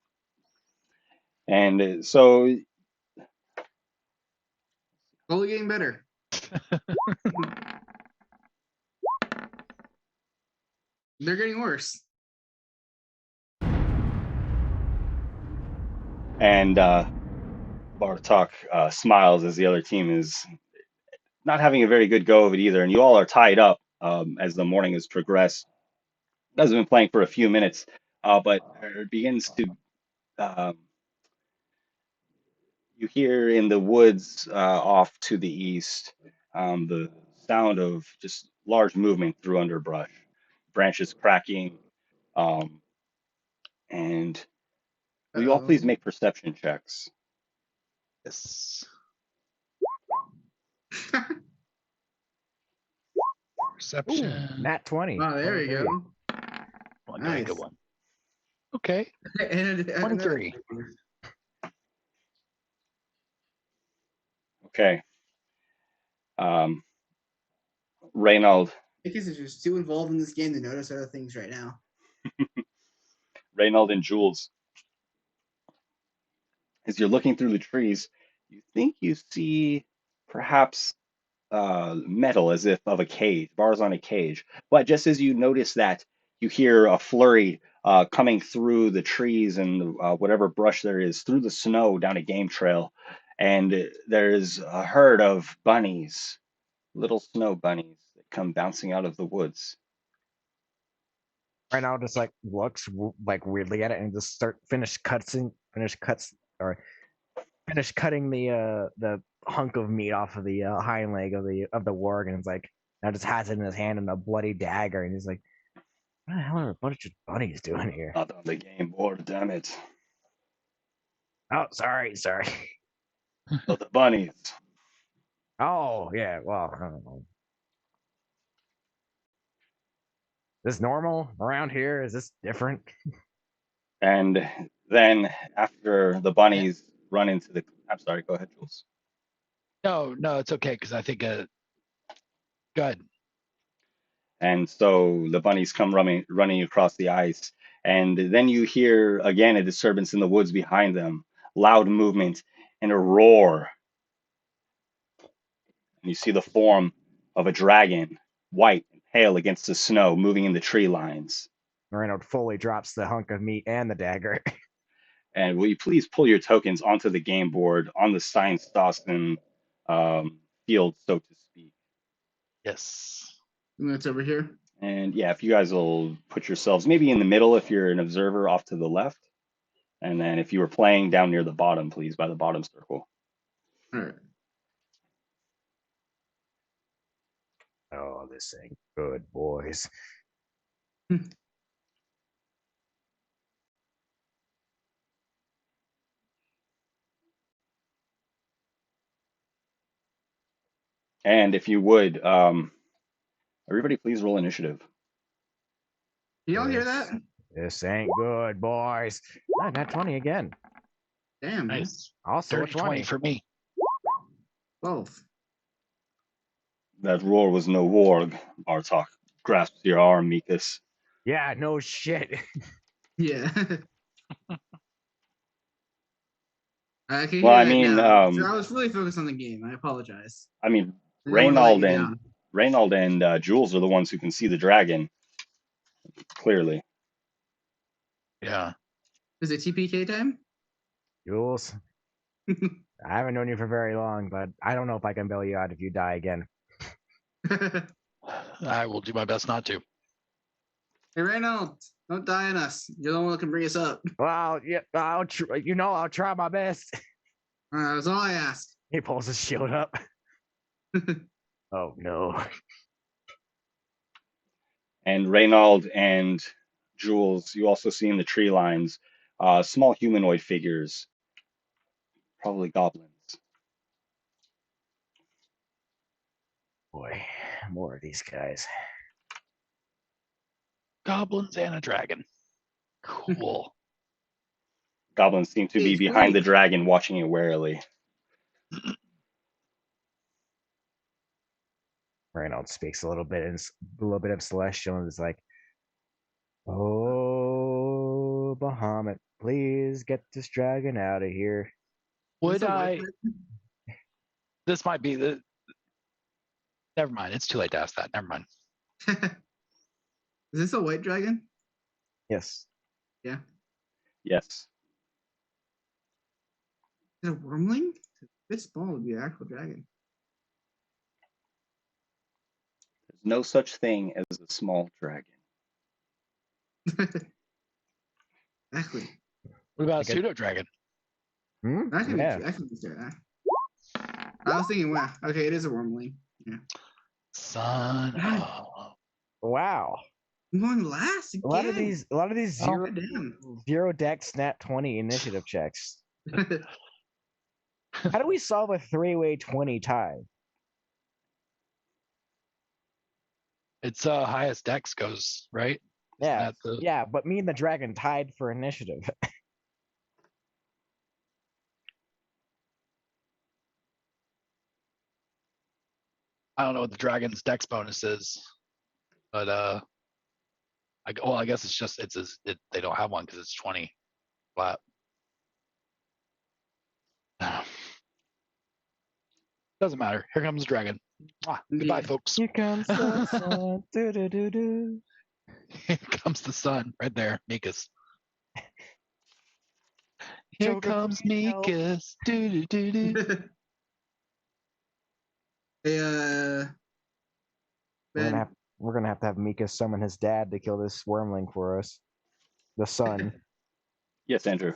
Speaker 4: And so
Speaker 2: Slowly getting better. They're getting worse.
Speaker 4: and Bartok smiles as the other team is not having a very good go of it either, and you all are tied up as the morning has progressed. You guys have been playing for a few minutes, but it begins to you hear in the woods off to the east the sound of just large movement through underbrush, branches cracking, um, and will you all
Speaker 2: Uh-oh.
Speaker 4: please make perception checks?
Speaker 3: Yes.
Speaker 1: Ooh,
Speaker 3: Perception.
Speaker 1: nat 20.
Speaker 2: Oh, there we go.
Speaker 3: One, give me a good
Speaker 2: Nice.
Speaker 3: one. Okay.
Speaker 2: And
Speaker 3: 23.
Speaker 4: Okay. Um, Reynald,
Speaker 2: Because they're just too involved in this game to notice other things right now.
Speaker 4: Reynald and Jules, as you're looking through the trees, you think you see perhaps metal as if of a cage, bars on a cage. But just as you notice that, you hear a flurry coming through the trees and whatever brush there is through the snow down a game trail. And there's a herd of bunnies, little snow bunnies that come bouncing out of the woods.
Speaker 1: Right now, just like looks like weirdly at it and just finish cutting the hunk of meat off of the hind leg of the warg, and it's like now just has it in his hand and a bloody dagger, and he's like, "What the hell are a bunch of bunnies doing here?"
Speaker 4: Not on the game board, damn it.
Speaker 1: Oh, sorry.
Speaker 4: Oh, the bunnies.
Speaker 1: Oh, yeah. Well, I don't know. Is this normal around here? Is this different?
Speaker 4: And then after the bunnies run into the, I'm sorry, go ahead, Jules.
Speaker 3: No, it's okay because I think. Go ahead.
Speaker 4: And so the bunnies come running across the ice. And then you hear again a disturbance in the woods behind them, loud movement and a roar. And you see the form of a dragon, white and pale against the snow, moving in the tree lines.
Speaker 1: Moreno fully drops the hunk of meat and the dagger.
Speaker 4: And will you please pull your tokens onto the game board on the Stein field, so to speak?
Speaker 3: Yes.
Speaker 2: And that's over here.
Speaker 4: And yeah, if you guys will put yourselves maybe in the middle if you're an observer off to the left. And then if you were playing down near the bottom, please, by the bottom circle.
Speaker 2: All right.
Speaker 1: Oh, this ain't good, boys.
Speaker 4: And if you would, everybody please roll initiative.
Speaker 2: Y'all hear that?
Speaker 1: This ain't good, boys. I got 20 again.
Speaker 2: Damn. Man.
Speaker 3: Nice.
Speaker 1: Also,
Speaker 3: Dirty 20 for me.
Speaker 2: Both.
Speaker 4: That roar was no warg. Bartok grasps your arm, Mikas.
Speaker 1: Yeah, no shit.
Speaker 2: Yeah. I can hear
Speaker 4: Well, I
Speaker 2: that
Speaker 4: mean,
Speaker 2: now. So I was really focused on the game. I apologize.
Speaker 4: I mean,
Speaker 2: I didn't want to let you
Speaker 4: Reynald
Speaker 2: down.
Speaker 4: and Jules are the ones who can see the dragon clearly.
Speaker 3: Yeah.
Speaker 2: Is it TPK time?
Speaker 1: Jules, I haven't known you for very long, but I don't know if I can bail you out if you die again.
Speaker 3: I will do my best not to.
Speaker 2: Hey, Reynolds, don't die on us. You're the one that can bring us up.
Speaker 1: Well, yeah, I'll try my best.
Speaker 2: That's all I ask.
Speaker 1: He pulls his shield up. Oh no.
Speaker 4: And Reynald and Jules, you also see in the tree lines small humanoid figures, probably goblins.
Speaker 1: Boy, more of these guys.
Speaker 3: Goblins and a dragon. Cool.
Speaker 4: Goblins seem to be
Speaker 2: Hey,
Speaker 4: behind the
Speaker 2: wait.
Speaker 4: dragon, watching it warily.
Speaker 1: Reynolds speaks a little bit of celestial and is like, "Oh, Bahamut, please get this dragon out of here."
Speaker 3: Would
Speaker 2: Is this a
Speaker 3: I?
Speaker 2: white
Speaker 3: This might be the. Never mind. It's too late to ask that. Never mind.
Speaker 2: dragon? Is this a white dragon?
Speaker 1: Yes.
Speaker 2: Yeah.
Speaker 4: Yes.
Speaker 2: Is it a wormling? This small would be an actual dragon.
Speaker 4: There's no such thing as a small dragon.
Speaker 2: Exactly.
Speaker 3: What about a
Speaker 1: Like a-
Speaker 3: pseudo dragon?
Speaker 2: That could
Speaker 1: Yeah.
Speaker 2: be. That could be fair. I was thinking, wow. Okay, it is a wormling. Yeah.
Speaker 3: Son.
Speaker 2: God.
Speaker 1: Wow.
Speaker 2: I'm going last again.
Speaker 1: A lot of these
Speaker 3: Oh,
Speaker 1: zero
Speaker 2: Damn.
Speaker 1: zero deck snap 20 initiative checks. How do we solve a 3-way 20 tie?
Speaker 3: It's highest dex goes, right? Isn't
Speaker 1: Yeah.
Speaker 3: that the-
Speaker 1: Yeah, but me and the dragon tied for initiative.
Speaker 3: I don't know what the dragon's dex bonus is, but I guess it's just they don't have one because it's 20 flat. Doesn't matter. Here comes the dragon. Goodbye, folks.
Speaker 1: Here comes the sun. Do-do-do-do.
Speaker 3: Here comes the sun right there, Mikas. Here
Speaker 1: Joker
Speaker 3: comes
Speaker 1: please help.
Speaker 3: Mikas. Do do do do.
Speaker 2: Hey,
Speaker 1: We're
Speaker 2: Ben,
Speaker 1: gonna have to have Mika summon his dad to kill this wormling for us. The sun.
Speaker 4: Yes, Andrew.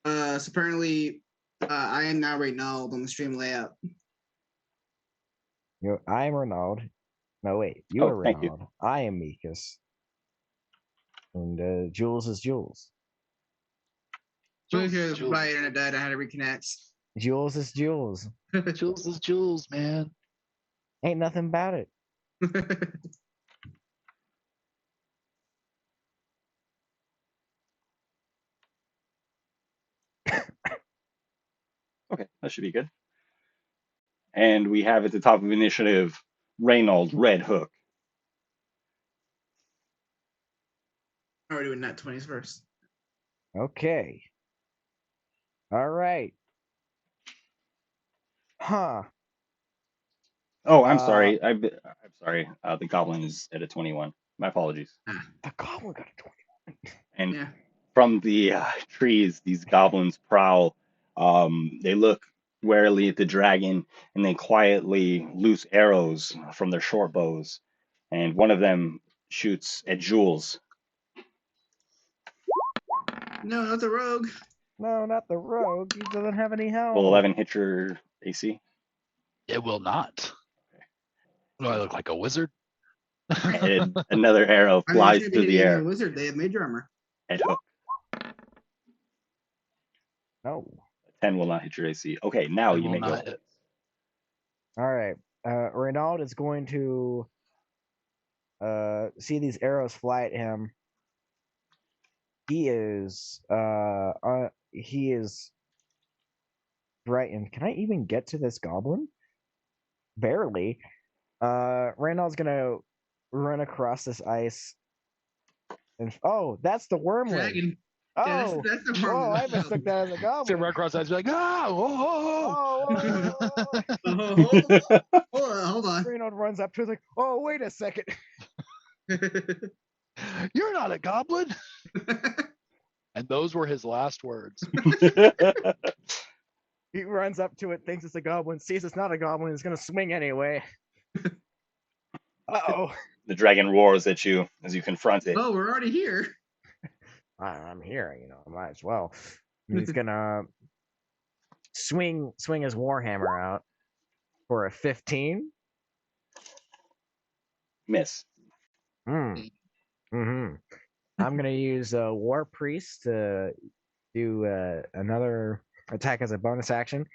Speaker 2: so apparently, I am now Reynald on the stream layout.
Speaker 1: I'm Renaud. No wait, you're
Speaker 4: Oh, thank you.
Speaker 1: Renaud. I am Mikas. And Jules is Jules.
Speaker 2: Because
Speaker 3: Jules.
Speaker 2: my internet died, I had to reconnect.
Speaker 1: Jules is Jules.
Speaker 3: Jules is Jules, man.
Speaker 1: Ain't nothing about it.
Speaker 4: Okay, that should be good. And we have at the top of initiative, Reynolds Red Hook.
Speaker 2: Oh, we're doing nat 20s first.
Speaker 1: Okay. All right. Huh.
Speaker 4: Oh, I'm sorry. I'm sorry. The goblin is at a 21. My apologies.
Speaker 1: The goblin got a 20.
Speaker 4: And
Speaker 2: Yeah.
Speaker 4: from the trees, these goblins prowl. They look warily at the dragon and then quietly loose arrows from their short bows. And one of them shoots at Jules.
Speaker 2: No, not the rogue.
Speaker 1: No, not the rogue. He doesn't have any health.
Speaker 4: Will 11 hit your AC?
Speaker 3: It will not. Do I look like a wizard?
Speaker 4: And another arrow
Speaker 2: I mean,
Speaker 4: flies
Speaker 2: you should
Speaker 4: through
Speaker 2: be
Speaker 4: the
Speaker 2: a
Speaker 4: air
Speaker 2: wizard. They have major armor.
Speaker 4: at Hook.
Speaker 1: No.
Speaker 4: 10 will not hit your AC. Okay, now
Speaker 3: It
Speaker 4: you
Speaker 3: will
Speaker 4: may go.
Speaker 3: not hit.
Speaker 1: All right. Renaud is going to see these arrows fly at him. He is frightened. Can I even get to this goblin? Barely. Renaud's gonna run across this ice. And that's the wormling.
Speaker 2: Dragon.
Speaker 1: Oh,
Speaker 2: Yeah, that's the
Speaker 1: whoa! I
Speaker 2: wormling.
Speaker 1: mistook that as a
Speaker 3: So
Speaker 1: goblin.
Speaker 3: right across the eyes, be like, oh,
Speaker 2: Hold on.
Speaker 1: Renaud runs up to it like, oh, wait a second.
Speaker 3: you're not a goblin. And those were his last words.
Speaker 1: He runs up to it, thinks it's a goblin, sees it's not a goblin, is gonna swing anyway. Uh-oh.
Speaker 4: The dragon roars at you as you confront it.
Speaker 2: Oh, we're already here.
Speaker 1: I'm here, might as well. He's gonna swing his warhammer out for a 15.
Speaker 4: Miss.
Speaker 1: I'm gonna use a war priest to do another attack as a bonus action.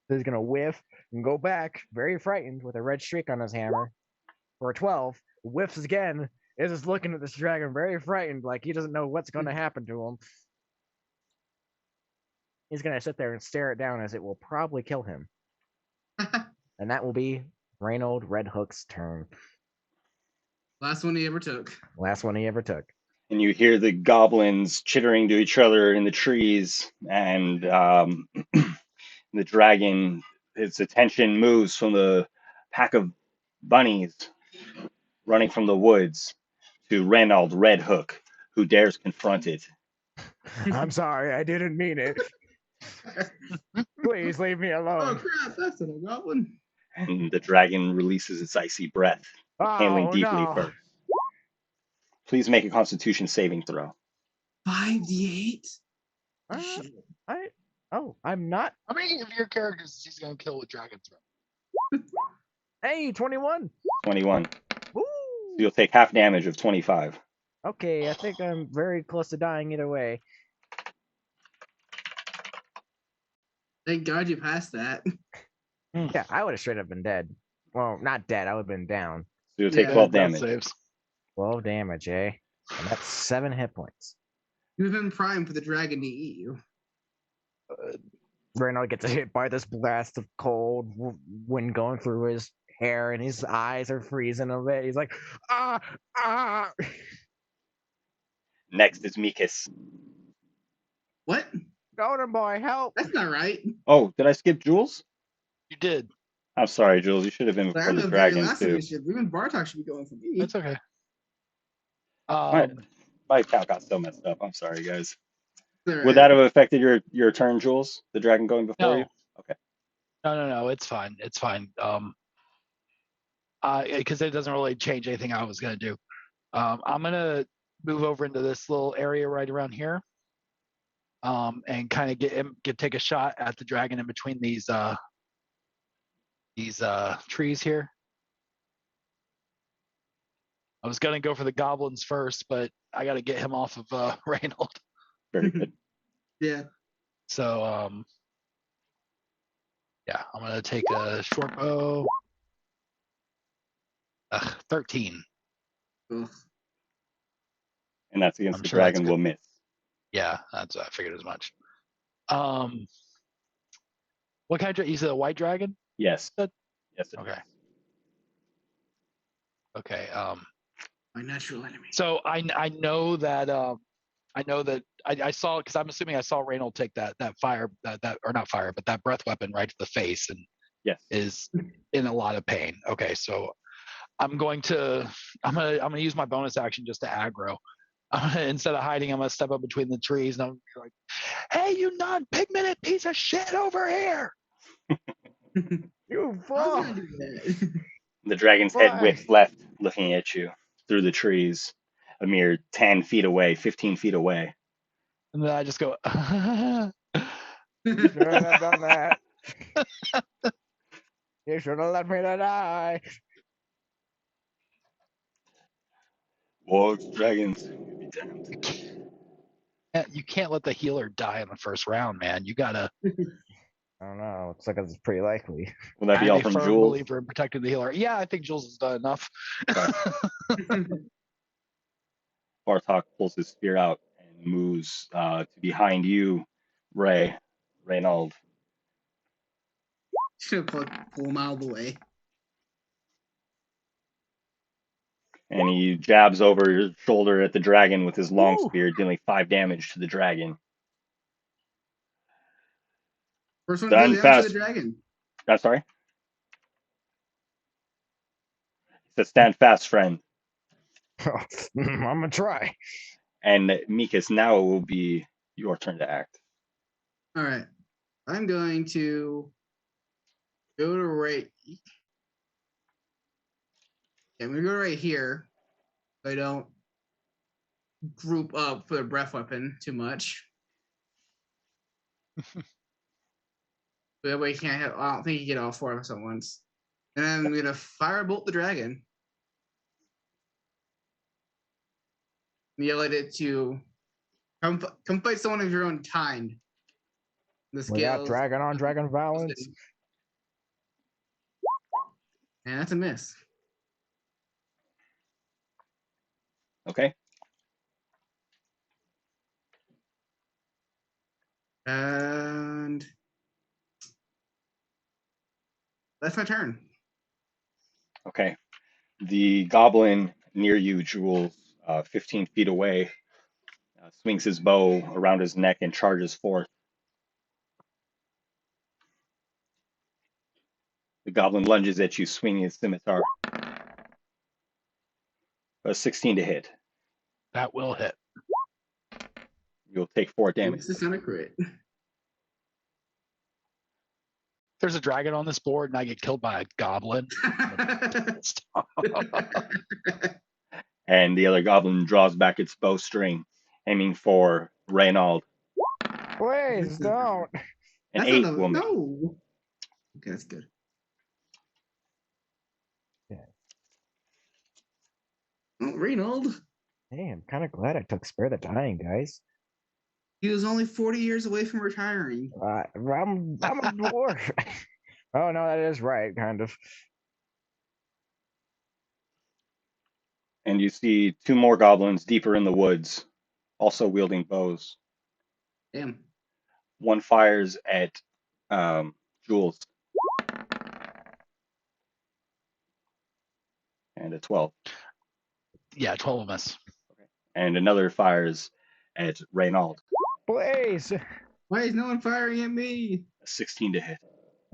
Speaker 1: So he's gonna whiff and go back, very frightened, with a red streak on his hammer for a 12. Whiffs again. Is just looking at this dragon, very frightened, like he doesn't know what's gonna happen to him. He's gonna sit there and stare it down as it will probably kill him. And that will be Reynolds Red Hook's turn.
Speaker 2: Last one he ever took.
Speaker 1: Last one he ever took.
Speaker 4: And you hear the goblins chittering to each other in the trees, and the dragon, its attention moves from the pack of bunnies running from the woods to Reynolds Red Hook, who dares confront it.
Speaker 1: I'm sorry, I didn't mean it. Please leave me
Speaker 2: Oh
Speaker 1: alone.
Speaker 2: crap, that's a goblin.
Speaker 4: And the dragon releases its icy breath, inhaling deeply
Speaker 1: no.
Speaker 4: first. Please make a Constitution saving throw.
Speaker 2: 5d8?
Speaker 1: I'm not.
Speaker 3: How many of your characters is he gonna kill with dragon throw?
Speaker 1: Hey, 21.
Speaker 4: 21.
Speaker 1: Woo.
Speaker 4: You'll take half damage of 25.
Speaker 1: Okay, I think I'm very close to dying either way.
Speaker 2: Thank God you passed that.
Speaker 1: Yeah, I would have straight up been dead. Well, not dead. I would have been down.
Speaker 4: So you'll take
Speaker 2: Yeah,
Speaker 4: 12
Speaker 3: Death
Speaker 4: damage.
Speaker 3: saves.
Speaker 1: 12 damage, eh? And that's 7 hit points.
Speaker 2: You've been primed for the dragon to eat you.
Speaker 1: Reynolds gets hit by this blast of cold wind going through his hair, and his eyes are freezing a bit. He's like, ah, ah.
Speaker 4: Next is Mikas.
Speaker 2: What?
Speaker 1: Golden boy, help!
Speaker 2: That's not right.
Speaker 4: Oh, did I skip Jules?
Speaker 3: You did.
Speaker 4: I'm sorry, Jules. You should have been
Speaker 2: But
Speaker 4: before
Speaker 2: I'm
Speaker 4: the
Speaker 2: the very
Speaker 4: dragon
Speaker 2: last
Speaker 4: too.
Speaker 2: initiative. Even Bartok should be going for me.
Speaker 3: That's okay.
Speaker 4: My count got so messed up. I'm sorry, guys.
Speaker 2: All
Speaker 4: Would
Speaker 2: right.
Speaker 4: that have affected your turn, Jules? The dragon going before you?
Speaker 3: No.
Speaker 4: Okay.
Speaker 3: No. It's fine. It's fine. Because it doesn't really change anything I was gonna do. I'm gonna move over into this little area right around here. And kind of take a shot at the dragon in between these trees here. I was gonna go for the goblins first, but I got to get him off of Reynold.
Speaker 4: Very good.
Speaker 2: Yeah.
Speaker 3: So yeah, I'm gonna take a short bow. 13.
Speaker 2: Ugh.
Speaker 4: And that's against
Speaker 3: I'm
Speaker 4: the
Speaker 3: sure that's
Speaker 4: dragon
Speaker 3: good.
Speaker 4: will miss.
Speaker 3: Yeah, that's I figured as much. What kind of you said a white dragon?
Speaker 4: Yes.
Speaker 3: That-
Speaker 4: Yes. It
Speaker 3: Okay.
Speaker 4: is.
Speaker 3: Okay.
Speaker 2: My natural enemy.
Speaker 3: So I know that I saw, because I'm assuming I saw Reynold take that fire that or not fire, but that breath weapon right to the face and
Speaker 4: Yes.
Speaker 3: is in a lot of pain. Okay, so I'm gonna use my bonus action just to aggro. Instead of hiding, I'm gonna step up between the trees and I'm like, "Hey, you non-pigmented piece of shit over here!"
Speaker 1: You
Speaker 2: I was
Speaker 1: fool!
Speaker 2: gonna do that.
Speaker 4: The dragon's head
Speaker 1: Why?
Speaker 4: whips left, looking at you through the trees, a mere 10 feet away, 15 feet away.
Speaker 3: And then I just go,
Speaker 1: Shouldn't have done that. You should have let me die.
Speaker 4: Wargs, dragons, you be damned.
Speaker 3: you can't let the healer die in the first round, man. You gotta.
Speaker 1: I don't know. Looks like it's pretty likely.
Speaker 4: Will that be
Speaker 3: I'm
Speaker 4: all
Speaker 3: a
Speaker 4: from
Speaker 3: firm
Speaker 4: Jules?
Speaker 3: believer in protecting the healer. Yeah, I think Jules has done enough.
Speaker 4: Bartok pulls his spear out and moves to behind you, Reynold.
Speaker 2: Should have pull him out of the way.
Speaker 4: And he jabs over his shoulder at the dragon with his long
Speaker 1: Ooh.
Speaker 4: spear, dealing 5 damage to the dragon.
Speaker 2: First one
Speaker 4: Done
Speaker 2: to go down to
Speaker 4: fast.
Speaker 2: the dragon.
Speaker 4: I'm sorry? He says, stand fast, friend.
Speaker 1: I'm gonna try.
Speaker 4: And Mikas, now it will be your turn to act.
Speaker 2: All right. I'm going to go to right. Yeah, I'm gonna go right here. So I don't group up for the breath weapon too much. So that way you can't have. I don't think you get all 4 of us at once. And I'm gonna firebolt the dragon. Yell at it to come fight someone of your own kind. The
Speaker 1: We got
Speaker 2: scales.
Speaker 1: dragon on dragon violence.
Speaker 2: And that's a miss.
Speaker 4: Okay?
Speaker 2: And that's my turn.
Speaker 4: Okay. The goblin near you, Jules, 15 feet away, swings his bow around his neck and charges forth. The goblin lunges at you, swinging his scimitar. A 16 to hit.
Speaker 3: That will hit.
Speaker 4: You'll take 4 damage.
Speaker 2: This is not a crit.
Speaker 3: There's a dragon on this board and I get killed by a goblin.
Speaker 4: And the other goblin draws back its bowstring, aiming for Reynold.
Speaker 1: Please don't.
Speaker 4: An
Speaker 2: That's
Speaker 4: 8
Speaker 2: not a,
Speaker 4: will miss.
Speaker 2: no. Okay, that's good.
Speaker 1: Yeah.
Speaker 2: Oh, Reynold.
Speaker 1: Hey, I'm kind of glad I took Spare the Dying, guys.
Speaker 2: He was only 40 years away from retiring.
Speaker 1: I'm a dwarf. Oh no, that is right, kind of.
Speaker 4: And you see 2 more goblins deeper in the woods, also wielding bows.
Speaker 2: Damn.
Speaker 4: One fires at Jules. and a 12.
Speaker 3: Yeah, 12 will miss.
Speaker 4: And another fires at Reynald.
Speaker 1: Blaze.
Speaker 2: Why is no one firing at me?
Speaker 4: A 16 to hit.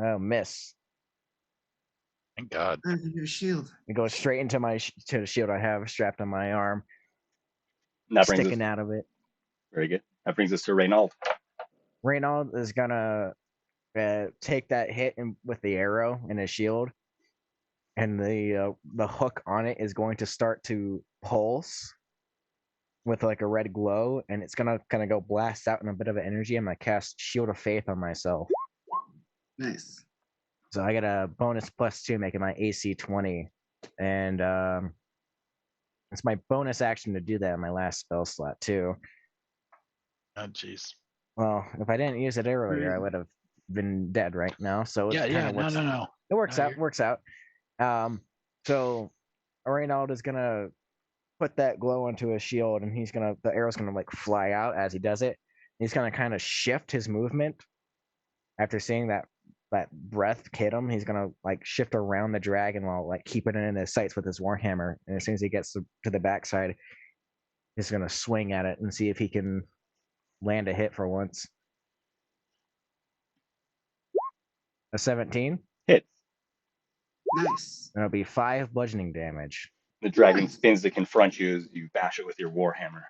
Speaker 1: Oh, miss.
Speaker 3: Thank God.
Speaker 2: I have your shield.
Speaker 1: It goes straight into to the shield I have strapped on my arm,
Speaker 4: And that brings
Speaker 1: sticking
Speaker 4: us,
Speaker 1: out of it.
Speaker 4: very good. That brings us to Reynald.
Speaker 1: Reynald is gonna take that hit with the arrow in his shield, and the hook on it is going to start to pulse with like a red glow, and it's gonna kind of go blast out in a bit of energy. I'm gonna cast Shield of Faith on myself,
Speaker 2: Nice.
Speaker 1: so I get a bonus +2, making my AC 20, and it's my bonus action to do that in my last spell slot too.
Speaker 3: Oh, jeez.
Speaker 1: Well, if I didn't use it earlier, I would have been dead right now. So it
Speaker 3: Yeah,
Speaker 1: works.
Speaker 3: no.
Speaker 1: It works
Speaker 3: No,
Speaker 1: out. Works out. So Reynald is gonna put that glow onto his shield, and the arrow's gonna like fly out as he does it. He's gonna kind of shift his movement after seeing that breath hit him. He's gonna like shift around the dragon while like keeping it in his sights with his warhammer. And as soon as he gets to the backside, he's gonna swing at it and see if he can land a hit for once. A 17.
Speaker 4: Hits.
Speaker 2: Nice.
Speaker 1: That'll be 5 bludgeoning damage.
Speaker 4: The dragon
Speaker 2: Nice.
Speaker 4: spins to confront you as you bash it with your warhammer.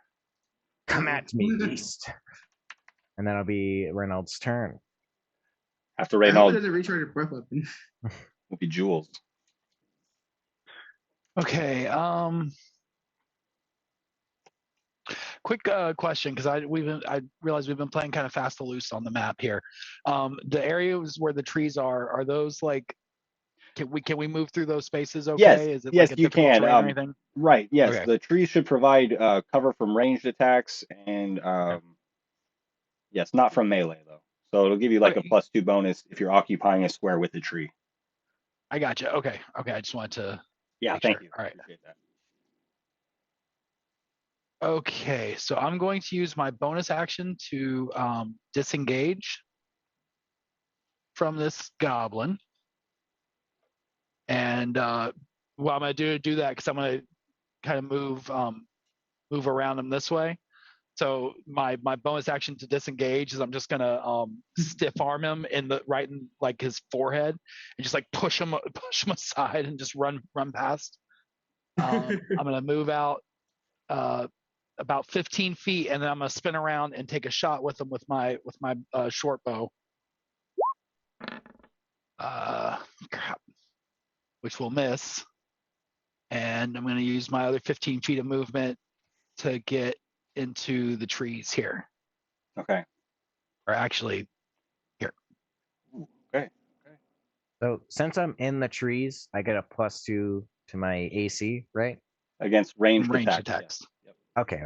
Speaker 1: Come at me, beast. And that'll be Reynald's turn.
Speaker 4: After
Speaker 2: I hope
Speaker 4: Reynald
Speaker 2: it doesn't recharge a breath weapon.
Speaker 4: will be Jules.
Speaker 3: Okay. Quick question, because I realize we've been playing kind of fast and loose on the map here. The areas where the trees are those like? Can we move through those spaces? Okay.
Speaker 4: Yes,
Speaker 3: Is it
Speaker 4: yes,
Speaker 3: like a
Speaker 4: you
Speaker 3: difficult
Speaker 4: can.
Speaker 3: terrain or anything?
Speaker 4: Right, yes.
Speaker 3: Okay.
Speaker 4: The trees should provide cover from ranged attacks and yes, not from melee though. So it'll give you like
Speaker 3: Okay.
Speaker 4: a +2 bonus if you're occupying a square with the tree.
Speaker 3: I gotcha. Okay. I just wanted to.
Speaker 4: Yeah,
Speaker 3: Make
Speaker 4: thank
Speaker 3: sure.
Speaker 4: you.
Speaker 3: All right.
Speaker 4: Appreciate that.
Speaker 3: Okay, so I'm going to use my bonus action to disengage from this goblin, and well, I'm going to do that because I'm going to kind of move around him this way. So my bonus action to disengage is I'm just going to stiff arm him right in like his forehead and just like push him aside and just run past. I'm going to move out about 15 feet, and then I'm gonna spin around and take a shot with him with my short bow. Crap, which will miss. And I'm gonna use my other 15 feet of movement to get into the trees here.
Speaker 4: Okay.
Speaker 3: Or actually, here.
Speaker 4: Okay.
Speaker 1: So since I'm in the trees, I get a +2 to my AC, right?
Speaker 4: Against ranged attacks.
Speaker 3: Attacks.
Speaker 4: Yep.
Speaker 1: Okay.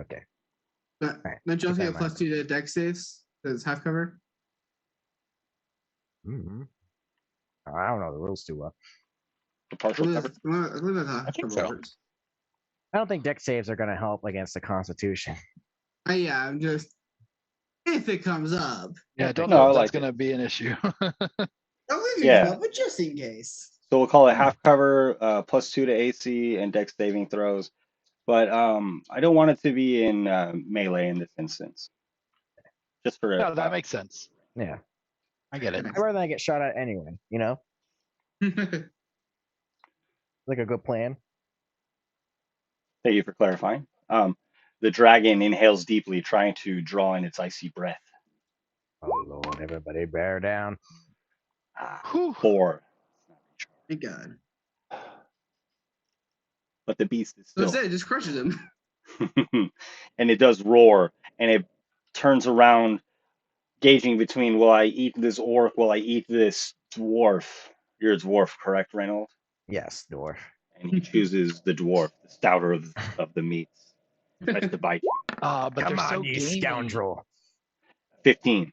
Speaker 2: Don't you also
Speaker 1: Keep
Speaker 2: get
Speaker 1: that in
Speaker 2: +2 to deck saves? Because it's half cover.
Speaker 1: Mm-hmm. I don't know the rules too well.
Speaker 4: The partial cover.
Speaker 2: I believe that's how
Speaker 3: I think
Speaker 2: cover
Speaker 3: so.
Speaker 2: works.
Speaker 1: I don't think deck saves are going to help against the Constitution.
Speaker 2: Yeah, I'm just if it comes up.
Speaker 3: Yeah, don't
Speaker 4: No,
Speaker 3: know
Speaker 4: I
Speaker 3: if
Speaker 4: like
Speaker 3: that's gonna be an issue.
Speaker 2: I believe it
Speaker 4: Yeah.
Speaker 2: comes up, but just in case.
Speaker 4: So we'll call it half cover, +2 to AC and dex saving throws. But I don't want it to be in melee in this instance. Just for
Speaker 3: No, that makes sense.
Speaker 1: Yeah.
Speaker 3: I get it.
Speaker 2: That
Speaker 1: I'd rather not get shot at anyway, you know? Like a good plan.
Speaker 4: Thank you for clarifying. The dragon inhales deeply, trying to draw in its icy breath.
Speaker 1: Oh, Lord, everybody bear down.
Speaker 3: Whew.
Speaker 4: 4.
Speaker 2: Thank God.
Speaker 4: But the beast is
Speaker 2: So
Speaker 4: still.
Speaker 2: instead, it just crushes him.
Speaker 4: And it does roar, and it turns around, gauging between, will I eat this orc, will I eat this dwarf? You're a dwarf, correct, Reynolds?
Speaker 1: Yes, dwarf.
Speaker 4: And he chooses the dwarf, the stouter of the meats. Tries to bite you.
Speaker 3: But
Speaker 1: Come
Speaker 3: they're
Speaker 1: on,
Speaker 3: so
Speaker 1: you
Speaker 3: gamey.
Speaker 1: scoundrel.
Speaker 4: 15.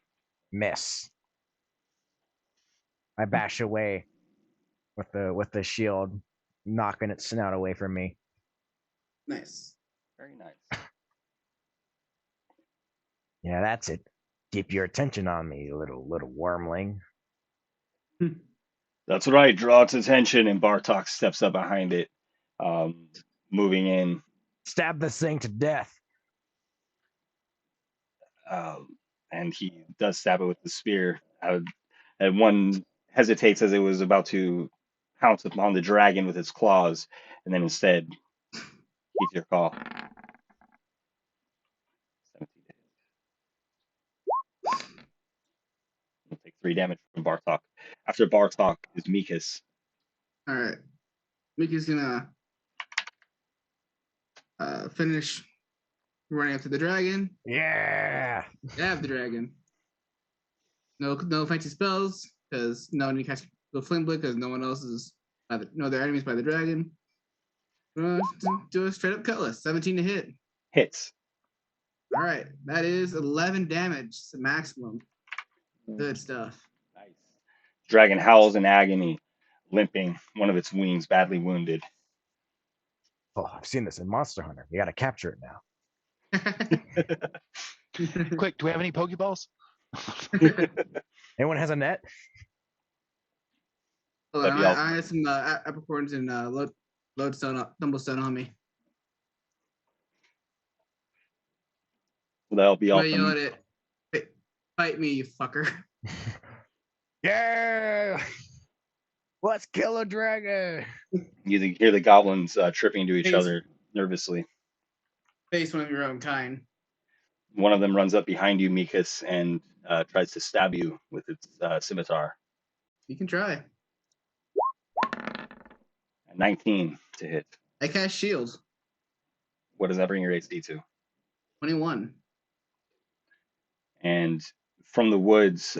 Speaker 1: Miss. I bash away with the shield, knocking its snout away from me.
Speaker 2: Nice.
Speaker 4: Very nice.
Speaker 1: Yeah, that's it. Keep your attention on me, you little wormling.
Speaker 4: That's right, draw its attention, and Bartok steps up behind it moving in.
Speaker 1: Stab this thing to death.
Speaker 4: And he does stab it with the spear. And one hesitates as it was about to pounce upon the dragon with its claws, and then instead heeds your call. 17 to hit. We'll take 3 damage from Bartok. After Bartok is Mikas.
Speaker 2: All right. Mickey's gonna finish running up to the dragon.
Speaker 1: Yeah.
Speaker 2: Stab the dragon. No fancy spells, because no one can cast the flame blade, because no one else is no other enemies by the dragon. Do a straight up cutlass. 17 to hit.
Speaker 4: Hits.
Speaker 2: All right, that is 11 damage. It's the maximum. Good stuff.
Speaker 4: Nice. Dragon howls in agony, limping, one of its wings badly wounded.
Speaker 1: Oh, I've seen this in Monster Hunter. You got to capture it now.
Speaker 3: Quick, do we have any Pokeballs?
Speaker 1: Anyone has a net?
Speaker 2: Hold on, I have some apricorns and Tumblestone on me.
Speaker 4: That'll be all.
Speaker 2: Yell at it. Fight me, you fucker.
Speaker 1: Yeah. Let's kill a dragon.
Speaker 4: You hear the goblins tripping to each other nervously.
Speaker 2: Face one of your own kind.
Speaker 4: One of them runs up behind you, Mikas, and tries to stab you with its scimitar.
Speaker 2: You can try.
Speaker 4: 19 to hit.
Speaker 2: I cast shield.
Speaker 4: What does that bring your AC to?
Speaker 2: 21.
Speaker 4: And from the woods,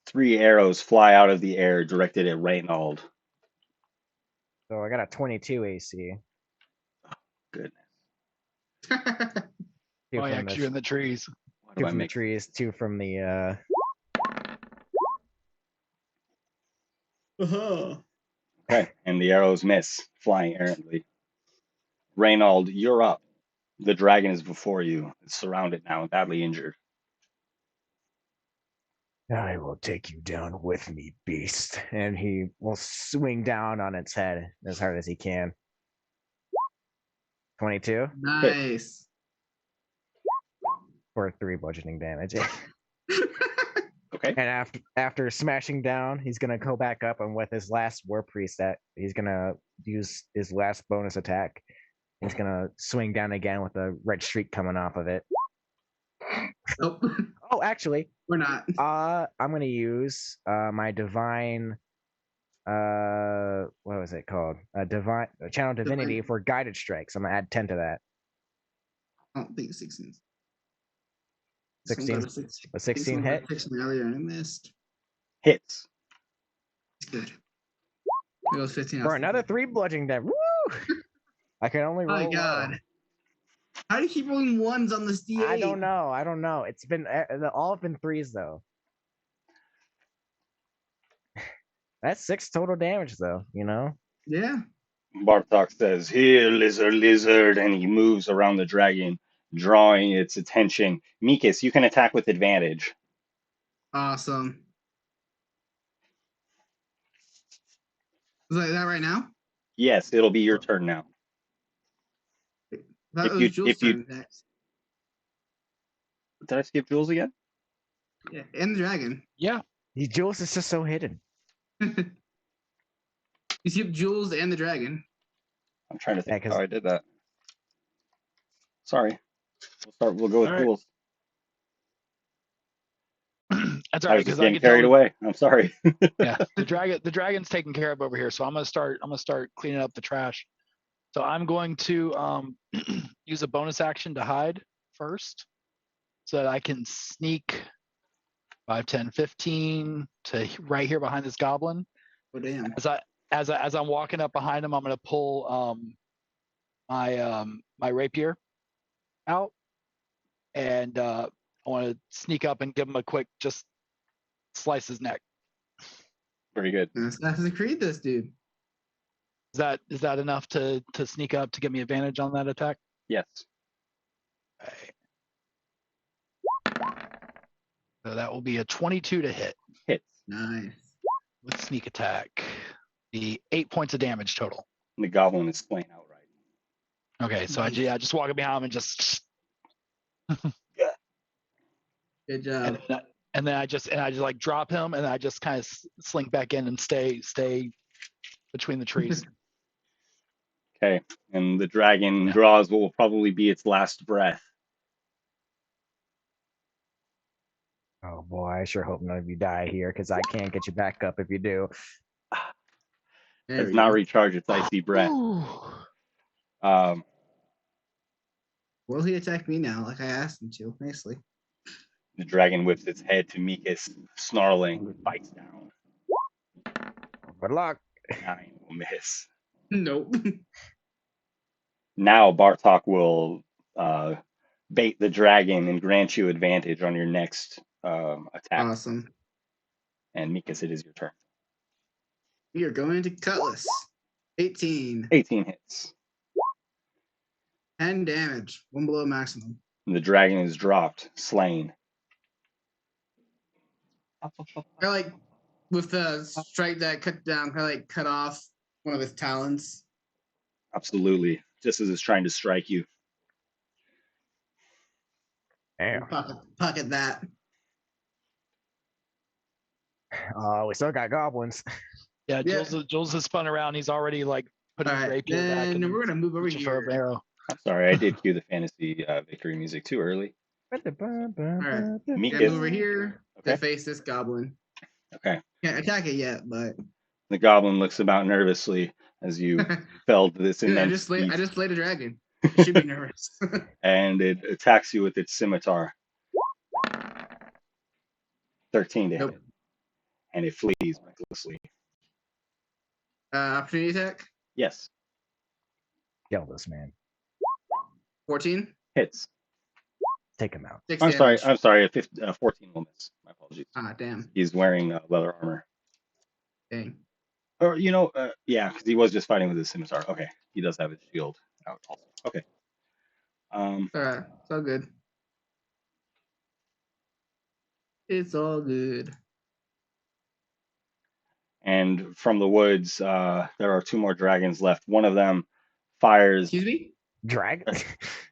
Speaker 4: 3 arrows fly out of the air directed at Reynald.
Speaker 1: So I got a 22 AC.
Speaker 4: Goodness.
Speaker 1: Two
Speaker 3: Oh yeah,
Speaker 1: from
Speaker 3: 'cause you're in the trees.
Speaker 4: Why
Speaker 1: two
Speaker 4: do I
Speaker 1: from the
Speaker 4: make
Speaker 1: trees, 2 from the
Speaker 4: Okay, and the arrows miss, flying errantly. Reynald, you're up. The dragon is before you. It's surrounded now and badly injured.
Speaker 1: I will take you down with me, beast. And he will swing down on its head as hard as he can. 22
Speaker 2: Nice.
Speaker 1: for 3 bludgeoning damage.
Speaker 4: Okay.
Speaker 1: And after smashing down, he's gonna go back up, and with his last War Priest, that he's gonna use his last bonus attack. He's gonna swing down again with a red streak coming off of it.
Speaker 2: Nope.
Speaker 1: Oh, actually,
Speaker 2: We're not.
Speaker 1: I'm gonna use my divine. What was it called? A channel divinity for guided strikes. I'm gonna add 10 to that.
Speaker 2: I don't think 16.
Speaker 1: 16. A 16 hit.
Speaker 2: 16 earlier and I missed.
Speaker 4: Hits.
Speaker 2: It's good. It was 15.
Speaker 1: For another 3 bludgeoning damage. Woo! I can only roll.
Speaker 2: Oh my god. How do you keep rolling 1s on this D8?
Speaker 1: I don't know. It's been all have been 3s though. That's 6 total damage though, you know?
Speaker 2: Yeah.
Speaker 4: Bartok says, "Here, lizard," and he moves around the dragon, drawing its attention. Mikas, you can attack with advantage.
Speaker 2: Awesome. Is that right now?
Speaker 4: Yes, it'll be your turn now.
Speaker 2: That was Jules' turn next.
Speaker 4: Did I skip Jules again?
Speaker 2: Yeah, and the dragon.
Speaker 3: Yeah.
Speaker 1: Jules is just so hidden.
Speaker 2: You skip Jules and the dragon.
Speaker 4: I'm trying to think
Speaker 1: Yeah,
Speaker 4: how I did that. Sorry. We'll go with
Speaker 3: All right.
Speaker 4: Jules.
Speaker 3: That's all
Speaker 4: I
Speaker 3: right
Speaker 4: was just
Speaker 3: because I
Speaker 4: getting
Speaker 3: can tell
Speaker 4: carried away. I'm sorry.
Speaker 3: yeah, the dragon's taken care of over here, so I'm gonna start cleaning up the trash. So I'm going to use a bonus action to hide first, so that I can sneak 5, 10, 15 to right here behind this goblin.
Speaker 2: Oh damn.
Speaker 3: As I'm walking up behind him, I'm gonna pull my rapier out, and I want to sneak up and give him a quick just slice his neck.
Speaker 4: Pretty good.
Speaker 2: Assassin's Creed this dude.
Speaker 3: Is that enough to sneak up to give me advantage on that attack?
Speaker 4: Yes.
Speaker 3: Okay. So that will be a 22 to hit
Speaker 4: Hits.
Speaker 2: Nice.
Speaker 3: with sneak attack. The 8 points of damage total.
Speaker 4: And the goblin is slain outright.
Speaker 3: Okay, so
Speaker 2: Nice.
Speaker 3: I just walk up behind him and just
Speaker 2: Good job.
Speaker 3: and then I just like drop him and I just kind of slink back in and stay between the trees.
Speaker 4: Okay, and the dragon draws what will probably be its last breath.
Speaker 1: Oh boy, I sure hope none of you die here because I can't get you back up if you do.
Speaker 2: There
Speaker 4: Does
Speaker 2: we
Speaker 4: not
Speaker 2: go.
Speaker 4: recharge its icy breath.
Speaker 3: Ooh.
Speaker 2: Will he attack me now, like I asked him to? Nicely.
Speaker 4: The dragon whips its head to Mikas, snarling, bites down.
Speaker 1: Good luck.
Speaker 4: 9 will miss.
Speaker 2: Nope.
Speaker 4: Now Bartok will bait the dragon and grant you advantage on your next attack.
Speaker 2: Awesome.
Speaker 4: And Mikas, it is your turn.
Speaker 2: We are going to Cutlass. 18.
Speaker 4: 18 hits.
Speaker 2: 10 damage. 1 below maximum.
Speaker 4: And the dragon is dropped, slain.
Speaker 2: I like with the strike that cut down, I like cut off one of his talons.
Speaker 4: Absolutely. Just as it's trying to strike you.
Speaker 1: Damn.
Speaker 2: Pocket that.
Speaker 1: We still got goblins.
Speaker 3: Yeah,
Speaker 2: Yeah.
Speaker 3: Jules has spun around. He's already like putting
Speaker 2: All
Speaker 3: his
Speaker 2: right,
Speaker 3: rapier back.
Speaker 2: then
Speaker 3: And
Speaker 2: we're gonna move over
Speaker 3: reaching for
Speaker 2: here.
Speaker 3: an arrow.
Speaker 4: I'm sorry, I did cue the fantasy victory music too early.
Speaker 2: All right, gonna
Speaker 4: Mikas.
Speaker 2: move over here
Speaker 4: Okay.
Speaker 2: to face this goblin.
Speaker 4: Okay.
Speaker 2: Can't attack it yet, but
Speaker 4: The goblin looks about nervously as you felled this
Speaker 2: dude, I
Speaker 4: immense
Speaker 2: just slayed
Speaker 4: beast,
Speaker 2: a dragon. It should be nervous.
Speaker 4: and it attacks you with its scimitar. 13 to
Speaker 2: Nope.
Speaker 4: hit. And it flees recklessly.
Speaker 2: Opportunity attack.
Speaker 4: Yes.
Speaker 1: Kill this man.
Speaker 2: 14.
Speaker 4: Hits.
Speaker 1: Take him out.
Speaker 2: 6
Speaker 4: I'm
Speaker 2: damage.
Speaker 4: sorry. 14 will miss. My apologies.
Speaker 2: Ah, damn.
Speaker 4: He's wearing leather armor.
Speaker 2: Dang.
Speaker 4: Or, yeah, because he was just fighting with his scimitar. Okay. He does have his shield out also. Okay.
Speaker 2: All right, it's all good. It's all good.
Speaker 4: And from the woods, there are 2 more dragons left. One of them fires.
Speaker 2: Excuse me?
Speaker 1: Dragon.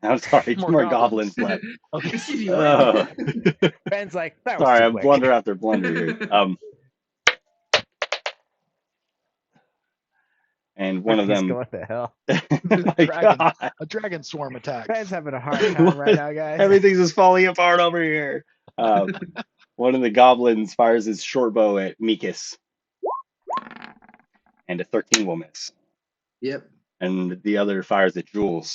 Speaker 4: I'm sorry, 2 more goblins left.
Speaker 2: Excuse me,
Speaker 4: Oh.
Speaker 2: what?
Speaker 1: Ben's like, that was
Speaker 4: Sorry,
Speaker 1: too
Speaker 4: I'm
Speaker 1: quick.
Speaker 4: blunder after blunder here. And one of
Speaker 1: He's
Speaker 4: them.
Speaker 1: going to hell.
Speaker 4: My God.
Speaker 3: A dragon swarm attack.
Speaker 1: Ben's having a hard time right now, guys.
Speaker 4: Everything's just falling apart over here. One of the goblins fires his short bow at Mikas. And a 13 will miss.
Speaker 2: Yep.
Speaker 4: And the other fires at Jules.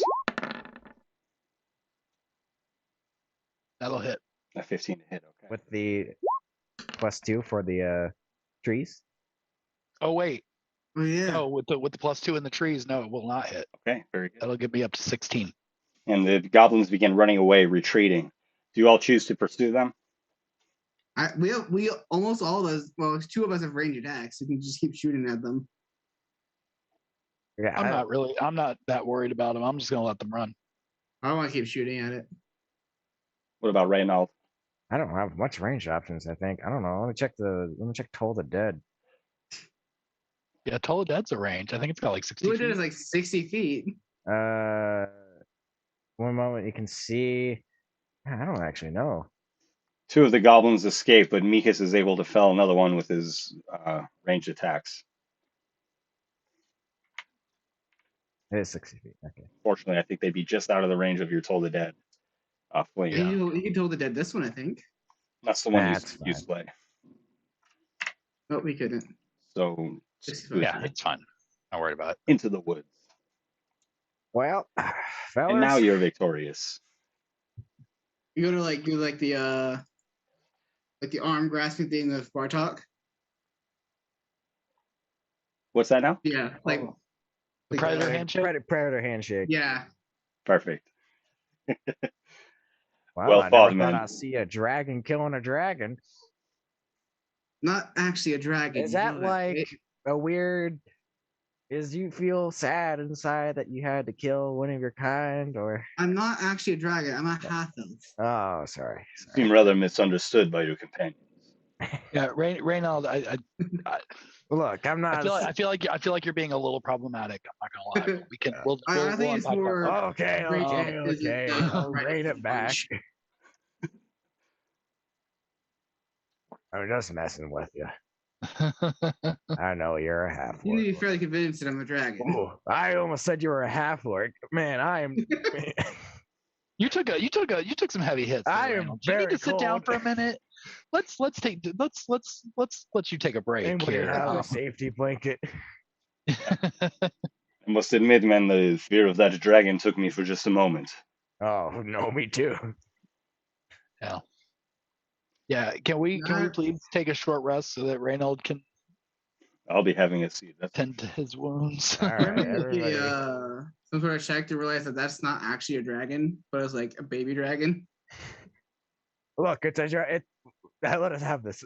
Speaker 3: That'll hit.
Speaker 4: A 15 to hit, okay.
Speaker 1: With the +2 for the trees.
Speaker 3: Oh wait.
Speaker 2: Oh yeah.
Speaker 3: No, with the +2 in the trees, no, it will not hit.
Speaker 4: Okay, very good.
Speaker 3: That'll get me up to 16.
Speaker 4: And the goblins begin running away, retreating. Do you all choose to pursue them?
Speaker 2: We almost all of us. Well, 2 of us have range attacks. We can just keep shooting at them.
Speaker 1: Yeah,
Speaker 3: I'm not that worried about them. I'm just gonna let them run.
Speaker 2: I don't want to keep shooting at it.
Speaker 4: What about Reynald?
Speaker 1: I don't have much range options. I think. I don't know. Let me check Toll the Dead.
Speaker 3: Yeah, Toll the Dead's a range. I think it's got like 60
Speaker 2: Toll the
Speaker 3: feet.
Speaker 2: Dead is like 60 feet.
Speaker 1: One moment you can see. I don't actually know.
Speaker 4: 2 of the goblins escape, but Mikas is able to fell another one with his ranged attacks.
Speaker 1: It is 60 feet. Okay.
Speaker 4: Fortunately, I think they'd be just out of the range of your Toll the Dead fling.
Speaker 3: Yeah.
Speaker 2: You can Toll the Dead this one, I think.
Speaker 4: That's the one
Speaker 1: That's
Speaker 4: you
Speaker 1: fine.
Speaker 4: slay.
Speaker 2: No, we couldn't.
Speaker 4: So
Speaker 3: Yeah, it's fine. Not worried about it.
Speaker 4: into the woods.
Speaker 1: Well, fellas.
Speaker 4: And now you're victorious.
Speaker 2: You go to do the arm grasping thing of Bartok.
Speaker 4: What's that now?
Speaker 2: Yeah,
Speaker 3: The predator handshake.
Speaker 1: Predator handshake.
Speaker 2: Yeah.
Speaker 4: Perfect.
Speaker 1: Well,
Speaker 4: Well
Speaker 1: I
Speaker 4: fought,
Speaker 1: never thought
Speaker 4: man.
Speaker 1: I'd see a dragon killing a dragon.
Speaker 2: Not actually a dragon.
Speaker 1: Is
Speaker 2: you
Speaker 1: that
Speaker 2: know
Speaker 1: like a weird? Is you feel sad inside that you had to kill one of your kind, or?
Speaker 2: I'm not actually a dragon. I'm a half elf.
Speaker 1: Oh, sorry.
Speaker 4: You seem rather misunderstood by your companions.
Speaker 3: Yeah, Reynald, I
Speaker 1: Look, I'm not.
Speaker 3: I feel like you're being a little problematic. I'm not gonna lie, but we'll
Speaker 2: I think it's
Speaker 3: unpack that
Speaker 2: more.
Speaker 3: later.
Speaker 1: Okay,
Speaker 2: Rage
Speaker 1: okay,
Speaker 2: isn't
Speaker 1: okay.
Speaker 2: a
Speaker 1: I'll
Speaker 2: right
Speaker 1: rein it back.
Speaker 2: punch.
Speaker 1: I'm just messing with you. I know you're a half
Speaker 2: You need to be
Speaker 1: orc.
Speaker 2: fairly convinced that I'm a dragon.
Speaker 1: Ooh, I almost said you were a half orc. Man, I am.
Speaker 3: You took some heavy hits. There,
Speaker 1: I am
Speaker 3: Reynolds. Do you need
Speaker 1: very
Speaker 3: to sit down
Speaker 1: cold.
Speaker 3: for a minute? Let's let you take a break
Speaker 1: Anybody
Speaker 3: here.
Speaker 1: have a safety blanket?
Speaker 4: I must admit, man, the fear of that dragon took me for just a moment.
Speaker 1: Oh no, me too.
Speaker 3: Yeah. Yeah. Can we please take a short rest so that Reynolds can
Speaker 4: I'll be having a seat. That's
Speaker 3: tend to his wounds?
Speaker 1: All right,
Speaker 2: Maybe
Speaker 1: everybody.
Speaker 2: some sort of check to realize that that's not actually a dragon, but it's like a baby dragon.
Speaker 1: Look, it's a. Let us have this.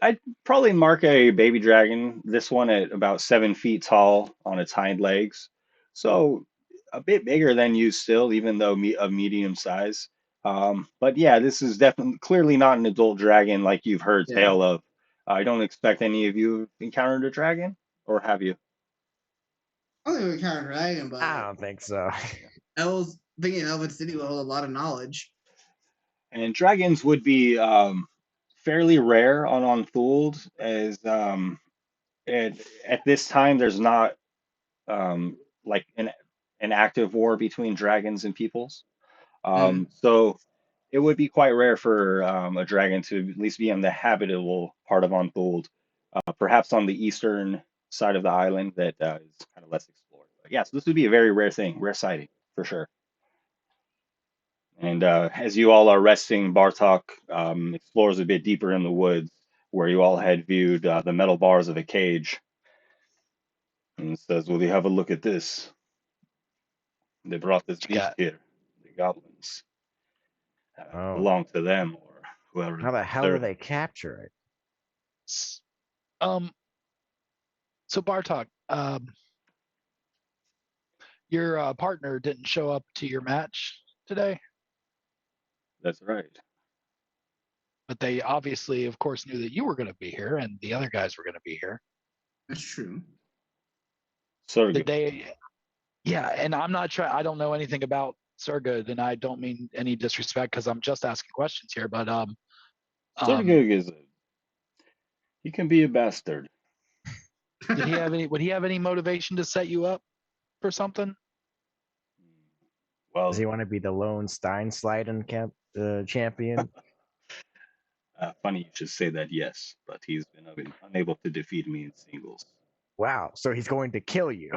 Speaker 4: I'd probably mark a baby dragon, this one at about 7 feet tall on its hind legs. So a bit bigger than you still, even though of medium size. But yeah, this is definitely clearly not an adult dragon like you've heard
Speaker 2: Yeah.
Speaker 4: tale of. I don't expect any of you have encountered a dragon, or have you?
Speaker 2: I don't think we count a dragon, but
Speaker 1: I don't think so.
Speaker 2: I was thinking Elven City will hold a lot of knowledge.
Speaker 4: And dragons would be fairly rare on Unfooled, as at this time there's not like an active war between dragons and peoples. So it would be quite rare for a dragon to at least be in the habitable part of Unfooled, perhaps on the eastern side of the island that is kind of less explored. But yeah, so this would be a very rare thing, rare sighting for sure. And as you all are resting, Bartok explores a bit deeper in the woods where you all had viewed the metal bars of a cage and says, "Will you have a look at this? They brought this
Speaker 3: What you
Speaker 4: beast
Speaker 3: got?
Speaker 4: here, the goblins.
Speaker 1: Oh,
Speaker 4: Belong to them or whoever
Speaker 1: how the hell do
Speaker 4: served."
Speaker 1: they capture it?
Speaker 3: Um. So Bartok, your partner didn't show up to your match today,
Speaker 4: That's right.
Speaker 3: but they obviously, of course, knew that you were going to be here and the other guys were going to be here.
Speaker 2: That's true.
Speaker 4: So
Speaker 3: Did they? Yeah, and I'm not trying. I don't know anything about Surgood, and I don't mean any disrespect because I'm just asking questions here. But
Speaker 4: Sergig is he can be a bastard.
Speaker 3: did he have any? Would he have any motivation to set you up for something?
Speaker 4: Well,
Speaker 1: Does he want to be the lone Stein Slidin champion?
Speaker 4: funny you should say that, yes, but he's been unable to defeat me in singles.
Speaker 1: Wow, so he's going to kill you.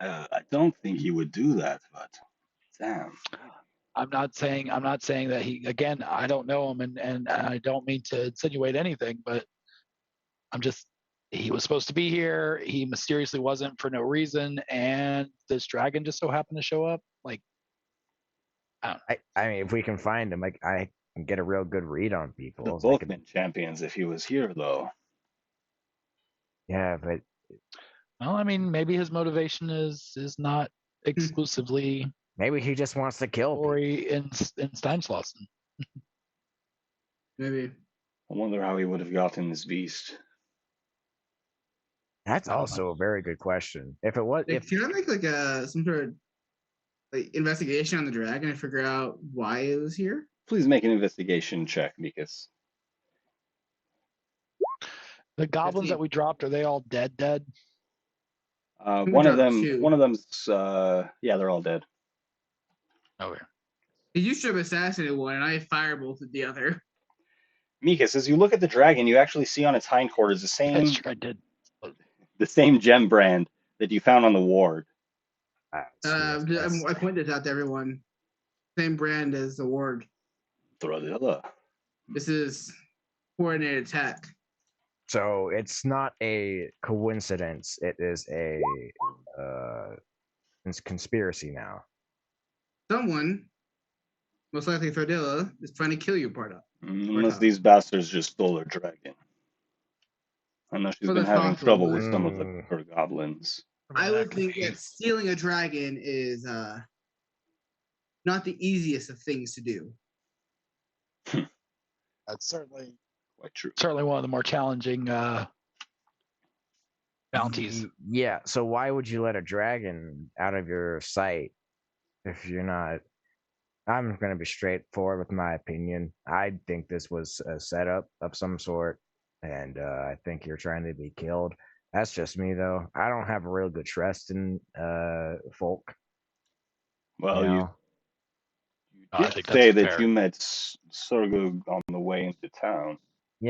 Speaker 4: I don't think he would do that, but damn.
Speaker 3: I'm not saying that he. Again, I don't know him, and I don't mean to insinuate anything, but I'm just. He was supposed to be here. He mysteriously wasn't for no reason, and this dragon just so happened to show up. Like, I don't know.
Speaker 1: I mean, if we can find him, like I can get a real good read on
Speaker 4: Would
Speaker 1: people.
Speaker 4: have
Speaker 1: So I
Speaker 4: both
Speaker 1: could,
Speaker 4: been champions if he was here, though.
Speaker 1: yeah, but
Speaker 3: Well, I mean, maybe his motivation is not exclusively
Speaker 1: maybe he just wants to kill people.
Speaker 3: glory in Steinschlossen.
Speaker 2: Maybe.
Speaker 4: I wonder how he would have gotten this beast.
Speaker 1: That's
Speaker 3: I don't
Speaker 1: also a very good question. If it was, if
Speaker 2: Can I make like some sort of like investigation on the dragon and figure out why it was here?
Speaker 4: Please make an investigation check, because
Speaker 3: The goblins
Speaker 2: 15.
Speaker 3: that we dropped, are they all dead?
Speaker 2: We
Speaker 4: one of
Speaker 2: dropped
Speaker 4: them,
Speaker 2: two.
Speaker 4: yeah, they're all dead.
Speaker 3: Okay.
Speaker 2: You should have assassinated one, and I firebolted the other.
Speaker 4: Mikas, as you look at the dragon, you actually see on its hindquarters
Speaker 3: That's true, I did.
Speaker 4: the same gem brand that you found on the ward.
Speaker 2: I point this out to everyone. Same brand as the ward.
Speaker 4: Thradilla.
Speaker 2: This is coordinated attack.
Speaker 1: so, it's not a coincidence. It is a it's conspiracy now.
Speaker 2: Someone, most likely Thradilla, is trying to kill you, Bartok.
Speaker 4: Unless these bastards just stole her dragon. I know she's
Speaker 2: Well,
Speaker 4: been
Speaker 2: that's
Speaker 4: having
Speaker 2: possible,
Speaker 4: trouble
Speaker 2: but-
Speaker 4: with some of her goblins.
Speaker 2: I would think that stealing a dragon is not the easiest of things to do.
Speaker 3: That's certainly
Speaker 4: Quite true.
Speaker 3: Certainly one of the more challenging bounties.
Speaker 1: Yeah. So why would you let a dragon out of your sight if you're not? I'm going to be straightforward with my opinion. I think this was a setup of some sort, and I think you're trying to be killed. That's just me, though. I don't have a real good trust in folk.
Speaker 4: Well,
Speaker 1: You
Speaker 4: you
Speaker 1: know?
Speaker 3: I
Speaker 4: did
Speaker 3: think
Speaker 4: say
Speaker 3: that's
Speaker 4: that
Speaker 3: fair.
Speaker 4: you met Sorgo on the way into town.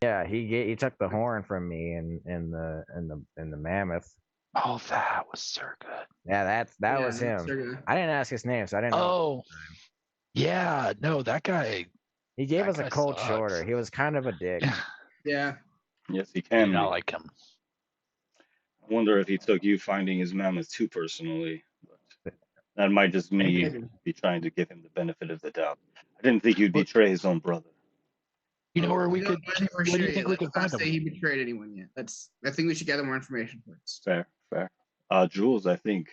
Speaker 1: Yeah, he took the horn from me in the mammoth.
Speaker 3: Oh, that was so good.
Speaker 1: Yeah, that was
Speaker 2: Yeah,
Speaker 1: him.
Speaker 2: Serga.
Speaker 1: I didn't ask his name, so I didn't know.
Speaker 3: Oh, yeah. No, that guy.
Speaker 1: He gave
Speaker 3: That
Speaker 1: us a
Speaker 3: guy
Speaker 1: cold
Speaker 3: sucks.
Speaker 1: shoulder. He was kind of a dick.
Speaker 2: Yeah.
Speaker 4: Yes, he
Speaker 3: I
Speaker 4: can
Speaker 3: do
Speaker 4: be.
Speaker 3: not like him.
Speaker 4: I wonder if he took you finding his mammoth too personally. But that might just me
Speaker 2: Maybe.
Speaker 4: be trying to give him the benefit of the doubt. I didn't think you'd
Speaker 3: What-
Speaker 4: betray his own brother.
Speaker 3: You know where we
Speaker 2: No,
Speaker 3: could?
Speaker 2: I think we're
Speaker 3: Where do you
Speaker 2: sure
Speaker 3: think we could
Speaker 2: let's not
Speaker 3: find
Speaker 2: say
Speaker 3: him?
Speaker 2: he betrayed anyone yet. I think we should gather more information first.
Speaker 4: Fair, fair. Jules, I think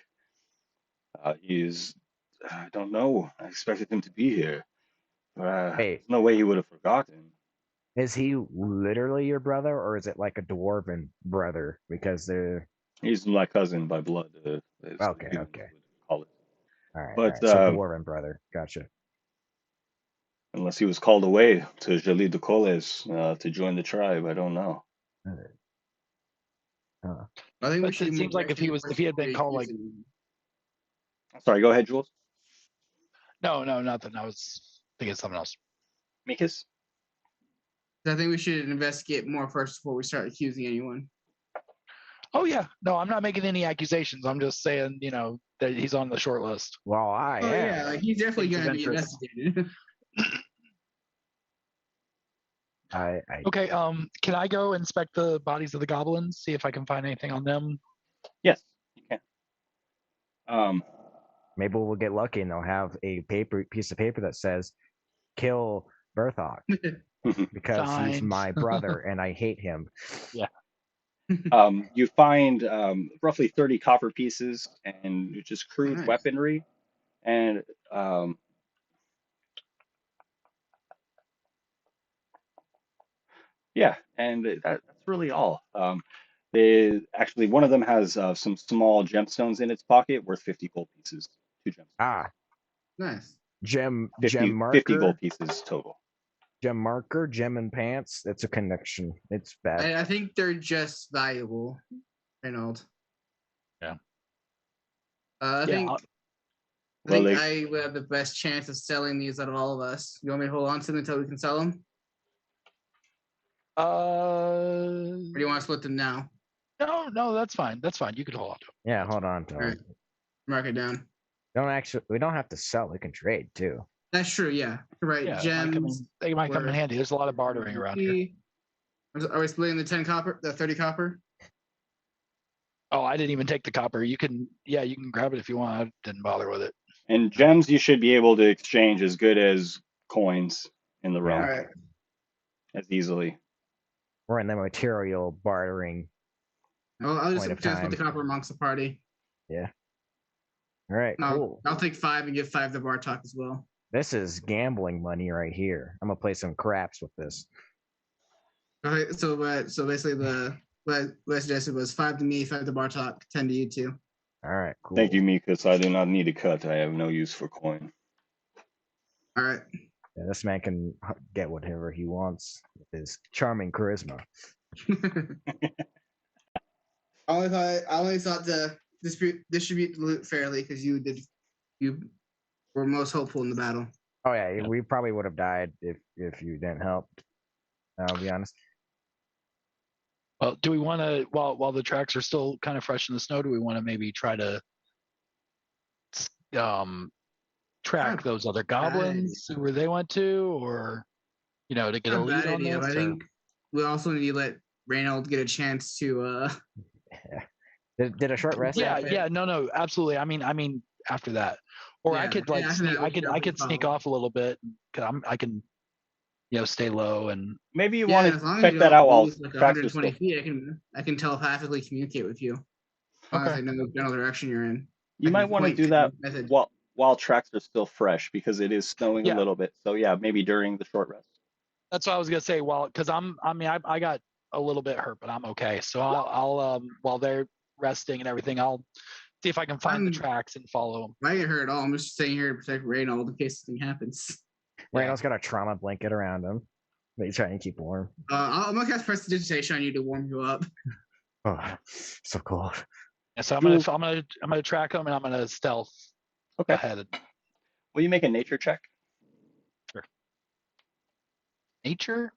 Speaker 4: I don't know. I expected him to be here. There's
Speaker 1: Hey,
Speaker 4: no way he would have forgotten.
Speaker 1: is he literally your brother, or is it like a dwarven brother? Because they're
Speaker 4: He's my cousin by blood, as the
Speaker 1: okay.
Speaker 4: humans
Speaker 1: Okay.
Speaker 4: would call it.
Speaker 1: All right.
Speaker 4: But
Speaker 1: So dwarven brother. Gotcha.
Speaker 4: unless he was called away to Jali de Coles to join the tribe, I don't know.
Speaker 2: I think we
Speaker 3: But
Speaker 2: should
Speaker 3: it
Speaker 2: do
Speaker 3: seems
Speaker 2: more
Speaker 3: like if he had been called like
Speaker 4: Sorry, go ahead, Jules.
Speaker 3: no, nothing. I was thinking of something else.
Speaker 4: Mikas?
Speaker 2: I think we should investigate more first before we start accusing anyone.
Speaker 3: Oh yeah, no, I'm not making any accusations. I'm just saying, that he's on the short list.
Speaker 1: Well, I
Speaker 2: Oh
Speaker 1: am.
Speaker 2: yeah, like he's definitely
Speaker 3: Things of
Speaker 2: going to be
Speaker 3: interest.
Speaker 2: investigated.
Speaker 1: I
Speaker 3: Okay, can I go inspect the bodies of the goblins, see if I can find anything on them?
Speaker 4: Yes, you can.
Speaker 1: maybe we'll get lucky and they'll have a piece of paper that says "Kill Berthok" because he's
Speaker 3: Fine.
Speaker 1: my brother and I hate him.
Speaker 4: You find roughly 30 copper pieces and just crude
Speaker 2: Nice.
Speaker 4: weaponry. And yeah, and that's really all. Actually, one of them has some small gemstones in its pocket worth 50 gold pieces. 2 gemstones.
Speaker 1: Ah,
Speaker 2: Nice.
Speaker 1: gem
Speaker 4: 50
Speaker 1: marker,
Speaker 4: gold pieces total.
Speaker 1: gem and pants. It's a connection. It's bad.
Speaker 2: I think they're just valuable, Reynold.
Speaker 3: Yeah.
Speaker 2: I
Speaker 3: Yeah,
Speaker 2: think
Speaker 4: Well,
Speaker 2: I would have the best chance of selling these out of all of us. You want me to hold on to them until we can sell them? Or do you want to split them now?
Speaker 3: No, that's fine. That's fine. You can hold on to it.
Speaker 1: Yeah, hold on to
Speaker 2: All right.
Speaker 1: him.
Speaker 2: Mark it down.
Speaker 1: We don't have to sell. We can trade too.
Speaker 2: That's true. Yeah. Right.
Speaker 3: Yeah,
Speaker 2: Gems.
Speaker 3: they might come in
Speaker 2: were-
Speaker 3: handy. There's a lot of bartering around here.
Speaker 2: Are we splitting the 10 copper, the 30 copper?
Speaker 3: Oh, I didn't even take the copper. You can grab it if you want. I didn't bother with it.
Speaker 4: and gems you should be able to exchange as good as coins in the
Speaker 2: All
Speaker 4: realm
Speaker 2: right.
Speaker 4: as easily.
Speaker 1: We're in the material bartering.
Speaker 2: I'll just
Speaker 1: Point of
Speaker 2: split the
Speaker 1: time.
Speaker 2: copper amongst the party.
Speaker 1: All right, cool.
Speaker 2: I'll take 5 and give 5 to Bartok as well.
Speaker 1: This is gambling money right here. I'm gonna play some craps with this.
Speaker 2: Okay, so basically what I suggested was 5 to me, 5 to Bartok, 10 to you two.
Speaker 1: All right, cool.
Speaker 4: Thank you, Mikas. I do not need a cut. I have no use for coin.
Speaker 2: All right.
Speaker 1: Yeah, this man can get whatever he wants with his charming charisma.
Speaker 2: I only thought to distribute the loot fairly because you were most hopeful in the battle.
Speaker 1: Oh yeah, we probably would have died if you didn't help. I'll be honest.
Speaker 3: Well, do we want to, while the tracks are still kind of fresh in the snow, do we want to maybe try to track those other goblins, see where they went to, or to get a
Speaker 2: Not
Speaker 3: lead
Speaker 2: bad
Speaker 3: on
Speaker 2: idea,
Speaker 3: this?
Speaker 2: but I
Speaker 3: or-
Speaker 2: think we also need to let Reynold get a chance to
Speaker 1: Did a short rest
Speaker 3: Yeah,
Speaker 1: happen?
Speaker 3: yeah, no, absolutely. I mean, after that, or I
Speaker 2: Yeah,
Speaker 3: could
Speaker 2: yeah, after that, we should
Speaker 3: I could
Speaker 2: definitely
Speaker 3: sneak
Speaker 2: follow.
Speaker 3: off a little bit. I can, stay low and
Speaker 4: Maybe you
Speaker 2: Yeah,
Speaker 4: want
Speaker 2: as long
Speaker 4: to
Speaker 2: as
Speaker 4: check
Speaker 2: you
Speaker 4: that
Speaker 2: don't
Speaker 4: out while
Speaker 2: lose like
Speaker 4: tracks are
Speaker 2: 120
Speaker 4: still.
Speaker 2: feet, I can telepathically communicate with you. As long as
Speaker 3: Okay.
Speaker 2: I know the general direction you're in.
Speaker 4: You
Speaker 2: I
Speaker 4: might
Speaker 2: can
Speaker 4: want to
Speaker 2: point
Speaker 4: do that
Speaker 2: message.
Speaker 4: while tracks are still fresh because it is snowing a
Speaker 3: Yeah.
Speaker 4: little bit. So yeah, maybe during the short rest.
Speaker 3: That's what I was gonna say. Well, because I got a little bit hurt, but I'm okay. So I'll while they're resting and everything, I'll see if I can find the tracks and follow them.
Speaker 2: I get hurt at all. I'm just staying here to protect Reynold in case something happens.
Speaker 1: Reynold's got a trauma blanket around him that he's trying to keep warm.
Speaker 2: I'm gonna cast prestidigitation on you to warm you up.
Speaker 1: Oh, so cold.
Speaker 3: Yeah, so I'm gonna track them and I'm gonna stealth ahead.
Speaker 4: Will you make a nature check?
Speaker 3: Sure. Nature.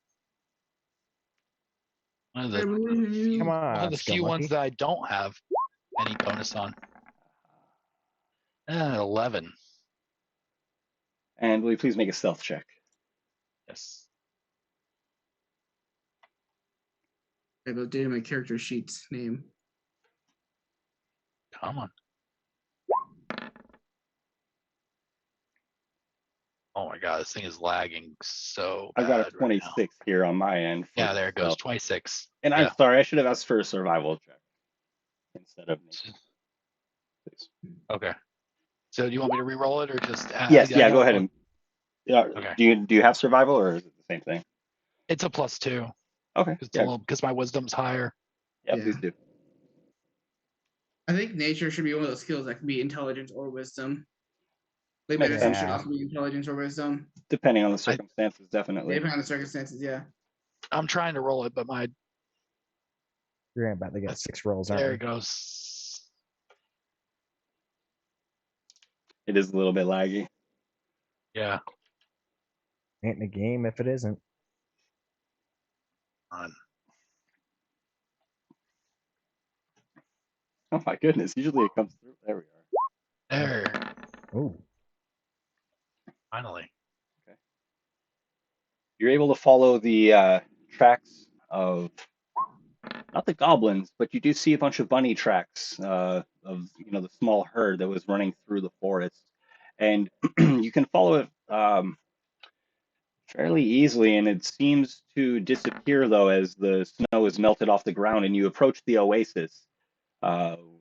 Speaker 3: One of the
Speaker 1: Come on,
Speaker 3: one of the few ones that I don't have any bonus on. 11.
Speaker 4: And will you please make a stealth check?
Speaker 3: Yes.
Speaker 2: I go data my character sheet's name.
Speaker 3: Come on. Oh my god, this thing is lagging so bad.
Speaker 4: I've got a 26
Speaker 3: right
Speaker 4: here on my end.
Speaker 3: Yeah, there it goes. 26.
Speaker 4: And I'm sorry, I should have asked for a survival check instead of nature. Please.
Speaker 3: Okay. So do you want me to re-roll it or just?
Speaker 4: Yes. Yeah. Go ahead and. Yeah.
Speaker 3: Okay.
Speaker 4: Do you have survival or is it the same thing?
Speaker 3: It's a +2.
Speaker 4: Okay.
Speaker 3: Because my wisdom's higher.
Speaker 4: Yeah, please do.
Speaker 2: I think nature should be one of those skills that can be intelligence or wisdom. Like
Speaker 4: Makes
Speaker 2: medicine
Speaker 4: sense.
Speaker 2: should also be intelligence or wisdom.
Speaker 4: Depending on the circumstances, definitely.
Speaker 2: Depending on the circumstances, yeah.
Speaker 3: I'm trying to roll it, but
Speaker 1: You're about to get 6 rolls, aren't
Speaker 3: there
Speaker 1: you?
Speaker 3: it goes.
Speaker 4: It is a little bit laggy.
Speaker 3: Yeah.
Speaker 1: Ain't in the game if it isn't.
Speaker 4: Oh my goodness! Usually it comes through. There we are.
Speaker 3: There.
Speaker 1: Ooh.
Speaker 3: Finally.
Speaker 4: Okay. You're able to follow the tracks of not the goblins, but you do see a bunch of bunny tracks of the small herd that was running through the forest, and you can follow it fairly easily, and it seems to disappear though as the snow is melted off the ground, and you approach the oasis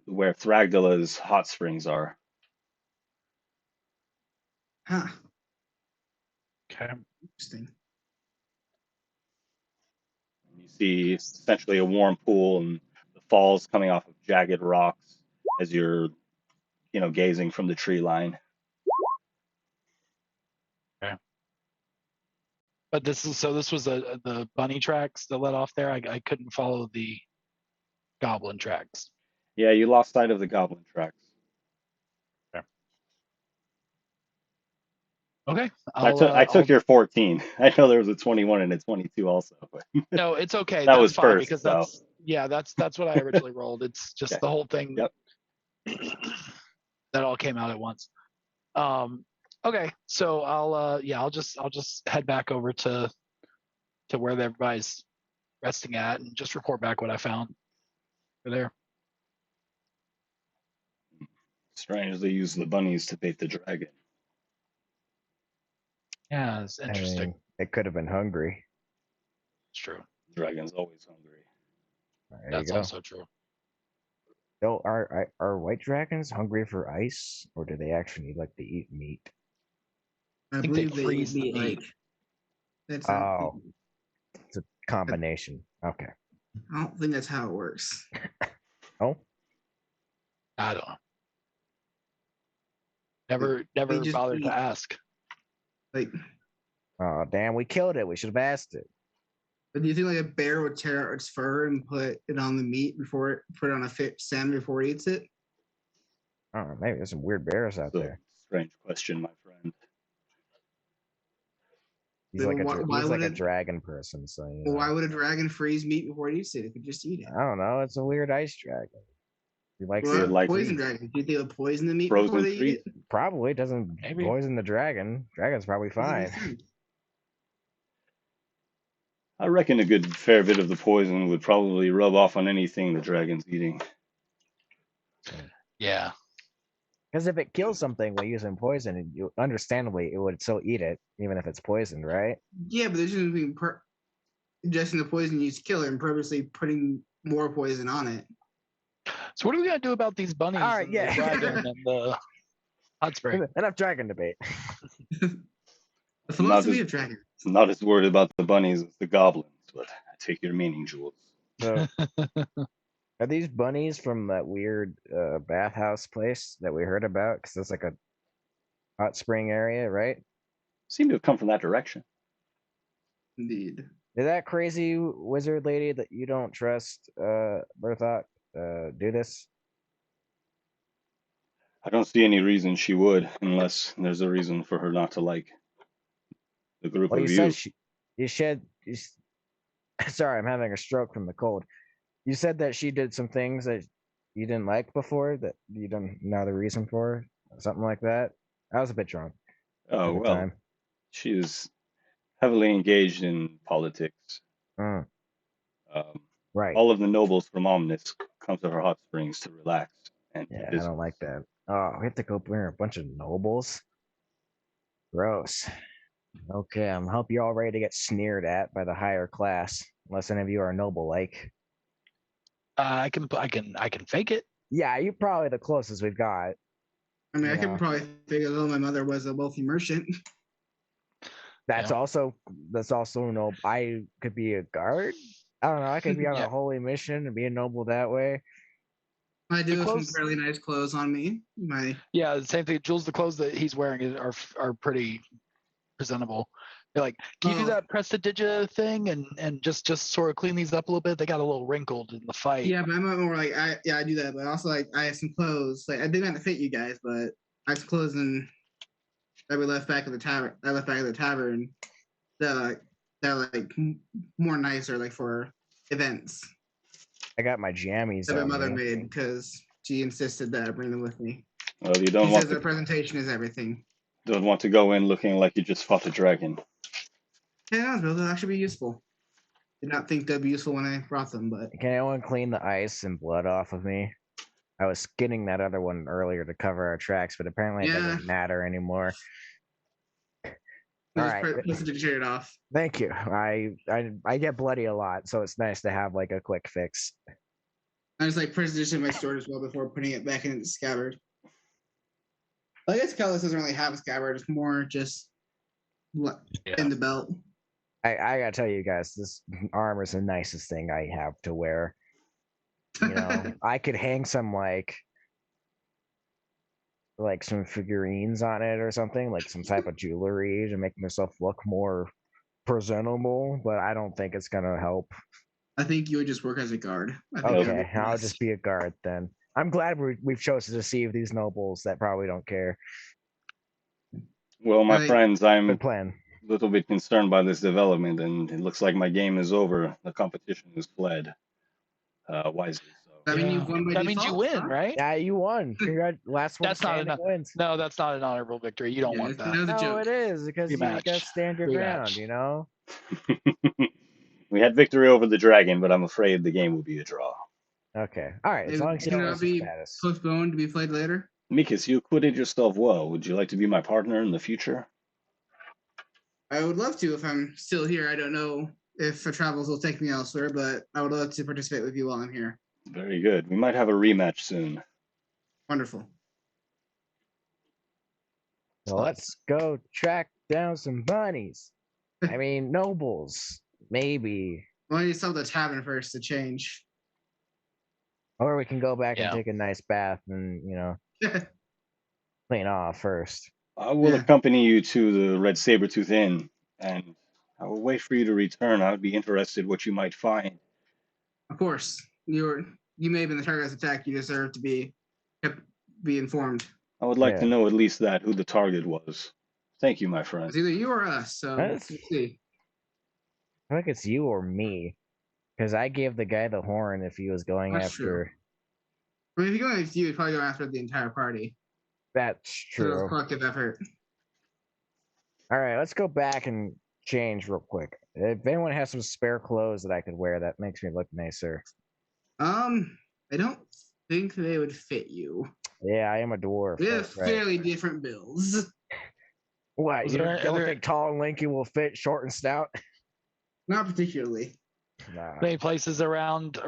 Speaker 4: where Thragdala's hot springs are.
Speaker 2: Huh.
Speaker 3: Okay.
Speaker 2: Interesting.
Speaker 4: You see essentially a warm pool and the falls coming off of jagged rocks as you're, gazing from the tree line.
Speaker 3: Okay. But this was the bunny tracks that led off there. I couldn't follow the goblin tracks.
Speaker 4: Yeah, you lost sight of the goblin tracks.
Speaker 3: Okay.
Speaker 4: I took your 14. I know there was a 21 and a 22 also. But
Speaker 3: no, it's okay.
Speaker 4: that
Speaker 3: That's
Speaker 4: was
Speaker 3: fine
Speaker 4: first,
Speaker 3: because
Speaker 4: so.
Speaker 3: that's what I originally rolled. It's just the whole thing.
Speaker 4: Yep.
Speaker 3: That all came out at once. Okay, so I'll just head back over to where everybody's resting at and just report back what I found over there.
Speaker 4: Strange they use the bunnies to bait the dragon.
Speaker 3: Yeah, it's interesting.
Speaker 1: I mean, it could have been hungry.
Speaker 3: It's true.
Speaker 4: The dragon's always hungry.
Speaker 1: There
Speaker 3: That's
Speaker 1: you go.
Speaker 3: also true.
Speaker 1: So are white dragons hungry for ice, or do they actually like to eat meat?
Speaker 2: I
Speaker 3: think they
Speaker 2: believe
Speaker 3: freeze the
Speaker 2: eat,
Speaker 3: meat.
Speaker 2: That's
Speaker 1: Oh, it's a combination. Okay.
Speaker 2: I don't think that's how it works.
Speaker 1: Oh,
Speaker 3: I don't know. Never
Speaker 2: just
Speaker 3: bothered
Speaker 2: eat.
Speaker 3: to ask.
Speaker 2: Like,
Speaker 1: oh, damn! We killed it. We should have asked it.
Speaker 2: but do you think like a bear would tear out its fur and put it on the meat put it on a salmon before it eats it?
Speaker 1: I don't know. Maybe there's some weird bears out there.
Speaker 4: Strange question, my friend.
Speaker 1: He's
Speaker 2: Then
Speaker 1: like a dragon person. So
Speaker 2: well, why would a dragon freeze meat before it eats it? It could just eat it.
Speaker 1: I don't know. It's a weird ice dragon. He likes
Speaker 2: Well,
Speaker 1: it.
Speaker 4: like
Speaker 2: poison dragon. Do you think it'll poison the meat
Speaker 4: Frozen
Speaker 2: before they
Speaker 4: freeze.
Speaker 2: eat it?
Speaker 1: Probably doesn't
Speaker 3: Maybe.
Speaker 1: poison the dragon. Dragon's probably fine.
Speaker 4: I reckon a good fair bit of the poison would probably rub off on anything the dragon's eating.
Speaker 3: Yeah.
Speaker 1: Because if it kills something by using poison, understandably it would still eat it, even if it's poisoned, right?
Speaker 2: Yeah, but there's just being ingesting the poison used to kill it and purposely putting more poison on it.
Speaker 3: So what are we gonna do about these bunnies?
Speaker 1: All right,
Speaker 3: and
Speaker 1: yeah.
Speaker 3: the dragon and the hot spring?
Speaker 1: Enough dragon debate.
Speaker 2: The philosophy of dragon.
Speaker 4: Not as worried about the bunnies as the goblins, but I take your meaning, Jules.
Speaker 1: So, are these bunnies from that weird bathhouse place that we heard about? Because it's like a hot spring area, right?
Speaker 4: Seem to have come from that direction.
Speaker 2: Indeed.
Speaker 1: Did that crazy wizard lady that you don't trust, Berthok, do this?
Speaker 4: I don't see any reason she would, unless there's a reason for her not to like the group
Speaker 1: Well, you
Speaker 4: of
Speaker 1: said
Speaker 4: you.
Speaker 1: you said, sorry, I'm having a stroke from the cold. You said that she did some things that you didn't like before that you don't know the reason for, something like that. I was a bit drunk
Speaker 4: Oh,
Speaker 1: at the
Speaker 4: well,
Speaker 1: time.
Speaker 4: she is heavily engaged in politics.
Speaker 1: Mm,
Speaker 4: Um,
Speaker 1: right.
Speaker 4: all of the nobles from Omnis come to her hot springs to relax and do
Speaker 1: Yeah, I
Speaker 4: business.
Speaker 1: don't like that. Oh, we have to go bring a bunch of nobles. Gross. Okay, I'm hope you're all ready to get sneered at by the higher class, unless any of you are noble like.
Speaker 3: I can fake it.
Speaker 1: Yeah, you're probably the closest we've got.
Speaker 2: I mean,
Speaker 1: You
Speaker 2: I could
Speaker 1: know.
Speaker 2: probably figure out my mother was a wealthy merchant.
Speaker 1: That's
Speaker 3: Yeah.
Speaker 1: also noble. I could be a guard. I don't know. I could be on
Speaker 3: Yeah.
Speaker 1: a holy mission and be a noble that way.
Speaker 2: I do
Speaker 3: The
Speaker 2: have some
Speaker 3: clothes-
Speaker 2: fairly nice clothes on me.
Speaker 3: Yeah, the same thing. Jules, the clothes that he's wearing are pretty presentable. They're like, can you do
Speaker 2: Oh.
Speaker 3: that prestidigita thing and just sort of clean these up a little bit? They got a little wrinkled in the fight.
Speaker 2: Yeah, but I'm more like I do that, but also like I have some clothes. Like I didn't have to fit you guys, but I have some clothes that we left back at the tavern. I left back at the tavern. That are like more nicer, like for events
Speaker 1: I got my jammies
Speaker 2: that my
Speaker 1: on
Speaker 2: mother
Speaker 1: me.
Speaker 2: made because she insisted that I bring them with me.
Speaker 4: Well, you
Speaker 2: She
Speaker 4: don't
Speaker 2: says
Speaker 4: want
Speaker 2: the
Speaker 4: to
Speaker 2: presentation is everything.
Speaker 4: go in looking like you just fought a dragon.
Speaker 2: Yeah, they'll actually be useful. Did not think they'd be useful when I brought them, but
Speaker 1: Can anyone clean the ice and blood off of me? I was skinning that other one earlier to cover our tracks, but apparently it
Speaker 2: Yeah.
Speaker 1: doesn't matter anymore.
Speaker 2: just
Speaker 1: Alright.
Speaker 2: prestidigitate it off.
Speaker 1: Thank you. I get bloody a lot, so it's nice to have like a quick fix.
Speaker 2: I just like prestidigitate my sword as well before putting it back in its scabbard. I guess Kellis doesn't really have a scabbard; it's more just in the belt.
Speaker 1: I gotta tell you guys, this armor is the nicest thing I have to wear. You know, I could hang some like some figurines on it or something, like some type of jewelry to make myself look more presentable, but I don't think it's gonna help.
Speaker 2: I think you would just work as a guard. I think
Speaker 1: Okay, I'll just be a guard then. I'm glad we've chosen to deceive these nobles that probably don't care.
Speaker 4: Well, my
Speaker 2: Right.
Speaker 4: friends, I'm
Speaker 1: Good plan.
Speaker 4: a little bit concerned by this development, and it looks like my game is over. The competition has fled wisely. So
Speaker 2: I mean, you've won by
Speaker 3: that means you
Speaker 2: default,
Speaker 3: win,
Speaker 2: huh?
Speaker 3: right?
Speaker 1: Yeah, you won. Last one
Speaker 3: That's not
Speaker 1: standing
Speaker 3: enough.
Speaker 1: wins.
Speaker 3: No, that's not an honorable victory. You don't want
Speaker 2: That
Speaker 3: that.
Speaker 2: was a
Speaker 1: No,
Speaker 2: joke.
Speaker 1: it is because you
Speaker 3: Rematch.
Speaker 1: gotta stand your ground.
Speaker 3: Rematch.
Speaker 1: You know.
Speaker 4: we had victory over the dragon, but I'm afraid the game will be a draw.
Speaker 1: Okay. All right. As long as you
Speaker 2: Can
Speaker 1: don't
Speaker 2: it
Speaker 1: lose
Speaker 2: be
Speaker 1: your status.
Speaker 2: postponed to be played later?
Speaker 4: Mikas, you acquitted yourself well. Would you like to be my partner in the future?
Speaker 2: I would love to if I'm still here. I don't know if travels will take me elsewhere, but I would love to participate with you while I'm here.
Speaker 4: Very good. We might have a rematch soon.
Speaker 2: Wonderful.
Speaker 1: So let's go track down some bunnies. I mean, nobles, maybe.
Speaker 2: Well, I need to sell the tavern first to change.
Speaker 1: Or we can go back and
Speaker 3: Yeah.
Speaker 1: take a nice bath and, clean off first.
Speaker 4: I will accompany you to the Red Sabertooth Inn, and I will wait for you to return. I would be interested what you might find.
Speaker 2: Of course, you may have been the target of this attack. You deserve to be informed.
Speaker 4: I would like to
Speaker 1: Yeah.
Speaker 4: know at least that, who the target was. Thank you, my friend.
Speaker 2: It's either you or us. So let's see.
Speaker 1: I think it's you or me. Because I gave the guy the horn if he was going
Speaker 2: That's
Speaker 1: after.
Speaker 2: true. I mean, if you're going after you, you're probably going after the entire party.
Speaker 1: That's
Speaker 2: So
Speaker 1: true.
Speaker 2: collective effort.
Speaker 1: All right, let's go back and change real quick. If anyone has some spare clothes that I could wear, that makes me look nicer.
Speaker 2: I don't think they would fit you.
Speaker 1: Yeah, I am a dwarf.
Speaker 2: We have
Speaker 1: that's right.
Speaker 2: fairly different builds.
Speaker 1: What?
Speaker 3: Is
Speaker 1: You
Speaker 3: there-
Speaker 1: don't
Speaker 3: are there-
Speaker 1: think tall and lanky will fit short and stout?
Speaker 2: Not particularly.
Speaker 1: Nah.
Speaker 3: Any places around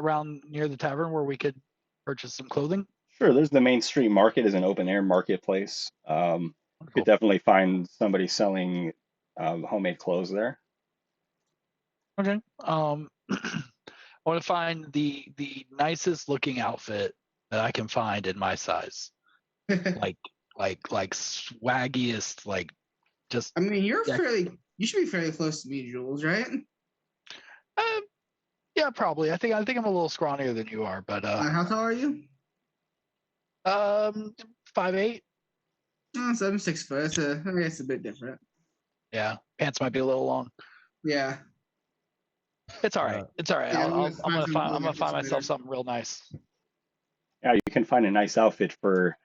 Speaker 3: near the tavern where we could purchase some clothing?
Speaker 4: Sure, there's the Main Street Market is an open air marketplace. You
Speaker 3: Cool.
Speaker 4: could definitely find somebody selling homemade clothes there.
Speaker 3: Okay. I want to find the nicest looking outfit that I can find in my size. Like swaggiest, like just.
Speaker 2: I mean, you
Speaker 3: Yeah.
Speaker 2: should be fairly close to me, Jules, right?
Speaker 3: Yeah, probably. I think I'm a little scrawnier than you are, but
Speaker 2: How tall are you?
Speaker 3: 5'8".
Speaker 2: Oh, so I'm 6 foot. So I guess it's a bit different.
Speaker 3: Yeah, pants might be a little long.
Speaker 2: Yeah.
Speaker 3: It's all right. It's all right.
Speaker 2: Yeah,
Speaker 3: I'm gonna find
Speaker 2: later.
Speaker 3: myself something real nice.
Speaker 4: Yeah, you can find a nice outfit for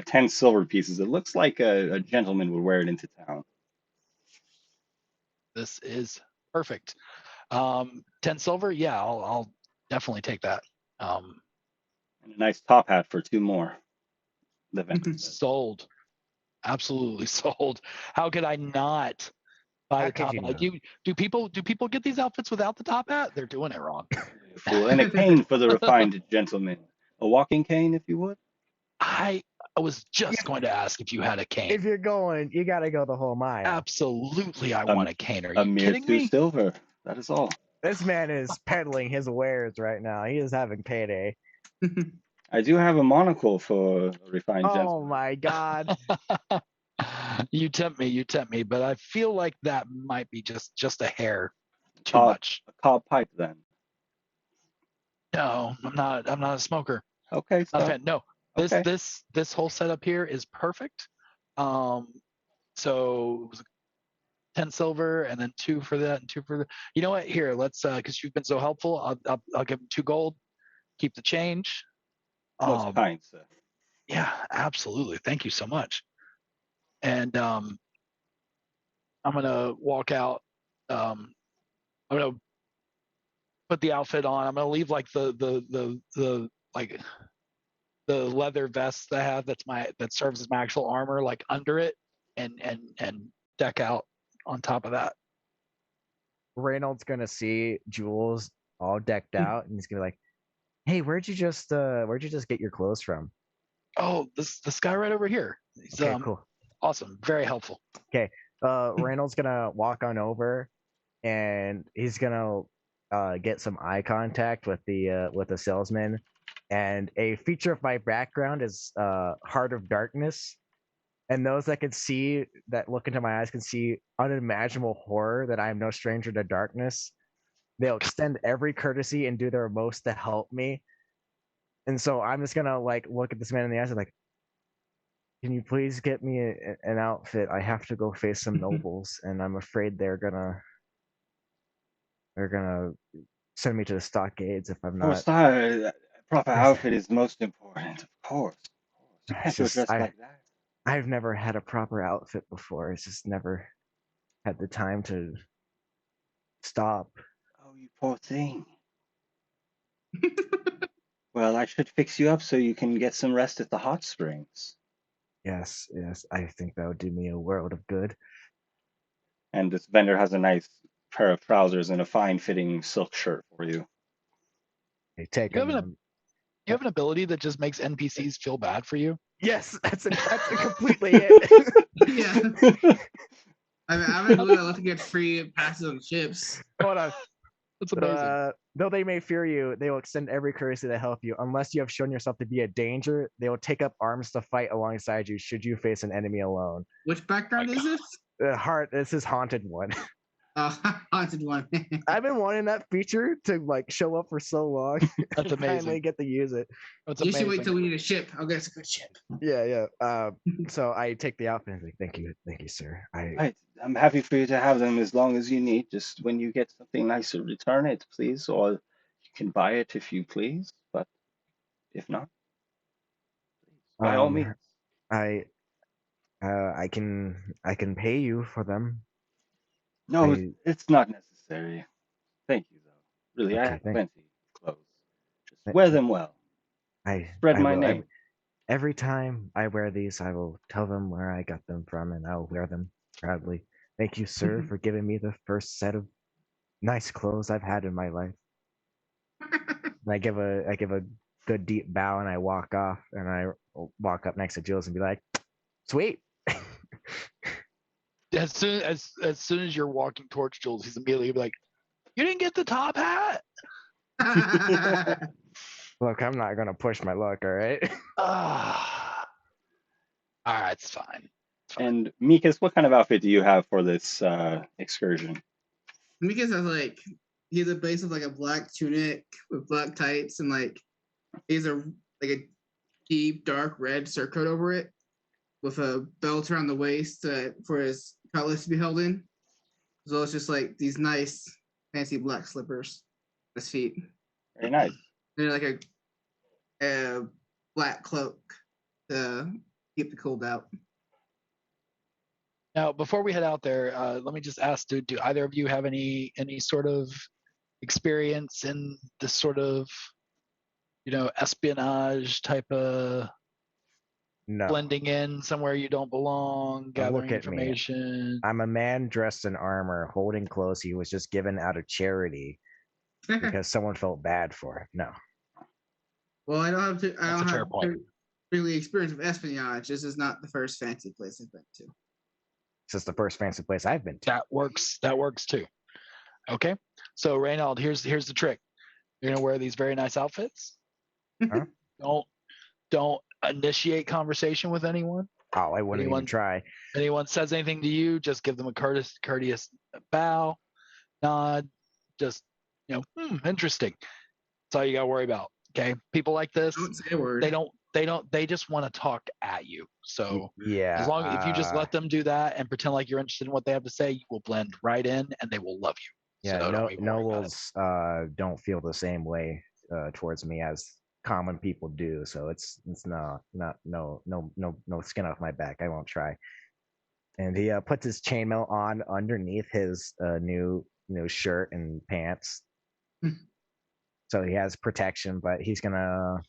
Speaker 4: 10 silver pieces. It looks like a gentleman would wear it into town.
Speaker 3: This is perfect. 10 silver. Yeah, I'll definitely take that.
Speaker 4: And a nice top hat for 2 more. The vendor says.
Speaker 3: Sold. Absolutely sold. How could I not buy
Speaker 1: How
Speaker 3: the
Speaker 1: could
Speaker 3: top
Speaker 1: you
Speaker 3: hat?
Speaker 1: not?
Speaker 3: Do people get these outfits without the top hat? They're doing it wrong.
Speaker 4: You fool. And a cane for the refined gentleman. A walking cane, if you would.
Speaker 3: I was just going to ask if you had a cane.
Speaker 1: If you're going, you got to go the whole mile.
Speaker 3: Absolutely, I want a cane. Are
Speaker 4: A
Speaker 3: you
Speaker 4: mere
Speaker 3: kidding
Speaker 4: 2
Speaker 3: me?
Speaker 4: silver. That is all.
Speaker 1: This man is peddling his wares right now. He is having payday.
Speaker 4: I do have a monocle for a refined
Speaker 1: Oh
Speaker 4: gentleman.
Speaker 1: my God.
Speaker 3: You tempt me, but I feel like that might be just a hair too
Speaker 4: Cob-
Speaker 3: much.
Speaker 4: A cob pipe, then.
Speaker 3: No, I'm not a smoker.
Speaker 4: Okay,
Speaker 3: Not a
Speaker 4: so.
Speaker 3: fan. No,
Speaker 4: Okay.
Speaker 3: this whole setup here is perfect. So it was 10 silver and then 2 for that and 2 for the. You know what? Here, let's because you've been so helpful. I'll give him 2 gold. Keep the change.
Speaker 4: Most kind, sir.
Speaker 3: Yeah, absolutely. Thank you so much. And I'm gonna walk out. I'm gonna put the outfit on. I'm gonna leave like the like the leather vest that I have that serves as my actual armor like under it and deck out on top of that.
Speaker 1: Reynolds gonna see Jules all decked out, and he's gonna be like, "Hey, where'd you just get your clothes from?"
Speaker 3: Oh, this guy right over here. He's
Speaker 1: Okay, cool.
Speaker 3: awesome, very helpful.
Speaker 1: Reynolds gonna walk on over, and he's gonna get some eye contact with the salesman. And a feature of my background is Heart of Darkness. And those that look into my eyes can see unimaginable horror that I am no stranger to darkness. They'll extend every courtesy and do their most to help me. And so I'm just gonna like look at this man in the eyes and like, can you please get me an outfit? I have to go face some nobles, and I'm afraid they're gonna send me to the stockades if I'm not.
Speaker 4: A proper outfit is most important, of course. You can't
Speaker 1: It's
Speaker 4: go
Speaker 1: just
Speaker 4: dressed like that.
Speaker 1: I've never had a proper outfit before. It's just never had the time to stop.
Speaker 4: Oh, you poor thing. Well, I should fix you up so you can get some rest at the hot springs.
Speaker 1: Yes, I think that would do me a world of good.
Speaker 4: And this vendor has a nice pair of trousers and a fine-fitting silk shirt for you.
Speaker 1: Hey, take
Speaker 3: You have
Speaker 1: them.
Speaker 3: you have an ability that just makes NPCs feel bad for you.
Speaker 1: Yes, that's completely it.
Speaker 2: Yeah. I mean, I'm able to get free passes on ships.
Speaker 1: Hold on.
Speaker 3: That's amazing.
Speaker 1: Though they may fear you, they will extend every courtesy to help you. Unless you have shown yourself to be a danger, they will take up arms to fight alongside you should you face an enemy alone.
Speaker 2: Which background is this?
Speaker 1: This is Haunted One.
Speaker 2: Haunted One.
Speaker 1: I've been wanting that feature to like show up for so long.
Speaker 3: That's amazing.
Speaker 1: Finally get to use it.
Speaker 3: That's
Speaker 2: You
Speaker 3: amazing.
Speaker 2: should wait till we need a ship. I'll get us a good ship.
Speaker 1: Yeah. So I take the outfit and like, thank you, sir.
Speaker 4: Right. I'm happy for you to have them as long as you need. Just when you get something nicer, return it, please, or you can buy it if you please. But if not, please, by all means.
Speaker 1: I can pay you for them.
Speaker 4: No, it's not necessary. Thank you, though. Really, I
Speaker 1: Okay,
Speaker 4: have plenty of clothes. Just
Speaker 1: Th-
Speaker 4: wear them well. Spread my
Speaker 1: will.
Speaker 4: name.
Speaker 1: Every time I wear these, I will tell them where I got them from, and I'll wear them proudly. Thank you, sir, for giving me the first set of nice clothes I've had in my life. And I give a good deep bow, and I walk off, and I walk up next to Jules and be like, "Sweet."
Speaker 3: As soon as you're walking towards Jules, he's immediately like, You didn't get the top hat.
Speaker 1: Look, I'm not gonna push my luck. All right.
Speaker 3: Ah. All right, it's fine.
Speaker 4: And Mikas, what kind of outfit do you have for this excursion?
Speaker 2: Because I was like, he has a base of like a black tunic with black tights, and like he has a deep dark red surcoat over it, with a belt around the waist for his cutlass to be held in. So it's just like these nice, fancy black slippers on his feet.
Speaker 4: Very nice.
Speaker 2: And like a black cloak to keep the cold out.
Speaker 3: Now, before we head out there, let me just ask: do either of you have any sort of experience in this sort of, espionage type of
Speaker 1: No.
Speaker 3: blending in somewhere you don't belong,
Speaker 1: Now
Speaker 3: gathering
Speaker 1: look at me.
Speaker 3: information?
Speaker 1: I'm a man dressed in armor, holding close. He was just given out of charity because someone felt bad for him. No.
Speaker 2: Well, I don't have to. I
Speaker 3: That's
Speaker 2: don't
Speaker 3: a fair
Speaker 2: have
Speaker 3: point.
Speaker 2: really experience with espionage. This is not the first fancy place I've been to.
Speaker 1: This is the first fancy place I've been to.
Speaker 3: That works too. Okay, so Reynald, here's the trick. You're gonna wear these very nice outfits.
Speaker 1: Huh?
Speaker 3: Don't initiate conversation with anyone.
Speaker 1: Oh, I wouldn't even try.
Speaker 3: Anyone says anything to you, just give them a courteous bow, nod, just interesting. That's all you gotta worry about. Okay, people like this,
Speaker 2: Don't say a word.
Speaker 3: they just want to talk at you. So
Speaker 1: Yeah.
Speaker 3: as long as if you just let them do that and pretend like you're interested in what they have to say, you will blend right in and they will love you.
Speaker 1: Yeah,
Speaker 3: So don't be worried about it.
Speaker 1: nobles don't feel the same way towards me as common people do. So it's no skin off my back. I won't try. And he puts his chainmail on underneath his new shirt and pants, so he has protection. But he's gonna.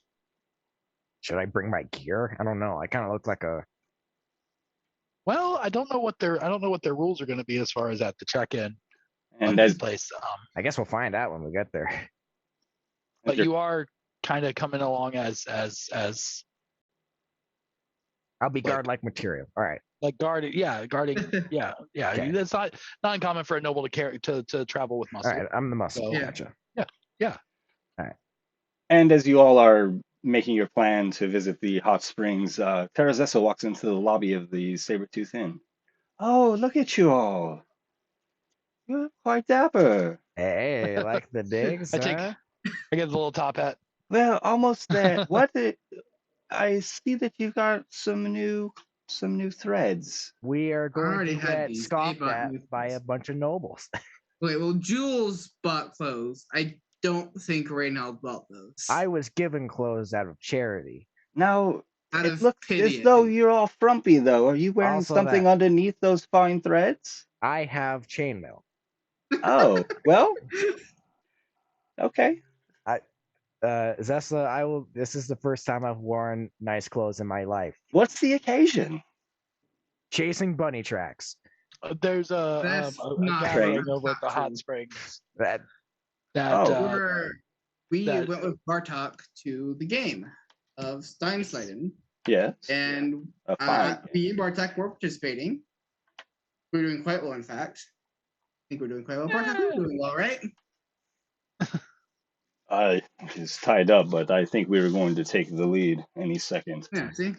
Speaker 1: Should I bring my gear? I don't know. I kind of look like a.
Speaker 3: Well, I don't know what their rules are going to be as far as at the check-in
Speaker 4: And
Speaker 3: this
Speaker 4: as
Speaker 3: place.
Speaker 1: I guess we'll find out when we get there.
Speaker 3: But
Speaker 4: you're-
Speaker 3: you are kind of coming along as
Speaker 1: I'll be
Speaker 3: Like-
Speaker 1: guard-like material. All right.
Speaker 3: like guarding. Yeah.
Speaker 1: Okay.
Speaker 3: That's not uncommon for a noble to carry to travel with
Speaker 1: All
Speaker 3: muscle.
Speaker 1: right. I'm the muscle.
Speaker 3: So-
Speaker 2: Yeah.
Speaker 1: Gotcha.
Speaker 4: And as you all are making your plan to visit the hot springs, Terazessa walks into the lobby of the Sabertooth Inn. Oh, look at you all. You're quite dapper.
Speaker 1: Hey, like the digs,
Speaker 3: I take-
Speaker 1: huh?
Speaker 3: I get the little top hat.
Speaker 4: Well, almost there. I see that you've got some new threads.
Speaker 1: We are going
Speaker 2: already
Speaker 1: to
Speaker 2: had
Speaker 1: get
Speaker 2: these.
Speaker 1: scoffed
Speaker 2: They bought
Speaker 1: at
Speaker 2: new
Speaker 1: by a
Speaker 2: things.
Speaker 1: bunch of nobles.
Speaker 2: Okay, well, Jules bought clothes. I don't think Reynald bought those.
Speaker 1: I was given clothes out of charity.
Speaker 4: Now,
Speaker 2: Out
Speaker 4: it
Speaker 2: of
Speaker 4: looks
Speaker 2: pity,
Speaker 4: as
Speaker 2: I
Speaker 4: though
Speaker 2: think.
Speaker 4: you're all frumpy, though. Are you wearing
Speaker 1: Also
Speaker 4: something
Speaker 1: that.
Speaker 4: underneath those fine threads?
Speaker 1: I have chainmail.
Speaker 4: Oh, well, okay.
Speaker 1: Zessa, this is the first time I've worn nice clothes in my life.
Speaker 4: What's the occasion?
Speaker 1: Chasing bunny tracks.
Speaker 3: There's a
Speaker 2: That's
Speaker 3: a
Speaker 2: not
Speaker 3: gathering
Speaker 4: true.
Speaker 3: over at the hot
Speaker 2: True.
Speaker 3: springs
Speaker 1: That
Speaker 3: that
Speaker 4: Oh.
Speaker 2: We
Speaker 3: that-
Speaker 2: went with Bartok to the game of Stein Slidin,
Speaker 4: Yes.
Speaker 2: and
Speaker 4: A fine.
Speaker 2: me and Bartok were participating. We were doing quite well, in fact. I think we're doing quite well. Bartok, we're doing well, right?
Speaker 4: I is tied up, but I think we were going to take the lead any second.
Speaker 2: Yeah, see? And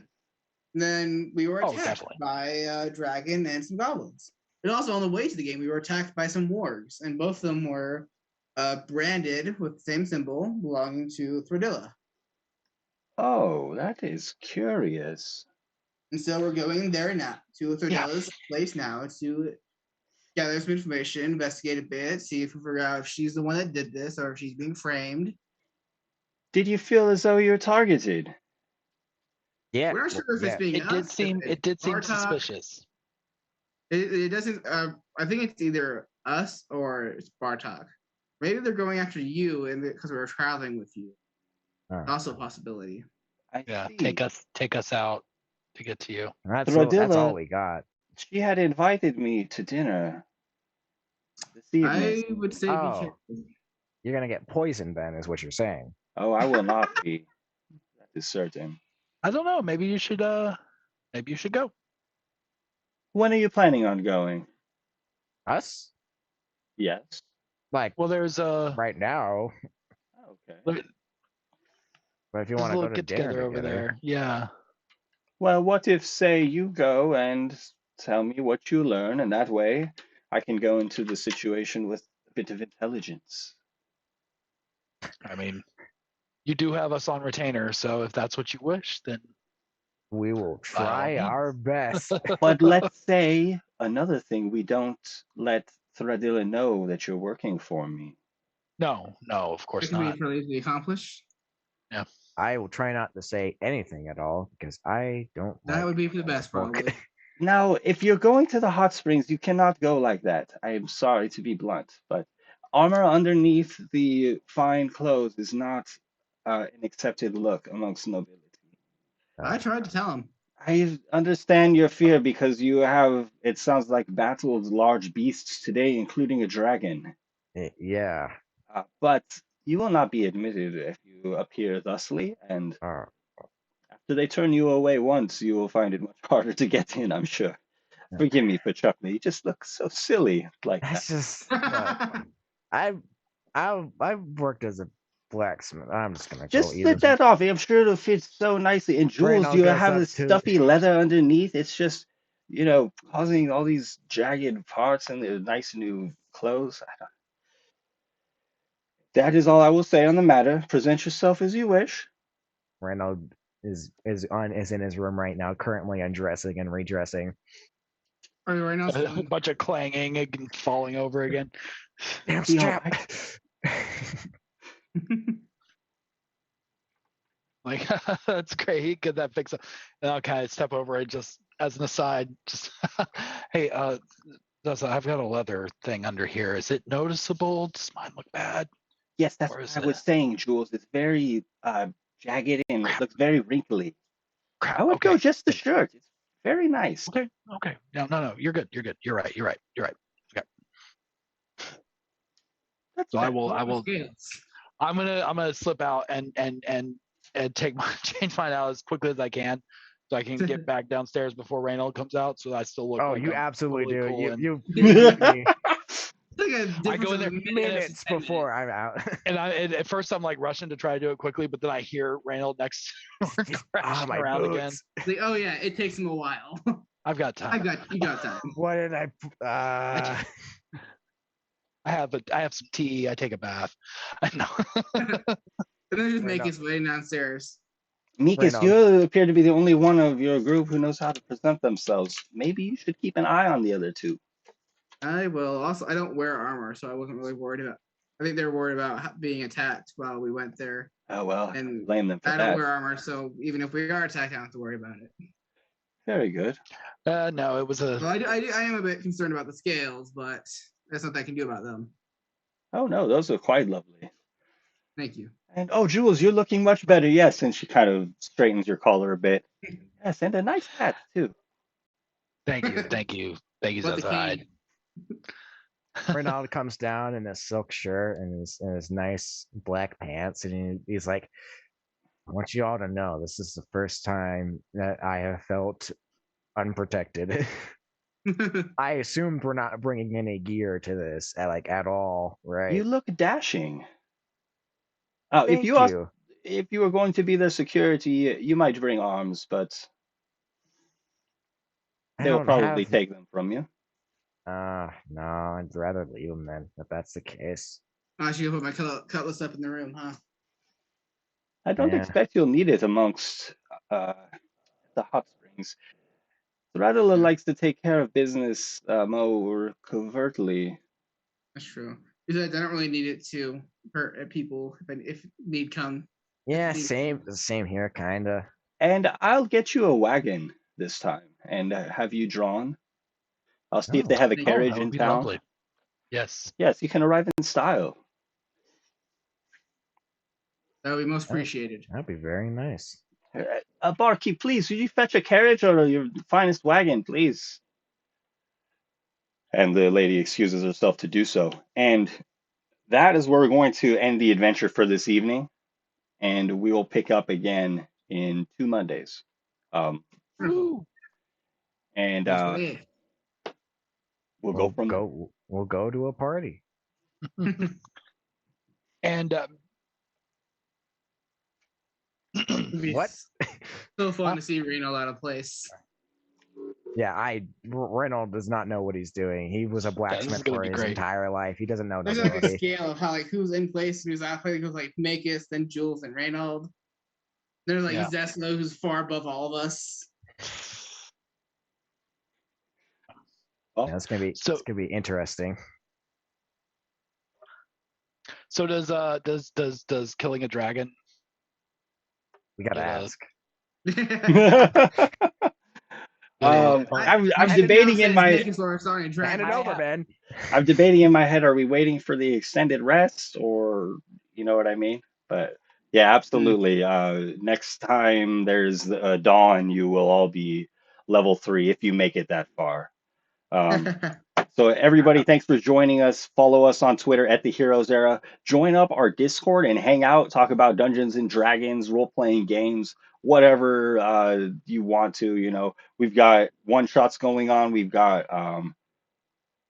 Speaker 2: then we were
Speaker 3: Oh,
Speaker 2: attacked
Speaker 3: definitely.
Speaker 2: by a dragon and some goblins. And also on the way to the game, we were attacked by some wargs, and both of them were branded with the same symbol belonging to Thradilla.
Speaker 4: Oh, that is curious.
Speaker 2: And so we're going there now to Thordella's place now to gather some information, investigate a bit, see if we figure out if she's the one that did this or if she's being framed.
Speaker 4: Did you feel as though you were targeted?
Speaker 1: yeah.
Speaker 2: We're not sure if it's being
Speaker 3: it did
Speaker 2: us,
Speaker 3: seem
Speaker 2: if
Speaker 3: it did seem
Speaker 2: Bartok.
Speaker 3: suspicious.
Speaker 2: It doesn't. I think it's either us or it's Bartok. Maybe they're going after you, and because we were traveling with you. Also a possibility.
Speaker 4: I
Speaker 3: Yeah,
Speaker 4: see.
Speaker 3: take us out to get to you.
Speaker 1: That's
Speaker 4: Thradilla-
Speaker 1: all we got.
Speaker 4: She had invited me to dinner this evening.
Speaker 2: I would say be
Speaker 1: Oh.
Speaker 2: careful.
Speaker 1: You're gonna get poisoned then, is what you're saying.
Speaker 4: Oh, I will not be. That is certain.
Speaker 3: I don't know. Maybe you should go.
Speaker 4: When are you planning on going?
Speaker 1: Us?
Speaker 4: Yes.
Speaker 1: Like
Speaker 3: Well, there's
Speaker 1: right now,
Speaker 4: Okay.
Speaker 1: but if you
Speaker 3: there's
Speaker 1: want
Speaker 3: a
Speaker 1: to go
Speaker 3: little
Speaker 1: to
Speaker 3: get
Speaker 1: dinner
Speaker 3: together over
Speaker 1: together,
Speaker 3: there. Yeah.
Speaker 4: Well, what if, say, you go and tell me what you learn, and that way I can go into the situation with a bit of intelligence.
Speaker 3: I mean, you do have us on retainer, so if that's what you wish, then
Speaker 1: we will
Speaker 3: by all
Speaker 1: try our
Speaker 3: means.
Speaker 1: best.
Speaker 4: But let's say another thing, we don't let Thradilla know that you're working for me.
Speaker 3: No, of
Speaker 2: It
Speaker 3: course
Speaker 2: can be
Speaker 3: not.
Speaker 2: fairly easily accomplished.
Speaker 3: Yeah.
Speaker 1: I will try not to say anything at all because I don't
Speaker 2: That
Speaker 1: like
Speaker 2: would be for the best,
Speaker 1: book.
Speaker 2: probably.
Speaker 4: Now, if you're going to the hot springs, you cannot go like that. I'm sorry to be blunt, but armor underneath the fine clothes is not an accepted look amongst nobility.
Speaker 2: I tried to tell him.
Speaker 4: I understand your fear because you have, it sounds like, battled large beasts today, including a dragon.
Speaker 1: Yeah.
Speaker 4: But you will not be admitted if you appear thusly, and
Speaker 1: Uh,
Speaker 4: after they turn you away once, you will find it much harder to get in, I'm sure. Forgive me for chuckling. You just look so silly like that.
Speaker 1: that's just. I've worked as a blacksmith. I'm just gonna go
Speaker 4: Just
Speaker 1: either.
Speaker 4: slip that off. I'm sure it'll fit so nicely. And Jules,
Speaker 1: Reynald
Speaker 4: you
Speaker 1: goes
Speaker 4: have
Speaker 1: up
Speaker 4: this
Speaker 1: to.
Speaker 4: stuffy leather underneath. It's just, causing all these jagged parts and the nice new clothes. That is all I will say on the matter. Present yourself as you wish.
Speaker 1: Reynald is in his room right now, currently undressing and redressing.
Speaker 2: Or right now,
Speaker 3: A bunch of clanging and falling over again.
Speaker 1: Damn
Speaker 4: Be all
Speaker 1: strap.
Speaker 3: Like that's great. He could that fix it. And I'll kind of step over and just as an aside, just hey, I've got a leather thing under here. Is it noticeable? Does mine look bad?
Speaker 4: Yes, that's
Speaker 3: Or
Speaker 4: what
Speaker 3: is
Speaker 4: I
Speaker 3: it
Speaker 4: was saying, Jules. It's very jagged and it
Speaker 3: crap?
Speaker 4: looks very wrinkly. I
Speaker 3: Crap.
Speaker 4: would go
Speaker 3: Okay.
Speaker 4: just the shirt. It's very nice.
Speaker 3: Okay. No. You're good. You're right. Okay.
Speaker 4: That's
Speaker 3: So
Speaker 4: better.
Speaker 3: I will
Speaker 2: scales.
Speaker 3: I'm gonna slip out and take my change mine out as quickly as I can, so I can get back downstairs before Reynolds comes out. So I still look
Speaker 1: Oh,
Speaker 3: like
Speaker 1: you
Speaker 3: I'm
Speaker 1: absolutely
Speaker 3: totally
Speaker 1: do.
Speaker 3: cool. And
Speaker 1: You beat me
Speaker 2: It's like a
Speaker 3: I
Speaker 2: difference
Speaker 3: go in
Speaker 2: of
Speaker 3: there
Speaker 2: a minute
Speaker 1: minutes
Speaker 2: and 10
Speaker 1: before
Speaker 2: minutes.
Speaker 1: I'm out.
Speaker 3: and at first I'm like rushing to try to do it quickly, but then I hear Reynolds next door crashing
Speaker 1: my
Speaker 3: around again.
Speaker 1: boots.
Speaker 2: It's like, oh yeah, it takes him a while.
Speaker 3: I've got time.
Speaker 2: You got time.
Speaker 1: What did I?
Speaker 3: I have some tea. I take a bath. I know.
Speaker 2: And then just
Speaker 1: Right
Speaker 2: make
Speaker 1: now.
Speaker 2: his way downstairs.
Speaker 4: Mikas,
Speaker 1: Reynolds.
Speaker 4: you appear to be the only one of your group who knows how to present themselves. Maybe you should keep an eye on the other two.
Speaker 2: I will. Also, I don't wear armor, so I wasn't really worried about. I think they were worried about being attacked while we went there.
Speaker 4: Oh, well, I don't
Speaker 2: And
Speaker 4: blame them for
Speaker 2: I don't
Speaker 4: that.
Speaker 2: wear armor, so even if we are attacked, I don't have to worry about it.
Speaker 4: Very good.
Speaker 3: No, it was a.
Speaker 2: Well, I am a bit concerned about the scales, but that's nothing I can do about them.
Speaker 4: Oh, no, those are quite lovely.
Speaker 2: Thank you.
Speaker 4: And, oh, Jules, you're looking much better. Yes, and she kind of straightens your collar a bit. Yes, and a nice hat, too.
Speaker 3: Thank you,
Speaker 2: But the
Speaker 3: Zaza.
Speaker 2: king.
Speaker 1: Reynald comes down in his silk shirt and his nice black pants, and he's like, "I want you all to know this is the first time that I have felt unprotected." I assumed we're not bringing any gear to this, at all, right?
Speaker 4: You look dashing. Oh,
Speaker 1: Thank you.
Speaker 4: if you were going to be their security, you might bring arms, but
Speaker 1: I
Speaker 4: they'll
Speaker 1: don't
Speaker 4: probably
Speaker 1: have.
Speaker 4: take them from you.
Speaker 1: No, I'd rather leave them then, if that's the case.
Speaker 2: I should put my cutlass up in the room, huh?
Speaker 4: I don't
Speaker 1: Yeah.
Speaker 4: expect you'll need it amongst the hot springs. Thradilla likes to take care of business more covertly.
Speaker 2: That's true. Because I don't really need it to hurt people if need come.
Speaker 1: Yeah,
Speaker 2: Need
Speaker 1: same here, kinda.
Speaker 4: And I'll get you a wagon this time and have you drawn. I'll see if they have a
Speaker 2: Thank you.
Speaker 4: carriage
Speaker 3: That
Speaker 4: in
Speaker 3: would be
Speaker 4: town.
Speaker 3: lovely. Yes.
Speaker 4: Yes, you can arrive in style.
Speaker 2: That would be most appreciated.
Speaker 1: That'd be very nice.
Speaker 4: Barkeep, please, would you fetch a carriage or your finest wagon, please? And the lady excuses herself to do so. And that is where we're going to end the adventure for this evening. And we will pick up again in 2 Mondays.
Speaker 3: Woo.
Speaker 4: And
Speaker 2: Yes,
Speaker 4: we'll go from there.
Speaker 1: We'll go to a party.
Speaker 3: And
Speaker 2: It'd be
Speaker 1: What?
Speaker 2: So fun to see Reno out of place.
Speaker 1: Yeah, Reynolds does not know what he's doing. He was a
Speaker 3: this is
Speaker 1: blacksmith
Speaker 3: gonna
Speaker 1: for
Speaker 3: be
Speaker 1: his
Speaker 3: great.
Speaker 1: entire life. He doesn't know
Speaker 2: There's like a
Speaker 1: nobility.
Speaker 2: scale of how like who's in place and who's out of place. It goes like Makis, then Jules, and Reynolds. There's like
Speaker 3: Yeah.
Speaker 2: Zeslo, who's far above all of us.
Speaker 1: Yeah, it's gonna be interesting.
Speaker 3: So does killing a dragon?
Speaker 1: We gotta
Speaker 3: Yeah.
Speaker 1: ask.
Speaker 4: I'm debating in my
Speaker 1: Hand it over, man.
Speaker 4: I'm debating in my head, are we waiting for the extended rest, or you know what I mean? But yeah, absolutely. Next time there's a dawn, you will all be level 3 if you make it that far. So everybody, thanks for joining us. Follow us on Twitter at The Heroes Era. Join up our Discord and hang out, talk about Dungeons and Dragons, role-playing games, whatever you want to. You know, we've got one-shots going on. We've got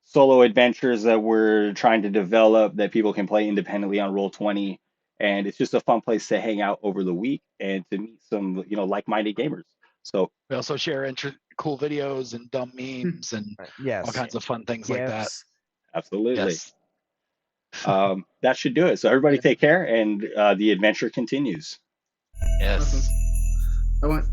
Speaker 4: solo adventures that we're trying to develop that people can play independently on Roll20. And it's just a fun place to hang out over the week and to meet some, like-minded gamers. So
Speaker 3: We also share cool videos and dumb memes and
Speaker 1: Yes.
Speaker 3: all kinds of fun things like that.
Speaker 1: Gifts.
Speaker 4: absolutely.
Speaker 3: Yes.
Speaker 4: That should do it. So everybody
Speaker 2: Yeah.
Speaker 4: take care, and the adventure continues.
Speaker 3: Yes.
Speaker 2: Awesome. I want